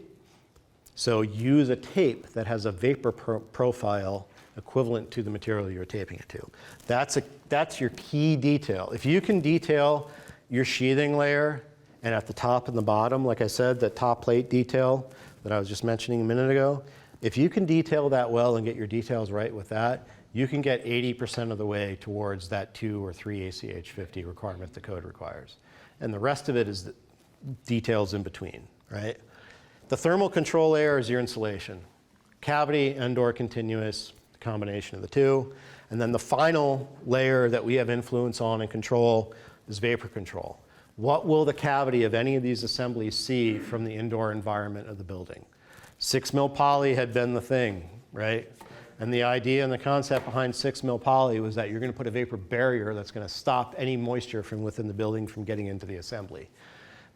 So use a tape that has a vapor profile equivalent to the material you're taping it to. That's your key detail. If you can detail your sheathing layer, and at the top and the bottom, like I said, that top plate detail that I was just mentioning a minute ago, if you can detail that well and get your details right with that, you can get 80% of the way towards that 2 or 3 ACH 50 requirement the code requires. And the rest of it is the details in between, right? The thermal control layer is your insulation. Cavity and/or continuous, combination of the two. And then the final layer that we have influence on and control is vapor control. What will the cavity of any of these assemblies see from the indoor environment of the building? 6 mil poly had been the thing, right? And the idea and the concept behind 6 mil poly was that you're going to put a vapor barrier that's going to stop any moisture from within the building from getting into the assembly.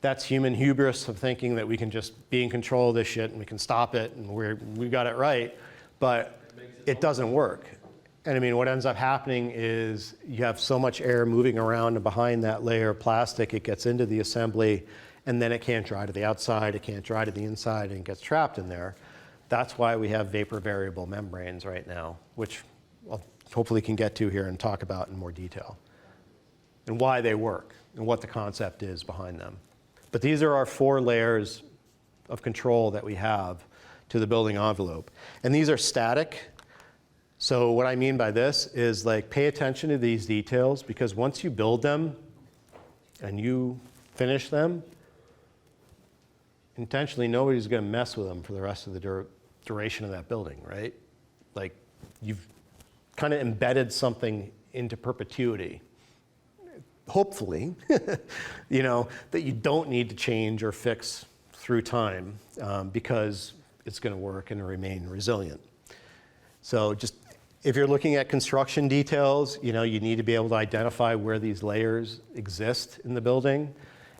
That's human hubris of thinking that we can just be in control of this shit and we can stop it and we got it right, but it doesn't work. And I mean, what ends up happening is you have so much air moving around and behind that layer of plastic, it gets into the assembly, and then it can't dry to the outside, it can't dry to the inside, and it gets trapped in there. That's why we have vapor variable membranes right now, which I'll hopefully can get to here and talk about in more detail, and why they work, and what the concept is behind them. But these are our 4 layers of control that we have to the building envelope. And these are static. So what I mean by this is, like, pay attention to these details, because once you build them and you finish them, intentionally nobody's going to mess with them for the rest of the duration of that building, right? Like, you've kind of embedded something into perpetuity, hopefully, you know, that you don't need to change or fix through time, because it's going to work and remain resilient. So just, if you're looking at construction details, you know, you need to be able to identify where these layers exist in the building.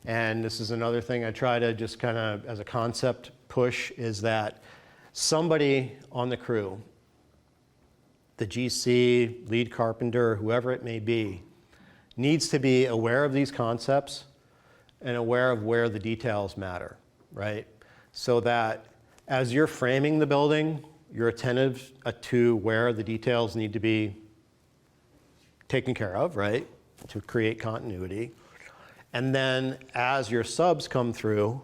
And this is another thing I try to just kind of, as a concept push, is that somebody on the crew, the GC, lead carpenter, whoever it may be, needs to be aware of these concepts and aware of where the details matter, right? So that as you're framing the building, you're attentive to where the details need to be taken care of, right? To create continuity. And then as your subs come through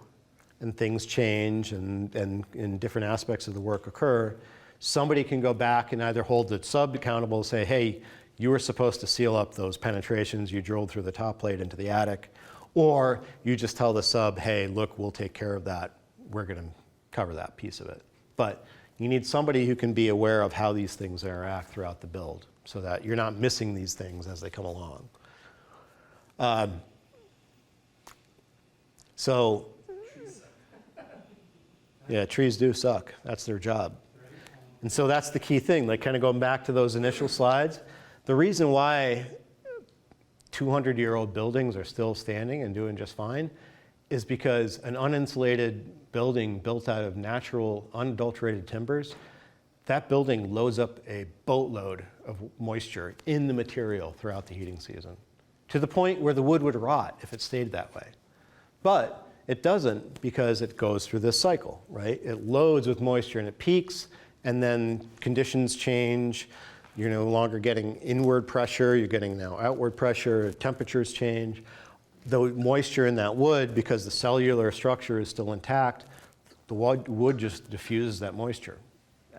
and things change and different aspects of the work occur, somebody can go back and either hold the sub accountable and say, hey, you were supposed to seal up those penetrations you drilled through the top plate into the attic, or you just tell the sub, hey, look, we'll take care of that. We're going to cover that piece of it. But you need somebody who can be aware of how these things interact throughout the build so that you're not missing these things as they come along. So, yeah, trees do suck. That's their job. And so that's the key thing, like kind of going back to those initial slides. The reason why 200-year-old buildings are still standing and doing just fine is because an uninsulated building built out of natural, unadulterated timbers, that building loads up a boatload of moisture in the material throughout the heating season, to the point where the wood would rot if it stayed that way. But it doesn't, because it goes through this cycle, right? It loads with moisture and it peaks, and then conditions change. You're no longer getting inward pressure, you're getting now outward pressure, temperatures change. The moisture in that wood, because the cellular structure is still intact, the wood just diffuses that moisture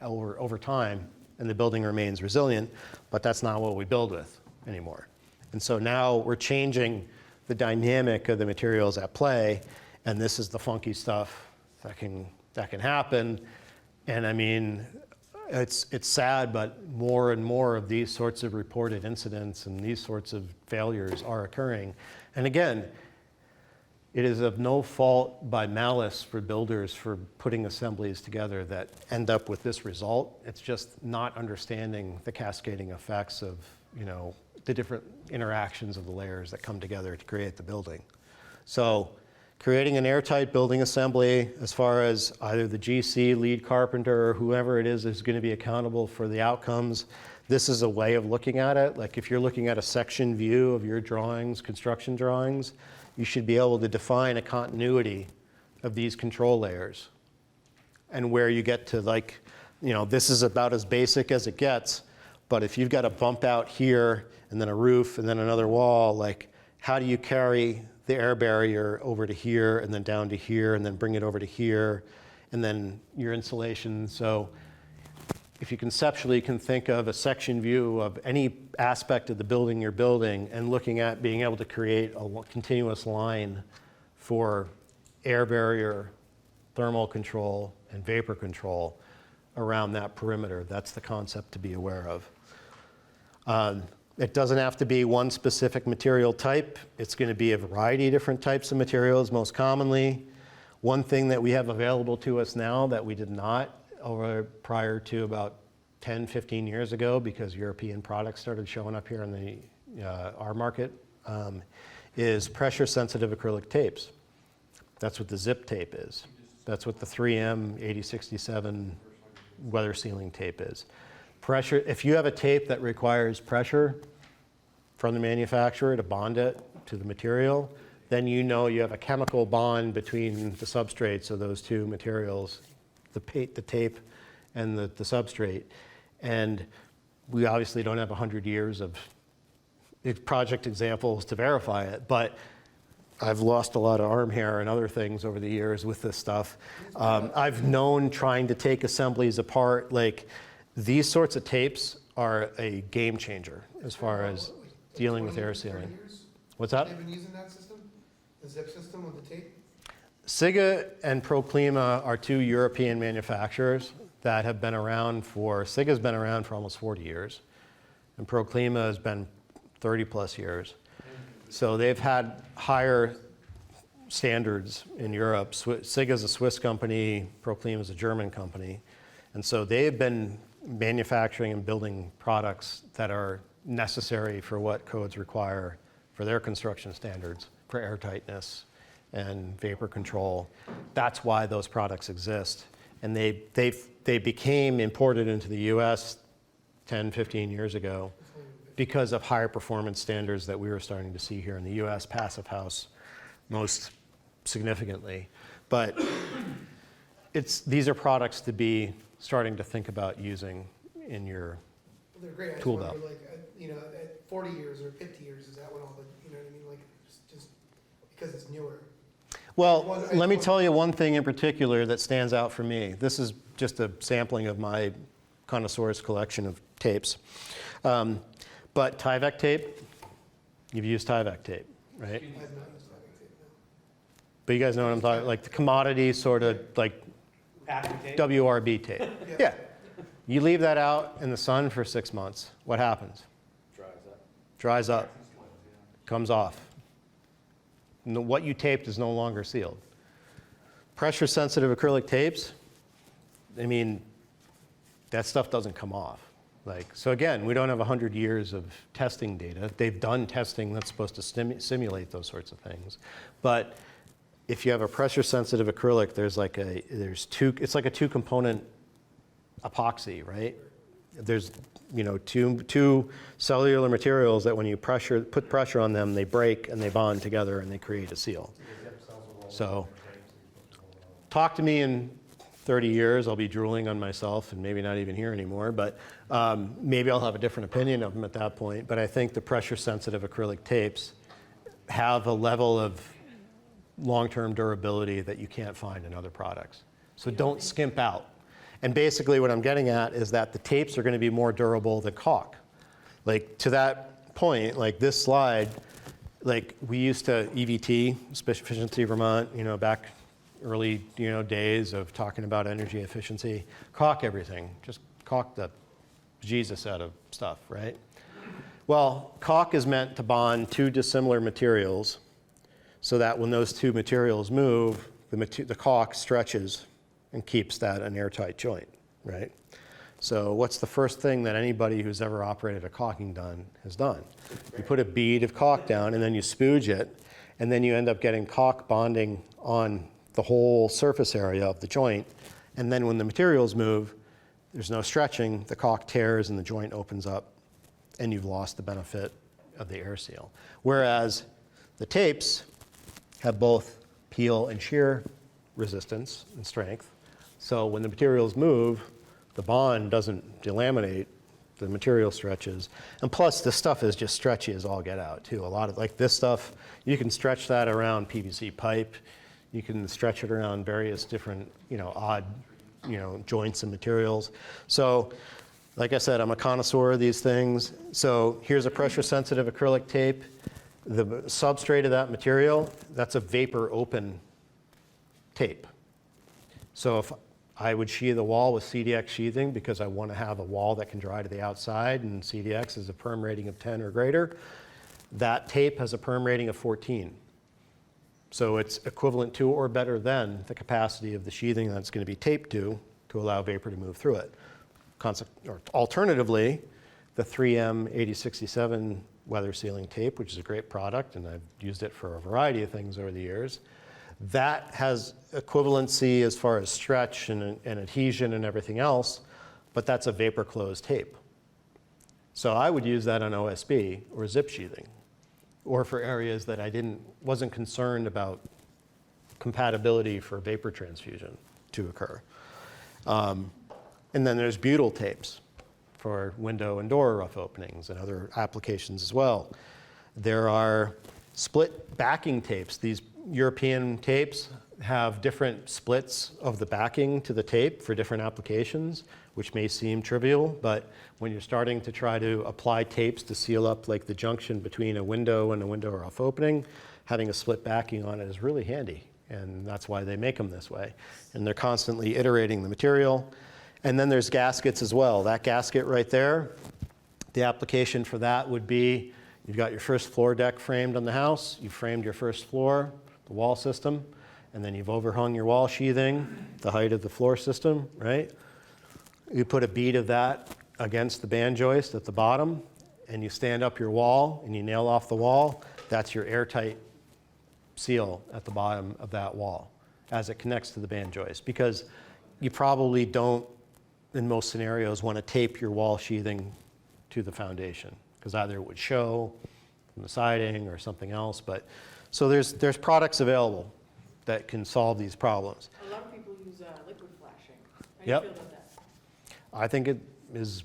over time, and the building remains resilient, but that's not what we build with anymore. And so now we're changing the dynamic of the materials at play, and this is the funky stuff that can happen. And I mean, it's sad, but more and more of these sorts of reported incidents and these sorts of failures are occurring. And again, it is of no fault by malice for builders for putting assemblies together that end up with this result. It's just not understanding the cascading effects of, you know, the different interactions of the layers that come together to create the building. So creating an airtight building assembly, as far as either the GC, lead carpenter, or whoever it is going to be accountable for the outcomes, this is a way of looking at it. Like if you're looking at a section view of your drawings, construction drawings, you should be able to define a continuity of these control layers. And where you get to, like, you know, this is about as basic as it gets, but if you've got a bump out here and then a roof and then another wall, like, how do you carry the air barrier over to here and then down to here and then bring it over to here and then your insulation? So if you conceptually can think of a section view of any aspect of the building you're building and looking at being able to create a continuous line for air barrier, thermal control, and vapor control around that perimeter, that's the concept to be aware of. It doesn't have to be one specific material type. It's going to be a variety of different types of materials, most commonly. One thing that we have available to us now that we did not prior to about 10, 15 years ago, because European products started showing up here in our market, is pressure-sensitive acrylic tapes. That's what the zip tape is. That's what the 3M 8067 weather sealing tape is. Pressure, if you have a tape that requires pressure from the manufacturer to bond it to the material, then you know you have a chemical bond between the substrates of those two materials, the tape and the substrate. And We obviously don't have 100 years of project examples to verify it, but I've lost a lot of arm hair and other things over the years with this stuff. I've known trying to take assemblies apart, like these sorts of tapes are a game changer as far as dealing with air sealing. What's that? They've been using that system, the zip system with the tape? SIGA and Proclima are two European manufacturers that have been around for, SIGA's been around for almost 40 years, and Proclima has been 30 plus years. So they've had higher standards in Europe. SIGA's a Swiss company, Proclima's a German company. And so they've been manufacturing and building products that are necessary for what codes require for their construction standards, for airtightness and vapor control. That's why those products exist. And they became imported into the US 10, 15 years ago because of higher performance standards that we were starting to see here in the US Passive House most significantly. But these are products to be starting to think about using in your They're great. I just tool wonder, belt. like, at 40 years or 50 years, is that when all the, you know what I mean? Like, just because it's newer. Well, let me tell you one thing in particular that stands out for me. This is just a sampling of my connoisseur's collection of tapes. But Tyvek tape, you've used Tyvek tape, right? I've not used that tape, no. But you guys know what I'm talking, like the commodity sort of like WRB tape. Yeah. You leave that out in the sun for 6 months, what happens? Dries up, comes off. What you taped is no longer sealed. Pressure sensitive acrylic tapes, I mean, that stuff doesn't come off. So again, we don't have 100 years of testing data. They've done testing that's supposed to simulate those sorts of things. But if you have a pressure sensitive acrylic, it's like a two component epoxy, right? There's two cellular materials that when you put pressure on them, they break and they bond together and they create a seal. So talk to me in 30 years, I'll be drooling on myself and maybe not even here anymore, but maybe I'll have a different opinion of them at that point. But I think the pressure sensitive acrylic tapes have a level of long-term durability that you can't find in other products. So don't skimp out. And basically what I'm getting at is that the tapes are going to be more durable than caulk. Like to that point, like this slide, like we used to EVT, Efficiency Vermont, back early days of talking about energy efficiency, caulk everything, just caulk the Jesus out of stuff, right? Well, caulk is meant to bond two dissimilar materials so that when those two materials move, the caulk stretches and keeps that an airtight joint, right? So what's the first thing that anybody who's ever operated a caulking gun has done? You put a bead of caulk down and then you spooge it, and then you end up getting caulk bonding on the whole surface area of the joint. And then when the materials move, there's no stretching, the caulk tears and the joint opens up, and you've lost the benefit of the air seal. Whereas the tapes have both peel and shear resistance and strength. So when the materials move, the bond doesn't delaminate, the material stretches. And plus, this stuff is just stretchy as all get out, too. A lot of, like this stuff, you can stretch that around PVC pipe. You can stretch it around various different, odd, joints and materials. So, like I said, I'm a connoisseur of these things. So here's a pressure-sensitive acrylic tape. The substrate of that material, that's a vapor open tape. So if I would sheathe the wall with CDX sheathing because I want to have a wall that can dry to the outside, and CDX is a perm rating of 10 or greater, that tape has a perm rating of 14. So it's equivalent to or better than the capacity of the sheathing that's going to be taped to allow vapor to move through it. Or alternatively, the 3M 8067 weather sealing tape, which is a great product, and I've used it for a variety of things over the years, that has equivalency as far as stretch and adhesion and everything else, but that's a vapor closed tape. So I would use that on OSB or zip sheathing, or for areas that I wasn't concerned about compatibility for vapor transfusion to occur. And then there's butyl tapes. for window and door rough openings and other applications as well. There are split backing tapes. These European tapes have different splits of the backing to the tape for different applications, which may seem trivial, but when you're starting to try to apply tapes to seal up like the junction between a window and a window rough opening, having a split backing on it is really handy, and that's why they make them this way. And they're constantly iterating the material. And then there's gaskets as well. That gasket right there, the application for that would be, you've got your first floor deck framed on the house, you've framed your first floor, the wall system, and then you've overhung your wall sheathing, the height of the floor system, right? You put a bead of that against the band joist at the bottom, and you stand up your wall, and you nail off the wall. That's your airtight seal at the bottom of that wall as it connects to the band joist. Because you probably don't, in most scenarios, want to tape your wall sheathing to the foundation, because either it would show from the siding or something else. But so there's products available that can solve these problems. A lot of people use liquid flashing. How do Yep. you feel about that? I think it is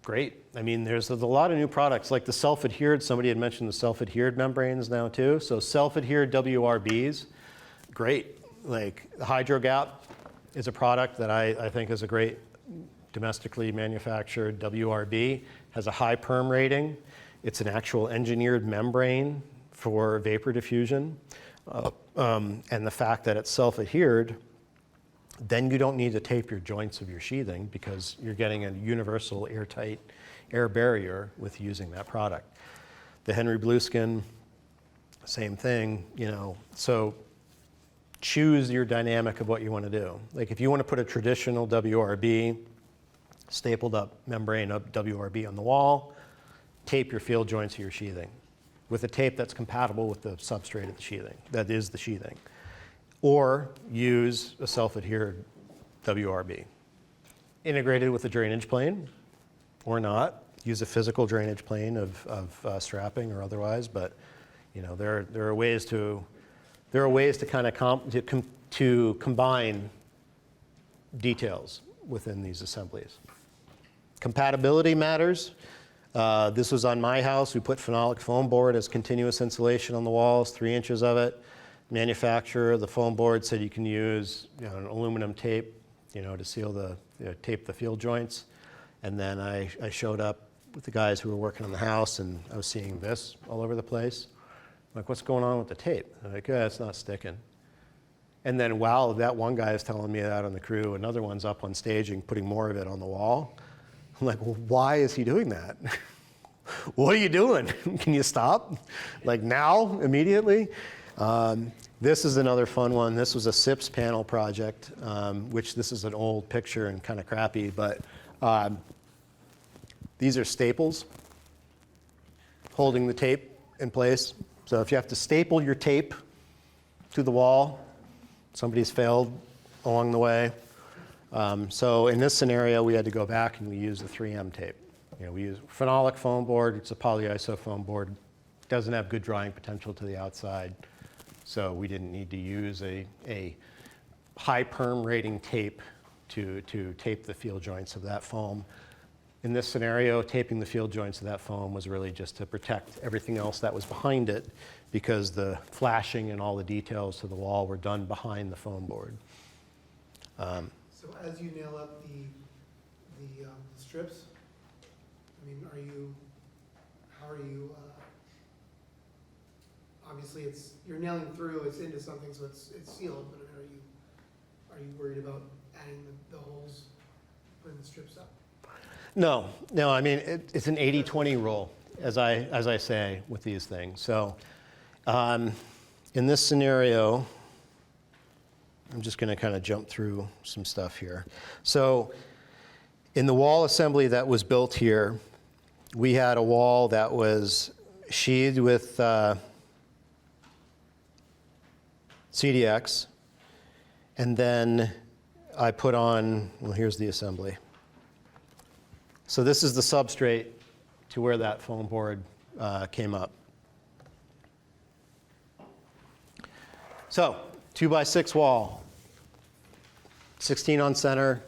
great. I mean, there's a lot of new products, like the self-adhered, somebody had mentioned the self-adhered membranes now too. So self-adhered WRBs, great. Like the HydroGap is a product that I think is a great domestically manufactured WRB, has a high perm rating. It's an actual engineered membrane for vapor diffusion. And the fact that it's self-adhered, then you don't need to tape your joints of your sheathing because you're getting a universal airtight air barrier with using that product. The Henry Blueskin, same thing, you know. So choose your dynamic of what you want to do. Like if you want to put a traditional WRB, stapled up membrane of WRB on the wall, tape your field joints of your sheathing with a tape that's compatible with the substrate of the sheathing, that is the sheathing. Or use a self-adhered WRB. Integrated with a drainage plane, or not. Use a physical drainage plane of strapping or otherwise, but you know, there are ways to kind of to combine details within these assemblies. Compatibility matters. This was on my house. We put phenolic foam board as continuous insulation on the walls, 3 inches of it. Manufacturer, the foam board said you can use an aluminum tape, to seal tape the field joints. And then I showed up with the guys who were working on the house, and I was seeing this all over the place. I'm like, what's going on with the tape? They're like, yeah, it's not sticking. And then while that one guy is telling me that on the crew, another one's up on staging, putting more of it on the wall. I'm like, well, why is he doing that? What are you doing? Can you stop? Like now, immediately? This is another fun one. This was a SIPS panel project, which this is an old picture and kind of crappy, but these are staples holding the tape in place. So if you have to staple your tape to the wall, somebody's failed along the way. So in this scenario, we had to go back and we used the 3M tape. We use phenolic foam board. It's a polyiso foam board. Doesn't have good drying potential to the outside. So we didn't need to use a high perm rating tape to tape the field joints of that foam. In this scenario, taping the field joints of that foam was really just to protect everything else that was behind it, because the flashing and all the details to the wall were done behind the foam board. So as you nail up the strips, I mean, how are you, obviously you're nailing through, it's into something, so it's sealed, but are you worried about adding the holes, putting the strips up? No, I mean, it's an 80-20 rule, as I say with these things. So in this scenario, I'm just going to kind of jump through some stuff here. So in the wall assembly that was built here, we had a wall that was sheathed with CDX, and then I put on, well, here's the assembly. So this is the substrate to where that foam board came up. So 2x6 wall, 16 on center.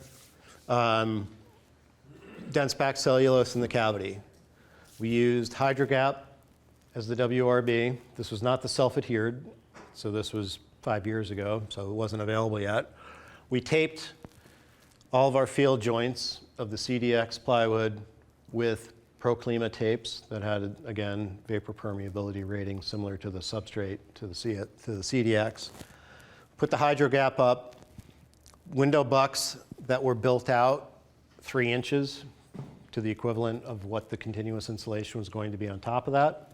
dense packed cellulose in the cavity. We used Hydrogap as the WRB. This was not the self-adhered, so this was 5 years ago, so it wasn't available yet. We taped all of our field joints of the CDX plywood with Proclima tapes that had, again, vapor permeability rating similar to the substrate, to the CDX. Put the Hydrogap up, window bucks that were built out 3 inches to the equivalent of what the continuous insulation was going to be on top of that.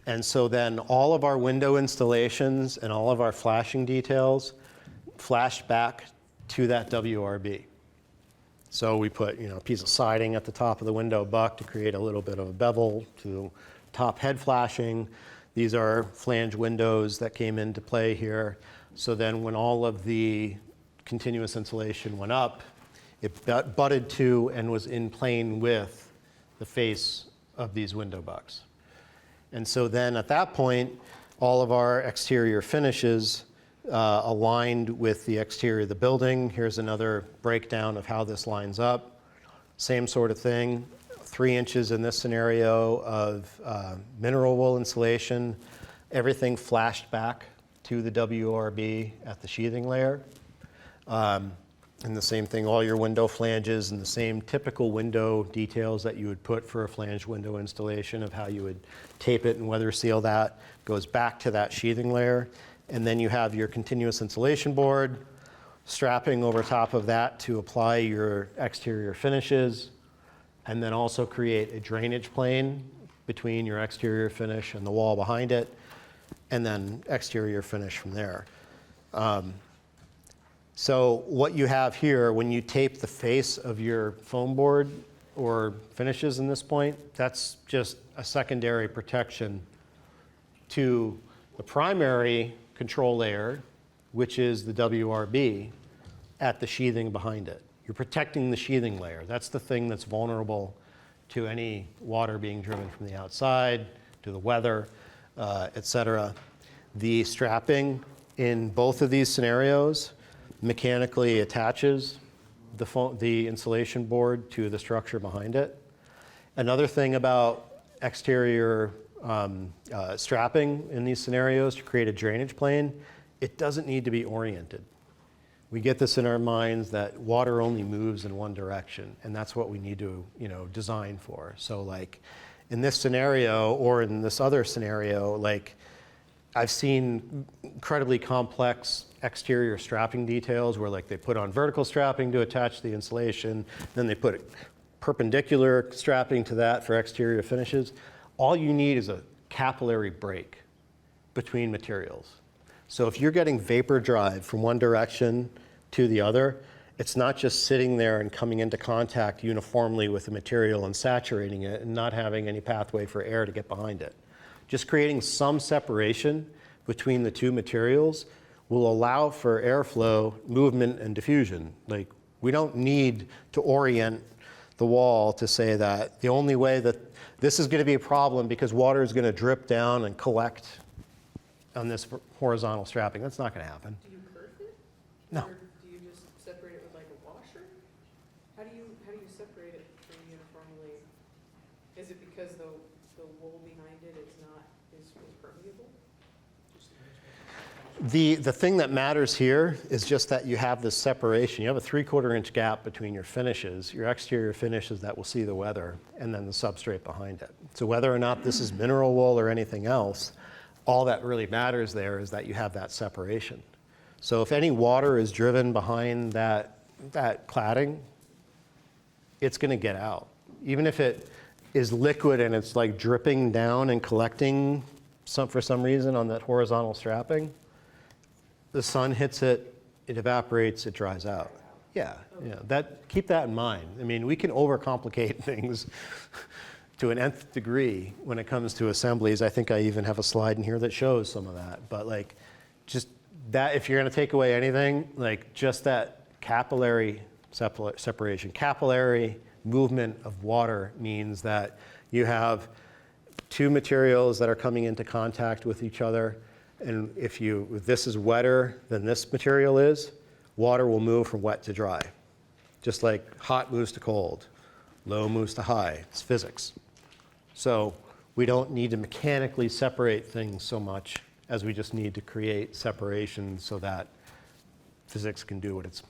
And so then all of our window installations and all of our flashing details flashed back to that WRB. So we put, a piece of siding at the top of the window buck to create a little bit of a bevel to top head flashing. These are flange windows that came into play here. So then when all of the continuous insulation went up, it butted to and was in plane with the face of these window bucks. And so then at that point, all of our exterior finishes aligned with the exterior of the building. Here's another breakdown of how this lines up. Same sort of thing, 3 inches in this scenario of mineral wool insulation. Everything flashed back to the WRB at the sheathing layer. And the same thing, all your window flanges and the same typical window details that you would put for a flange window installation of how you would tape it and weather seal that goes back to that sheathing layer. And then you have your continuous insulation board, strapping over top of that to apply your exterior finishes, and then also create a drainage plane between your exterior finish and the wall behind it, and then exterior finish from there. So what you have here, when you tape the face of your foam board or finishes in this point, that's just a secondary protection to the primary control layer, which is the WRB, at the sheathing behind it. You're protecting the sheathing layer. That's the thing that's vulnerable to any water being driven from the outside, to the weather, et cetera. The strapping in both of these scenarios mechanically attaches the insulation board to the structure behind it. Another thing about exterior strapping in these scenarios to create a drainage plane, it doesn't need to be oriented. We get this in our minds that water only moves in one direction, and that's what we need to, design for. So like in this scenario or in this other scenario, like I've seen incredibly complex exterior strapping details where like they put on vertical strapping to attach the insulation, then they put perpendicular strapping to that for exterior finishes. All you need is a capillary break between materials. So if you're getting vapor drive from one direction to the other, it's not just sitting there and coming into contact uniformly with the material and saturating it and not having any pathway for air to get behind it. Just creating some separation between the two materials will allow for airflow, movement, and diffusion. Like, we don't need to orient the wall to say that the only way that this is going to be a problem because water is going to drip down and collect on this horizontal strapping. That's not going to happen. Do you kerf it? No. Or do you just separate it with like a washer? How do you separate it pretty uniformly? Is it because the wool behind it is permeable? The thing that matters here is just that you have this separation. You have a 3/4 inch gap between your finishes, your exterior finishes that will see the weather, and then the substrate behind it. So whether or not this is mineral wool or anything else, all that really matters there is that you have that separation. So if any water is driven behind that cladding, it's going to get out. Even if it is liquid and it's like dripping down and collecting for some reason on that horizontal strapping, the sun hits it, it evaporates, it dries out. Yeah, keep that in mind. I mean, we can overcomplicate things to an nth degree when it comes to assemblies. I think I even have a slide in here that shows some of that. But like, just that, if you're going to take away anything, like just that capillary separation. Capillary movement of water means that you have two materials that are coming into contact with each other. And if this is wetter than this material is, water will move from wet to dry. Just like hot moves to cold, Low moves to high. It's physics. So we don't need to mechanically separate things so much as we just need to create separation so that physics can do what it's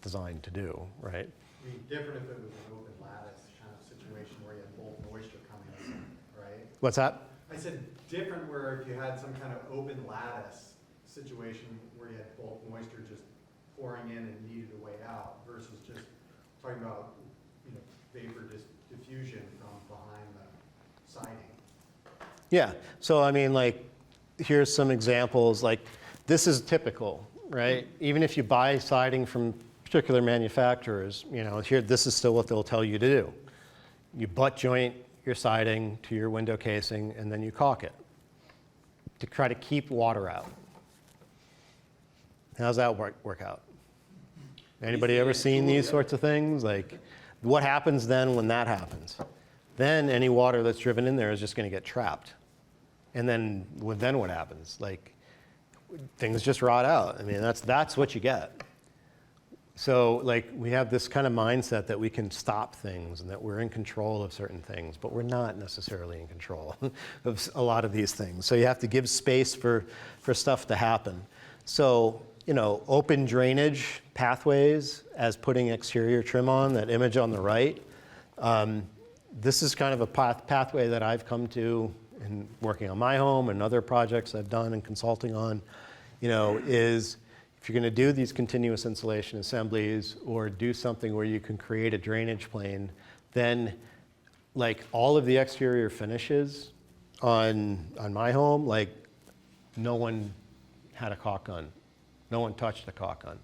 designed to do, right? It'd be different if it was an open lattice kind of situation where you had bulk moisture coming in, right? What's that? I said different where if you had some kind of open lattice situation where you had bulk moisture just pouring in and needed a way out versus just talking about, you know, vapor diffusion from behind the siding. Yeah, so I mean, like, here's some examples, like, this is typical, right? Even if you buy siding from particular manufacturers, you know, here, this is still what they'll tell you to do. You butt joint your siding to your window casing, and then you caulk it to try to keep water out. How's that work out? Anybody ever seen these sorts of things? Like, what happens then when that happens? Then any water that's driven in there is just going to get trapped. And then what happens? Like, things just rot out. I mean, that's what you get. So, like, we have this kind of mindset that we can stop things and that we're in control of certain things, but we're not necessarily in control of a lot of these things. So you have to give space for stuff to happen. So, you know, open drainage pathways as putting exterior trim on, that image on the right. This is kind of a pathway that I've come to in working on my home and other projects I've done and consulting on, you know, is if you're going to do these continuous insulation assemblies or do something where you can create a drainage plane, then like all of the exterior finishes on my home, like no one had a caulk gun. No one touched a caulk gun.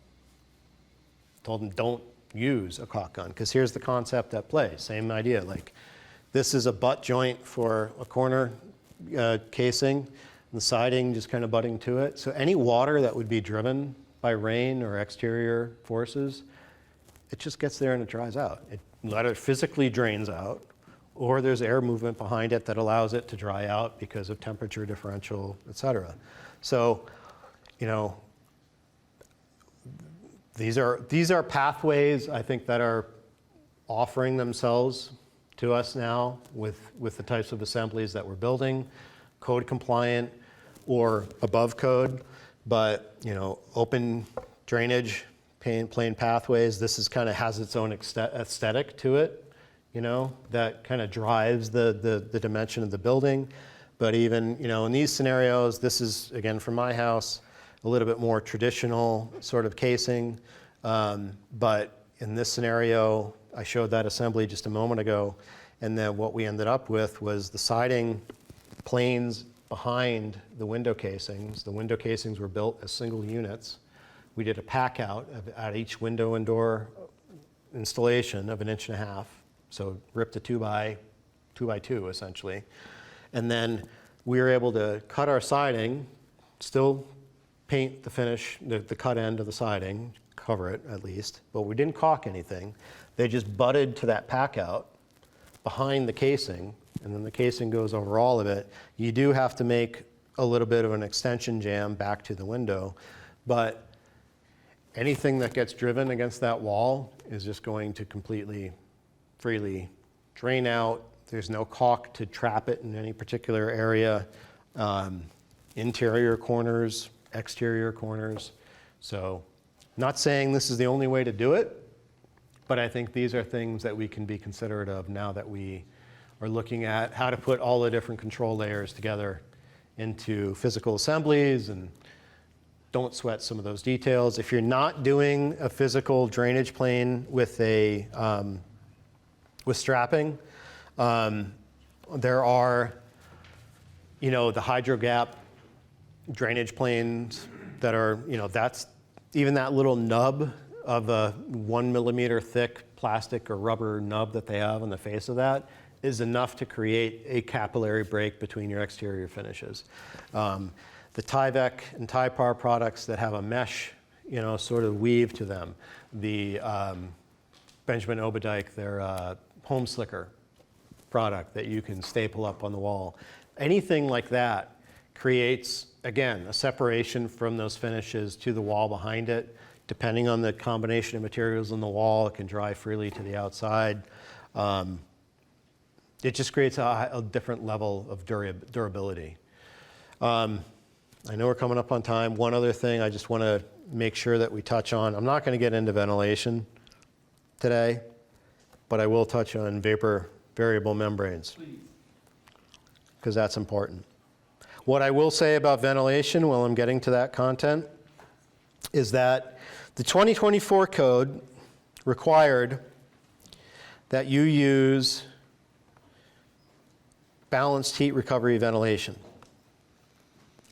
Told them don't use a caulk gun because here's the concept at play. Same idea, like this is a butt joint for a corner casing and the siding just kind of butting to it. So any water that would be driven by rain or exterior forces, it just gets there and it dries out. It either physically drains out or there's air movement behind it that allows it to dry out because of temperature differential, et cetera. So, you know, these are pathways I think that are offering themselves to us now with the types of assemblies that we're building, code compliant or above code, but you know, open drainage, plain pathways. This is kind of has its own aesthetic to it, you know, that kind of drives the dimension of the building. But even, you know, in these scenarios, this is again from my house, a little bit more traditional sort of casing. But in this scenario, I showed that assembly just a moment ago, and then what we ended up with was the siding planes behind the window casings. The window casings were built as single units. We did a pack out at each window and door installation of 1.5 inches, so ripped a 2x2 essentially. And then we were able to cut our siding, still paint the finish, the cut end of the siding, cover it at least, but we didn't caulk anything. They just butted to that pack out behind the casing, and then the casing goes over all of it. You do have to make a little bit of an extension jam back to the window, but anything that gets driven against that wall is just going to completely freely drain out. There's no caulk to trap it in any particular area. Interior corners, exterior corners. So, not saying this is the only way to do it, but I think these are things that we can be considerate of now that we are looking at how to put all the different control layers together into physical assemblies, and don't sweat some of those details. If you're not doing a physical drainage plane with with strapping, there are, you know, the hydro gap drainage planes that are, you know, that's even that little nub of a 1 millimeter thick plastic or rubber nub that they have on the face of that is enough to create a capillary break between your exterior finishes. The Tyvek and Typar products that have a mesh, you know, sort of weave to them. The Benjamin Obadiah, their home slicker product that you can staple up on the wall. Anything like that creates, again, a separation from those finishes to the wall behind it. Depending on the combination of materials in the wall, it can dry freely to the outside. It just creates a different level of durability. I know we're coming up on time. One other thing I just want to make sure that we touch on. I'm not going to get into ventilation today, but I will touch on vapor variable membranes, because that's important. What I will say about ventilation while I'm getting to that content is that the 2024 code required that you use balanced heat recovery ventilation,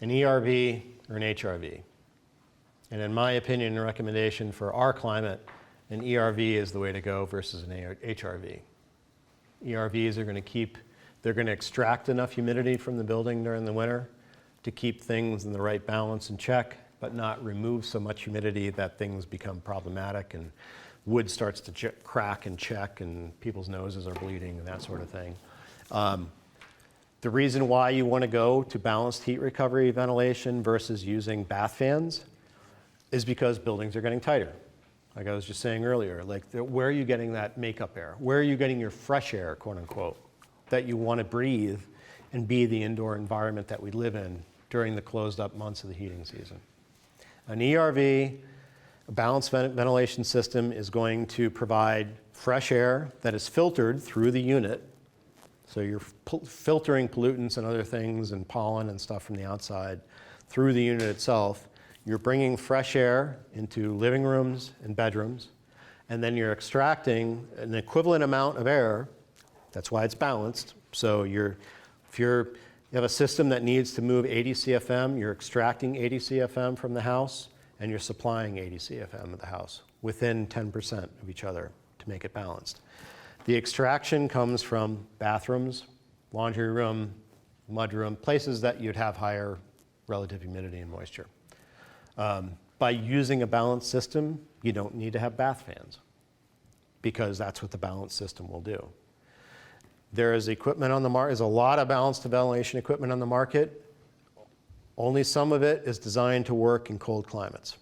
an ERV or an HRV. And in my opinion and recommendation for our climate, an ERV is the way to go versus an HRV. ERVs are going to they're going to extract enough humidity from the building during the winter to keep things in the right balance and check, but not remove so much humidity that things become problematic and wood starts to crack and check and people's noses are bleeding and that sort of thing. The reason why you want to go to balanced heat recovery ventilation versus using bath fans is because buildings are getting tighter. Like I was just saying earlier, like where are you getting that makeup air? Where are you getting your fresh air, quote unquote, that you want to breathe and be the indoor environment that we live in during the closed up months of the heating season? An ERV, a balanced ventilation system, is going to provide fresh air that is filtered through the unit. So you're filtering pollutants and other things and pollen and stuff from the outside through the unit itself. You're bringing fresh air into living rooms and bedrooms, and then you're extracting an equivalent amount of air. That's why it's balanced. So if you have a system that needs to move 80 CFM, you're extracting 80 CFM from the house, and you're supplying 80 CFM of the house within 10% of each other to make it balanced. The extraction comes from bathrooms, laundry room, mudroom, places that you'd have higher relative humidity and moisture. By using a balanced system, you don't need to have bath fans, because that's what the balanced system will do. There is equipment on the market, there's a lot of balanced ventilation equipment on the market. Only some of it is designed to work in cold climates.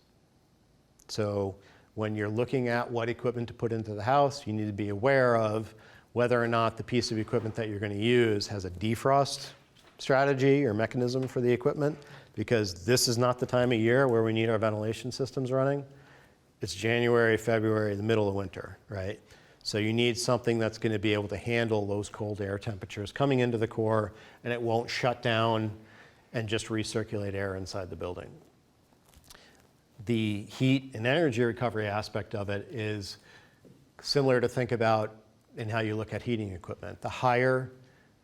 So when you're looking at what equipment to put into the house, you need to be aware of whether or not the piece of equipment that you're going to use has a defrost strategy or mechanism for the equipment, because this is not the time of year where we need our ventilation systems running. It's January, February, the middle of winter, right? So you need something that's going to be able to handle those cold air temperatures coming into the core, and it won't shut down and just recirculate air inside the building. The heat and energy recovery aspect of it is similar to think about in how you look at heating equipment. The higher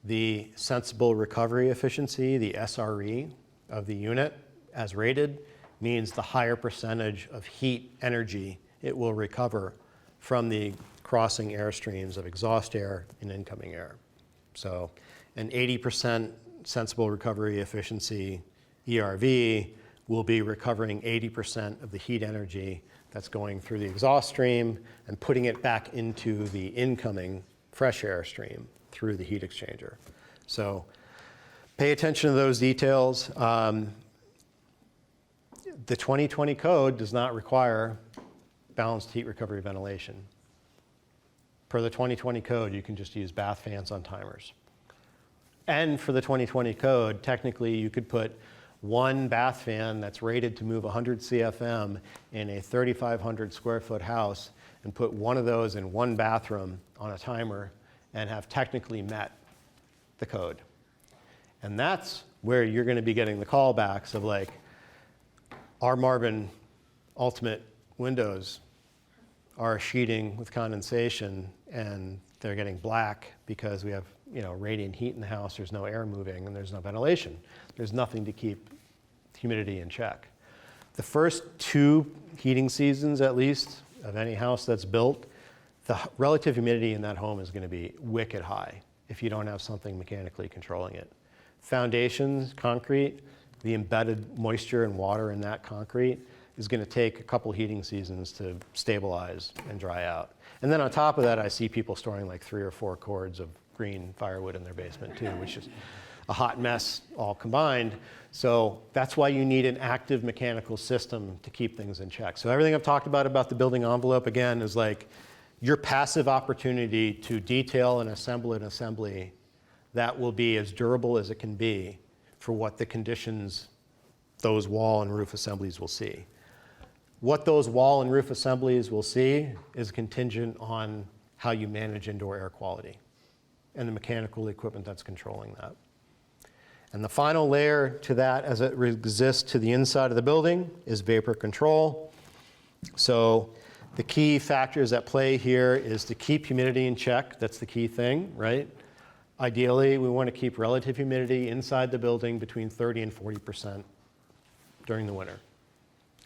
the sensible recovery efficiency, the SRE of the unit as rated, means the higher percentage of heat energy it will recover from the crossing air streams of exhaust air and incoming air. So an 80% sensible recovery efficiency ERV will be recovering 80% of the heat energy that's going through the exhaust stream and putting it back into the incoming fresh air stream through the heat exchanger. So pay attention to those details. The 2020 code does not require balanced heat recovery ventilation. Per the 2020 code, you can just use bath fans on timers. And for the 2020 code, technically you could put one bath fan that's rated to move 100 CFM in a 3,500 square foot house and put one of those in one bathroom on a timer and have technically met the code. And that's where you're going to be getting the callbacks of like, our Marvin Ultimate windows are sheeting with condensation and they're getting black because we have radiant heat in the house, there's no air moving, and there's no ventilation. There's nothing to keep humidity in check. The first 2 heating seasons, at least, of any house that's built, the relative humidity in that home is going to be wicked high if you don't have something mechanically controlling it. Foundations, concrete, the embedded moisture and water in that concrete is going to take a couple heating seasons to stabilize and dry out. And then on top of that, I see people storing like 3 or 4 cords of green firewood in their basement too, which is a hot mess all combined. So that's why you need an active mechanical system to keep things in check. So everything I've talked about the building envelope, again, is like, your passive opportunity to detail and assemble an assembly that will be as durable as it can be for what the conditions those wall and roof assemblies will see. What those wall and roof assemblies will see is contingent on how you manage indoor air quality and the mechanical equipment that's controlling that. And the final layer to that, as it exists to the inside of the building, is vapor control. So the key factors at play here is to keep humidity in check. That's the key thing, right? Ideally, we want to keep relative humidity inside the building between 30 and 40% during the winter.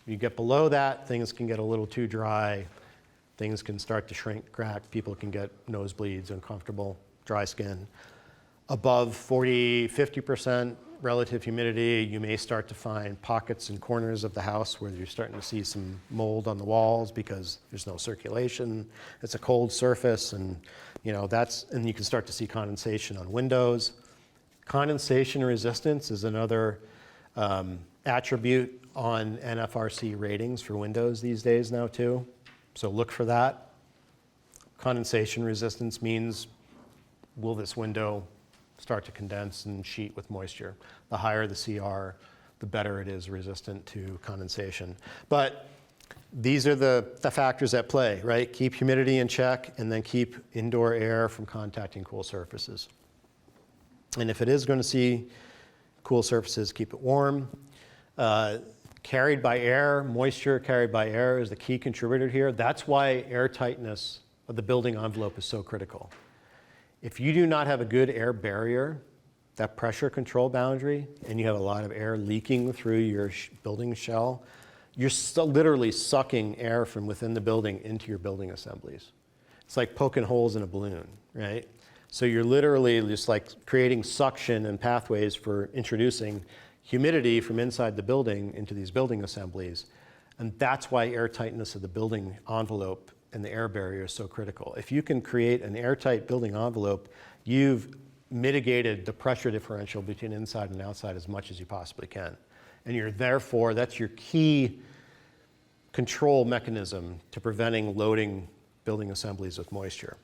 You get below that, things can get a little too dry. Things can start to shrink, crack. People can get nosebleeds, uncomfortable, dry skin. Above 40, 50% relative humidity, you may start to find pockets and corners of the house where you're starting to see some mold on the walls because there's no circulation. It's a cold surface, and and you can start to see condensation on windows. Condensation resistance is another attribute on NFRC ratings for windows these days now too. So look for that. Condensation resistance means, will this window start to condense and sheet with moisture? The higher the CR, the better it is resistant to condensation. But these are the factors at play, right? Keep humidity in check, and then keep indoor air from contacting cool surfaces. And if it is going to see cool surfaces, keep it warm. Carried by air, moisture carried by air is the key contributor here. That's why air tightness of the building envelope is so critical. If you do not have a good air barrier, that pressure control boundary, and you have a lot of air leaking through your building shell, you're literally sucking air from within the building into your building assemblies. It's like poking holes in a balloon, right? So you're literally just like creating suction and pathways for introducing humidity from inside the building into these building assemblies. And that's why air tightness of the building envelope and the air barrier is so critical. If you can create an airtight building envelope, you've mitigated the pressure differential between inside and outside as much as you possibly can. And therefore, that's your key control mechanism to preventing loading building assemblies with moisture.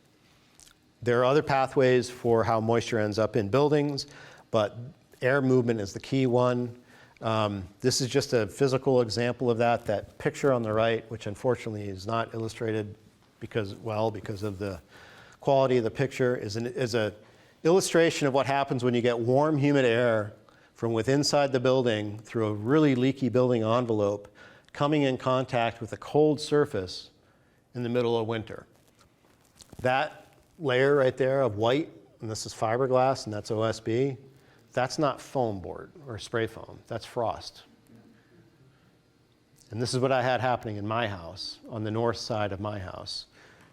There are other pathways for how moisture ends up in buildings, but air movement is the key one. This is just a physical example of that. That picture on the right, which unfortunately is not illustrated because of the quality of the picture, is an illustration of what happens when you get warm, humid air from within inside the building through a really leaky building envelope coming in contact with a cold surface in the middle of winter. That layer right there of white, and this is fiberglass and that's OSB, that's not foam board or spray foam, that's frost. And this is what I had happening in my house, on the north side of my house,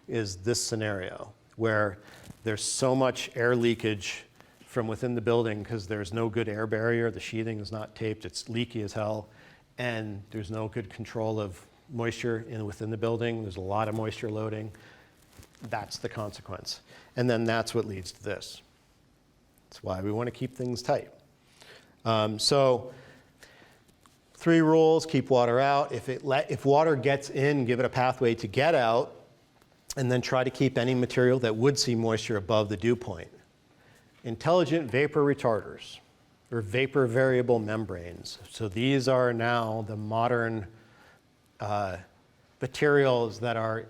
is this scenario where there's so much air leakage from within the building because there's no good air barrier, the sheathing is not taped, it's leaky as hell, and there's no good control of moisture within the building, there's a lot of moisture loading. That's the consequence. And then that's what leads to this. That's why we want to keep things tight. So 3 rules: keep water out. If water gets in, give it a pathway to get out, and then try to keep any material that would see moisture above the dew point. Intelligent vapor retarders, or vapor variable membranes. So these are now the modern materials that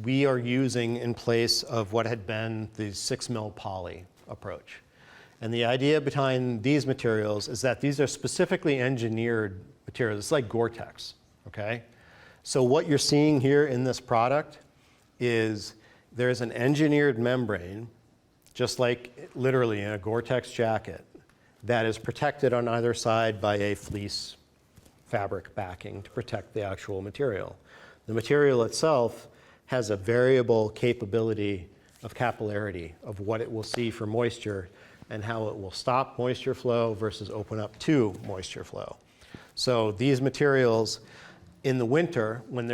we are using in place of what had been the 6 mil poly approach. And the idea behind these materials is that these are specifically engineered materials. It's like Gore-Tex, okay? So what you're seeing here in this product is there's an engineered membrane, just like literally in a Gore-Tex jacket, that is protected on either side by a fleece fabric backing to protect the actual material. The material itself has a variable capability of capillarity of what it will see for moisture and how it will stop moisture flow versus open up to moisture flow. So these materials in the winter, when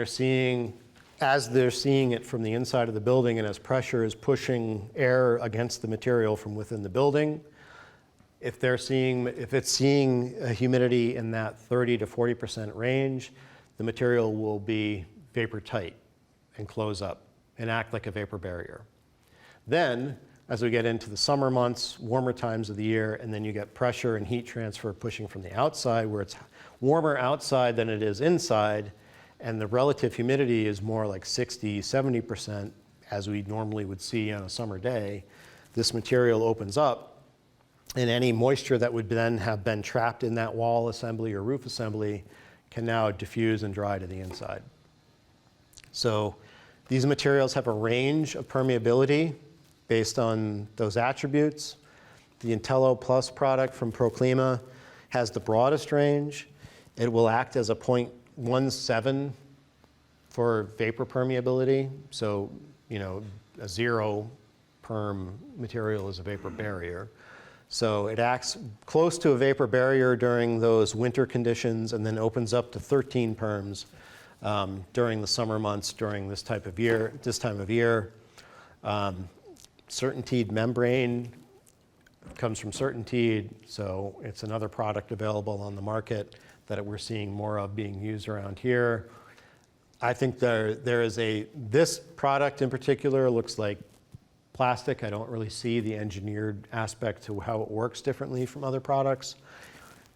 as they're seeing it from the inside of the building and as pressure is pushing air against the material from within the building, if it's seeing a humidity in that 30 to 40% range, the material will be vapor tight and close up and act like a vapor barrier. Then, as we get into the summer months, warmer times of the year, and then you get pressure and heat transfer pushing from the outside, where it's warmer outside than it is inside, and the relative humidity is more like 60, 70%, as we normally would see on a summer day, this material opens up, and any moisture that would then have been trapped in that wall assembly or roof assembly can now diffuse and dry to the inside. So these materials have a range of permeability based on those attributes. The Intello Plus product from Proclima has the broadest range. It will act as a 0.17 for vapor permeability. So, you know, a 0 perm material is a vapor barrier. So it acts close to a vapor barrier during those winter conditions and then opens up to 13 perms during the summer months during this time of year. Certainteed membrane comes from Certainteed, so it's another product available on the market that we're seeing more of being used around here. I think this product in particular looks like plastic. I don't really see the engineered aspect to how it works differently from other products.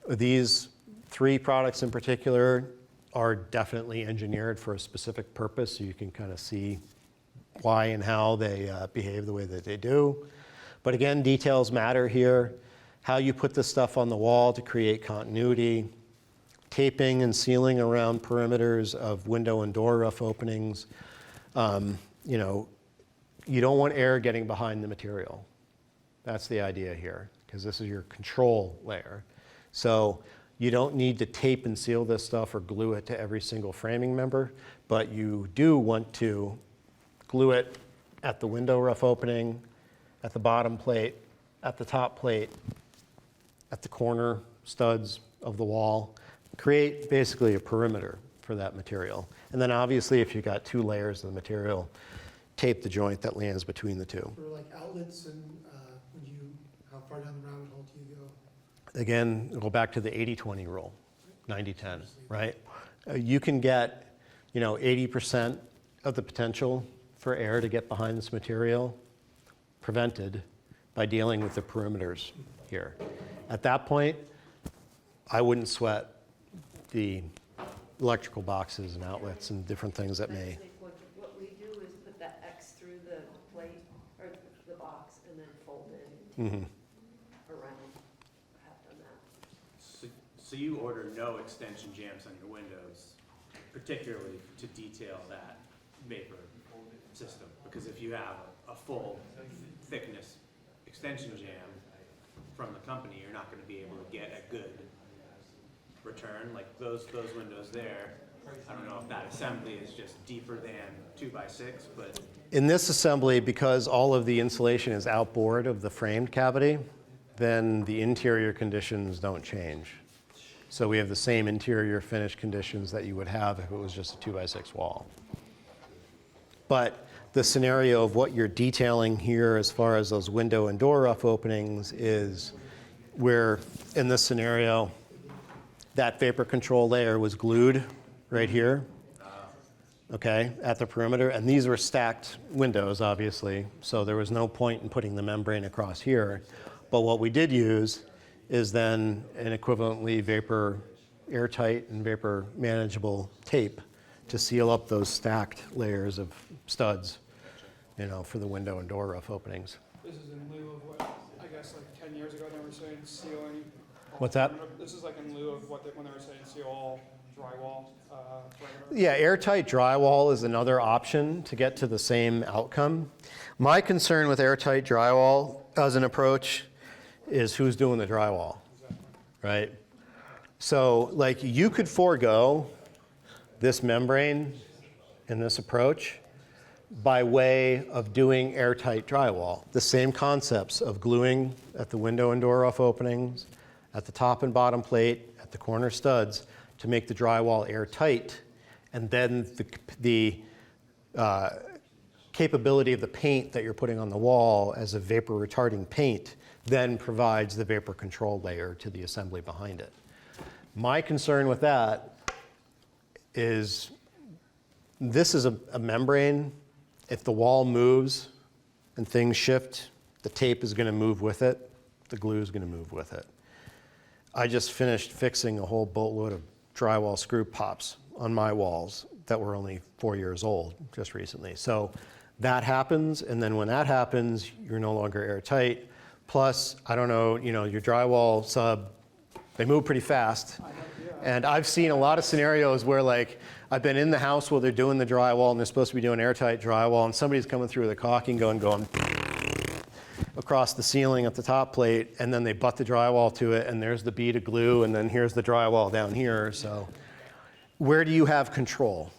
These 3 products in particular are definitely engineered for a specific purpose, so you can kind of see why and how they behave the way that they do. But again, details matter here. How you put this stuff on the wall to create continuity, taping and sealing around perimeters of window and door rough openings. You know, you don't want air getting behind the material. That's the idea here, because this is your control layer. So you don't need to tape and seal this stuff or glue it to every single framing member, but you do want to glue it at the window rough opening, at the bottom plate, at the top plate, at the corner studs of the wall. Create basically a perimeter for that material. And then obviously if you've got 2 layers of the material, tape the joint that lands between the 2. For like outlets and how far down the rabbit hole do you go? Again, go back to the 80-20 rule, 90-10, right? You can get, you know, 80% of the potential for air to get behind this material prevented by dealing with the perimeters here. At that point, I wouldn't sweat the electrical boxes and outlets and different things that may. What we do is put that X through the plate or the box and then fold it around. I have done that. So you order no extension jams on your windows, particularly to detail that vapor system, because if you have a full thickness extension jam from the company, you're not going to be able to get a good return. Like those windows there, I don't know if that assembly is just deeper than 2x6, but in this assembly, because all of the insulation is outboard of the framed cavity, then the interior conditions don't change. So we have the same interior finish conditions that you would have if it was just a 2x6 wall. But the scenario of what you're detailing here as far as those window and door rough openings is where, in this scenario, that vapor control layer was glued right here, okay, at the perimeter. And these were stacked windows, obviously, so there was no point in putting the membrane across here. But what we did use is then an equivalently vapor airtight and vapor manageable tape to seal up those stacked layers of studs, you know, for the window and door rough openings. This is in lieu of what, I guess like 10 years ago, they were saying sealing. What's that? This is like in lieu of when they were saying seal all drywall. Yeah, airtight drywall is another option to get to the same outcome. My concern with airtight drywall as an approach is who's doing the drywall, right? So like you could forego this membrane in this approach by way of doing airtight drywall. The same concepts of gluing at the window and door rough openings, at the top and bottom plate, at the corner studs to make the drywall airtight, and then the capability of the paint that you're putting on the wall as a vapor retarding paint then provides the vapor control layer to the assembly behind it. My concern with that is this is a membrane if the wall moves and things shift, the tape is going to move with it, the glue is going to move with it. I just finished fixing a whole boatload of drywall screw pops on my walls that were only 4 years old just recently. So that happens, and then when that happens, you're no longer airtight. Plus, I don't know, your drywall sub, they move pretty fast. And I've seen a lot of scenarios where, like, I've been in the house while they're doing the drywall and they're supposed to be doing airtight drywall, and somebody's coming through with a caulking gun going across the ceiling at the top plate, and then they butt the drywall to it, and there's the bead of glue, and then here's the drywall down here. So where do you have control?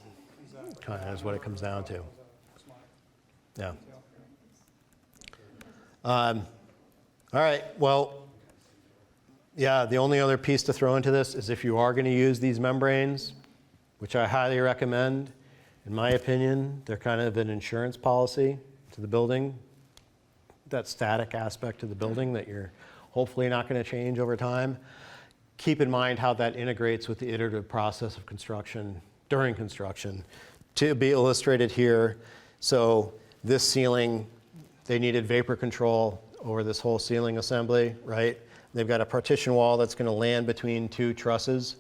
Kind of is what it comes down to. Yeah. All right, well, yeah, the only other piece to throw into this is if you are going to use these membranes, which I highly recommend, in my opinion, they're kind of an insurance policy to the building, that static aspect of the building that you're hopefully not going to change over time. Keep in mind how that integrates with the iterative process of construction, during construction, to be illustrated here. So this ceiling, they needed vapor control over this whole ceiling assembly, right? They've got a partition wall that's going to land between two trusses,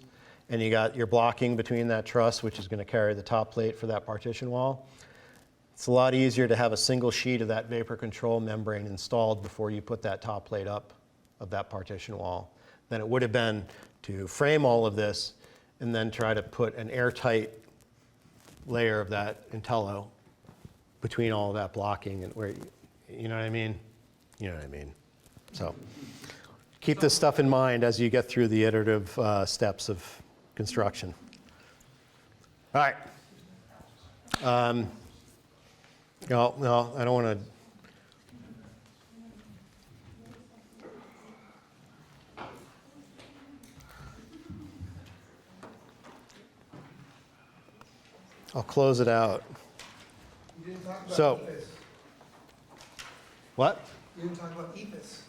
and you got your blocking between that truss, which is going to carry the top plate for that partition wall. It's a lot easier to have a single sheet of that vapor control membrane installed before you put that top plate up of that partition wall than it would have been to frame all of this and then try to put an airtight layer of that Intello between all of that blocking and where, you know what I mean? You know what I mean. So keep this stuff in mind as you get through the iterative steps of construction. All right. No, I don't want to. I'll close it out. You didn't talk about So, EPIS. What? You didn't talk about EPIS.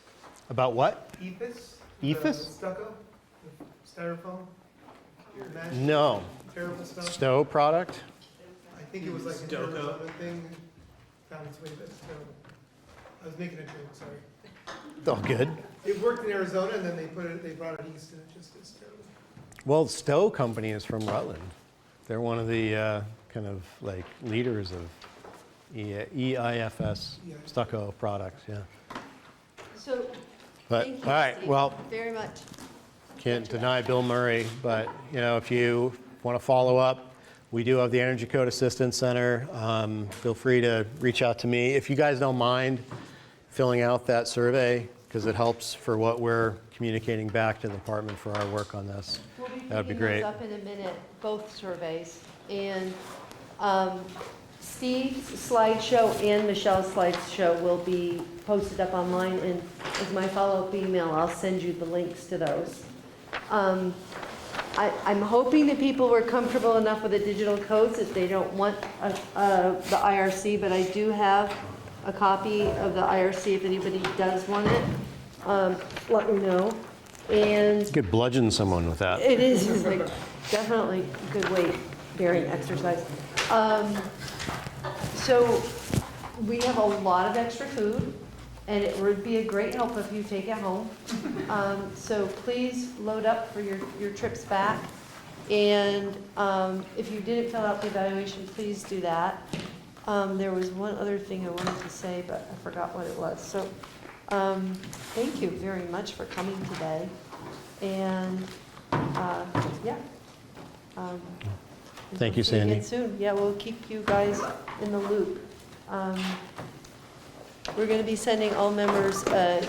About what? EPIS? EPIS? The stucco? The styrofoam? Mesh? No. Terrible stuff? Stowe product? I think it was like an Arizona thing. Found its way to Stowe. I was making a joke, sorry. Oh, good. It worked in Arizona, and then they brought it east, and it just is terrible. Well, Stowe Company is from Rutland. They're one of the kind of like leaders of EIFS stucco products, yeah. So, But, thank you, all right, Steve, well, very much. can't deny Bill Murray, but if you want to follow up, we do have the Energy Code Assistance Center. Feel free to reach out to me. If you guys don't mind filling out that survey, because it helps for what we're communicating back to the department for our work on this. We'll be That would be picking great. those up in a minute, both surveys. And Steve's slideshow and Michelle's slideshow will be posted up online, and as my follow-up email, I'll send you the links to those. I'm hoping that people were comfortable enough with the digital codes that they don't want the IRC, but I do have a copy of the IRC if anybody does want it. Let me know. And You could bludgeon someone with that. it is it's like definitely a good weight-bearing exercise. So we have a lot of extra food, and it would be a great help if you take it home. So please load up for your trips back. And if you didn't fill out the evaluation, please do that. There was one other thing I wanted to say, but I forgot what it was. So thank you very much for coming today. And yeah. Thank you, See Sandy. again soon. Yeah, we'll keep you guys in the loop. We're going to be sending all members the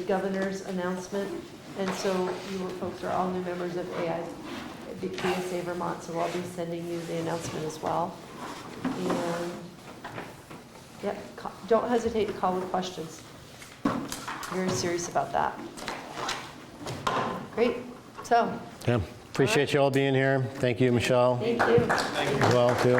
governor's announcement, and so you folks are all new members of BSA Vermont, so I'll be sending you the announcement as well. And yep, don't hesitate to call with questions. Very serious about that. Great. So. Yeah. Appreciate you all being here. Thank you, Michelle. Thank you. As well, too.